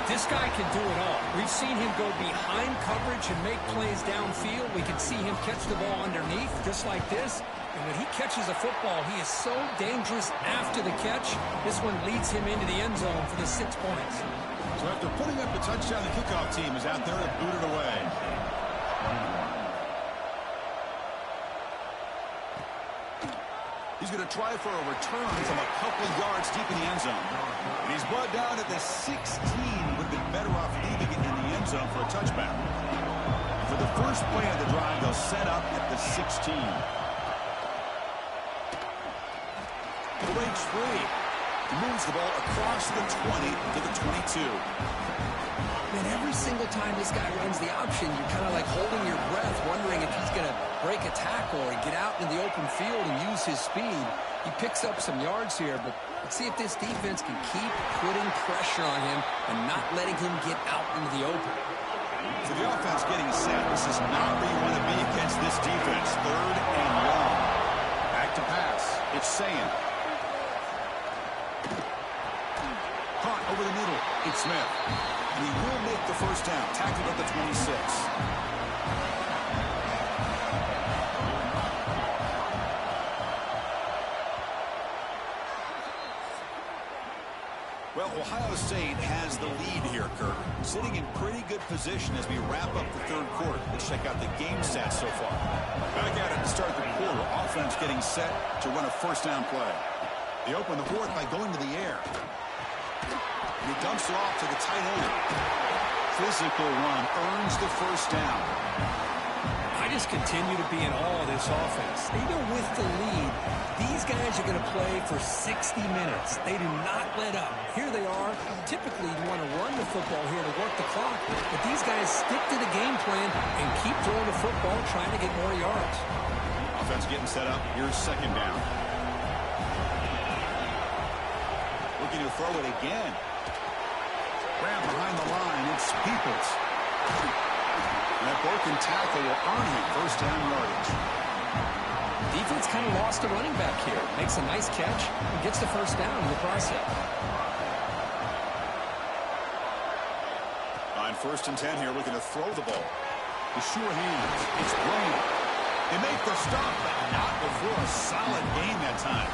This guy can do it all. We've seen him go behind coverage and make plays downfield. We can see him catch the ball underneath, just like this. And when he catches a football, he is so dangerous after the catch. This one leads him into the end zone for the 6 points. So after putting up the touchdown, the kickoff team is out there to boot it away. He's going to try for a return from a couple of yards deep in the end zone. And he's brought down at the 16. Would have been better off leaving it in the end zone for a touchback. For the first play of the drive, they'll set up at the 16. Breaks free. He moves the ball across the 20 to the 22. Man, every single time this guy runs the option, you're kind of like holding your breath, wondering if he's going to break a tackle or get out into the open field and use his speed. He picks up some yards here, but let's see if this defense can keep putting pressure on him and not letting him get out into the open. So the offense getting set. This is not where you want to be against this defense. 3rd and long. Back to pass. It's Sayin. Caught over the middle. It's Smith. And he will make the 1st down. Tackled at the 26. Well, Ohio State has the lead here, Kirk. Sitting in pretty good position as we wrap up the third quarter. Let's check out the game stats so far. Back at it to start the quarter. Offense getting set to run a first down play. They open the fourth by going to the air. He dumps it off to the tight end. Physical run earns the first down. I just continue to be in awe of this offense. Even with the lead, these guys are going to play for 60 minutes. They do not let up. Here they are. Typically, you want to run the football here to work the clock, but these guys stick to the game plan and keep throwing the football, trying to get more yards. Offense getting set up. Here's second down. Looking to throw it again. Grab behind the line. It's Peoples. And that broken tackle will earn him first down yardage. Defense kind of lost a running back here. Makes a nice catch and gets the first down in the process. On 1st and 10 here, looking to throw the ball. The sure hands. It's Blaine. They make the stop, but not before a solid gain that time.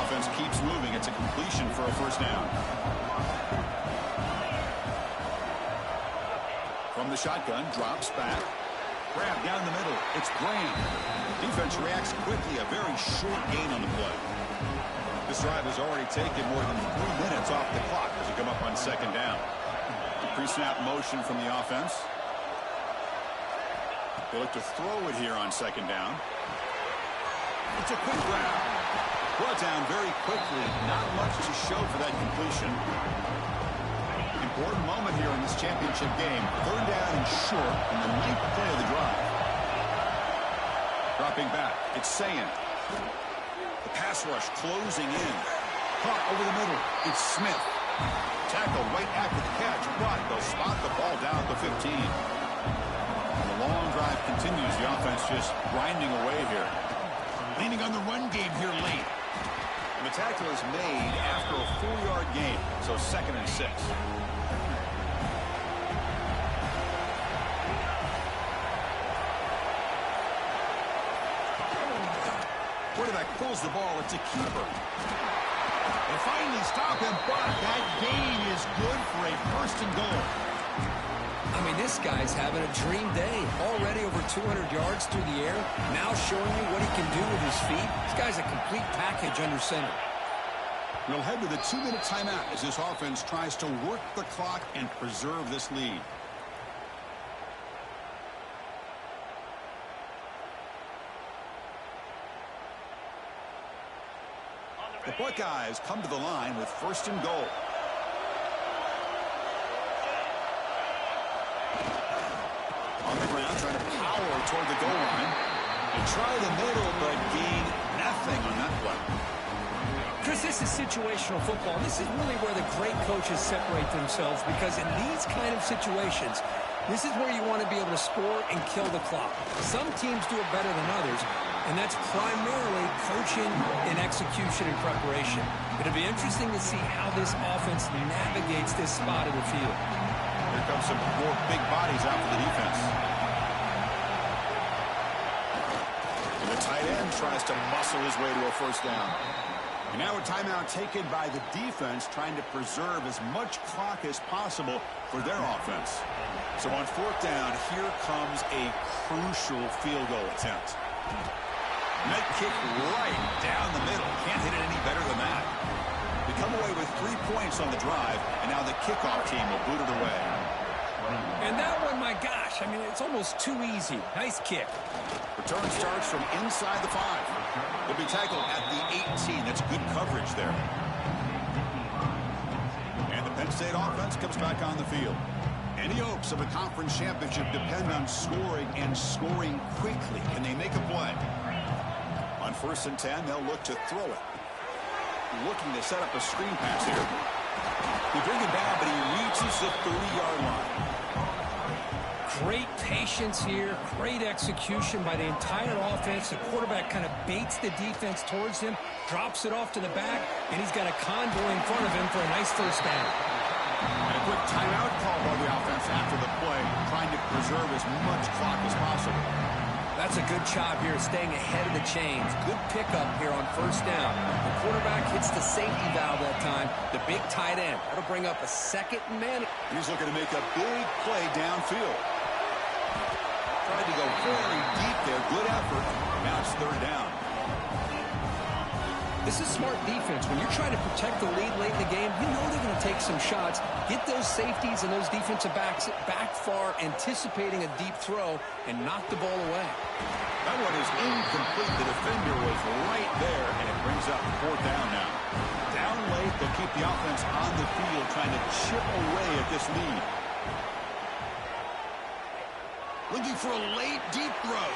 Offense keeps moving. It's a completion for a first down. From the shotgun, drops back. Grab down the middle. It's Graham. Defense reacts quickly. A very short gain on the play. This drive has already taken more than 3 minutes off the clock as we come up on second down. Pre-snap motion from the offense. They look to throw it here on second down. It's a quick grab. Brought down very quickly. Not much to show for that completion. Important moment here in this championship game. 3rd down and short in the 9th play of the drive. Dropping back. It's Sayin. The pass rush closing in. Caught over the middle. It's Smith. Tackle right after the catch, but they'll spot the ball down at the 15. And the long drive continues. The offense just grinding away here. Leaning on the run game here late. And the tackle is made after a 4-yard gain, so 2nd and 6. Quarterback pulls the ball. It's a keeper. They finally stop him, but that gain is good for a 1st and goal. I mean, this guy's having a dream day. Already over 200 yards through the air. Now showing you what he can do with his feet. This guy's a complete package under center. We'll head to the 2-minute timeout as this offense tries to work the clock and preserve this lead. The Buckeyes come to the line with 1st and goal. On the ground, trying to power toward the goal line. They try the middle, but gain nothing on that play. Chris, this is situational football. This is really where the great coaches separate themselves, because in these kind of situations, this is where you want to be able to score and kill the clock. Some teams do it better than others, and that's primarily coaching and execution and preparation. It'll be interesting to see how this offense navigates this spot of the field. Here comes some more big bodies out for the defense. And the tight end tries to muscle his way to a first down. And now a timeout taken by the defense, trying to preserve as much clock as possible for their offense. So on 4th down, here comes a crucial field goal attempt. Net kick right down the middle. Can't hit it any better than that. They come away with 3 points on the drive, and now the kickoff team will boot it away. And that one, my gosh, I mean, it's almost too easy. Nice kick. Return starts from inside the 5. They'll be tackled at the 18. That's good coverage there. And the Penn State offense comes back on the field. Any hopes of a conference championship depend on scoring, and scoring quickly. Can they make a play? On 1st and 10, they'll look to throw it. Looking to set up a screen pass here. They bring him down, but he reaches the 30-yard line. Great patience here, great execution by the entire offense. The quarterback kind of baits the defense towards him, drops it off to the back, and he's got a convoy in front of him for a nice first down. And a quick timeout call by the offense after the play, trying to preserve as much clock as possible. That's a good job here staying ahead of the chains. Good pickup here on first down. The quarterback hits the safety valve that time. The big tight end. That'll bring up a second and man. He's looking to make a big play downfield. Tried to go very deep there. Good effort. Now it's third down. This is smart defense. When you're trying to protect the lead late in the game, you know they're going to take some shots. Get those safeties and those defensive backs back far, anticipating a deep throw, and knock the ball away. That one is incomplete. The defender was right there, and it brings up fourth down now. Down late, they'll keep the offense on the field, trying to chip away at this lead. Looking for a late, deep throw.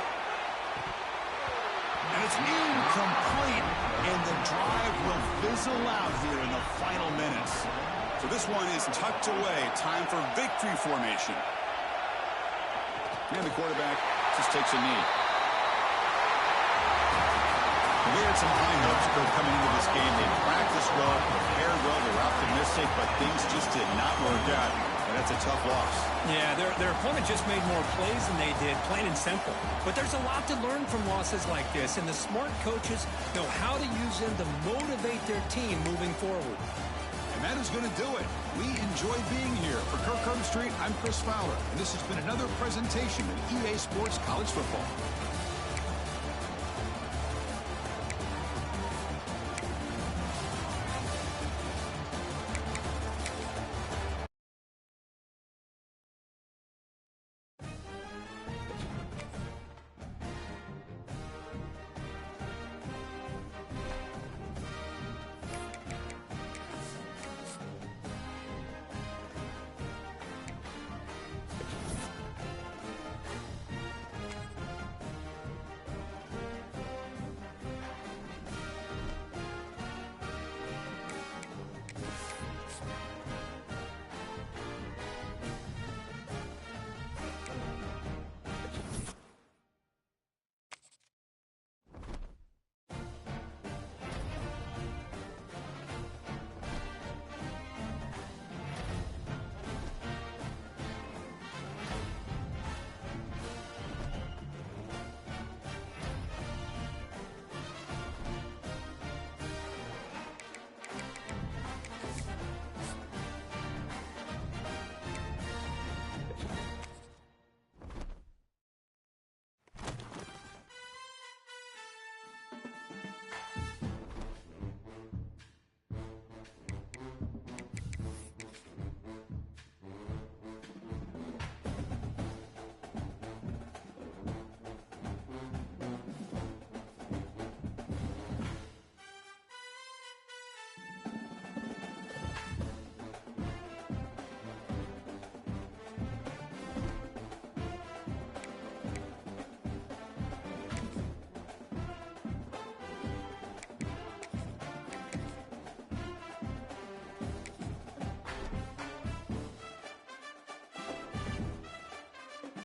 And it's incomplete, and the drive will fizzle out here in the final minutes. So this one is tucked away. Time for victory formation. And the quarterback just takes a knee. They had some high hopes coming into this game. They practiced well, prepared well, they were optimistic, but things just did not work out. And that's a tough loss. Yeah, their opponent just made more plays than they did, plain and simple. But there's a lot to learn from losses like this, and the smart coaches know how to use them to motivate their team moving forward. And that is going to do it. We enjoyed being here. For Kirk Street, I'm Chris Fowler, and this has been another presentation of EA Sports College Football.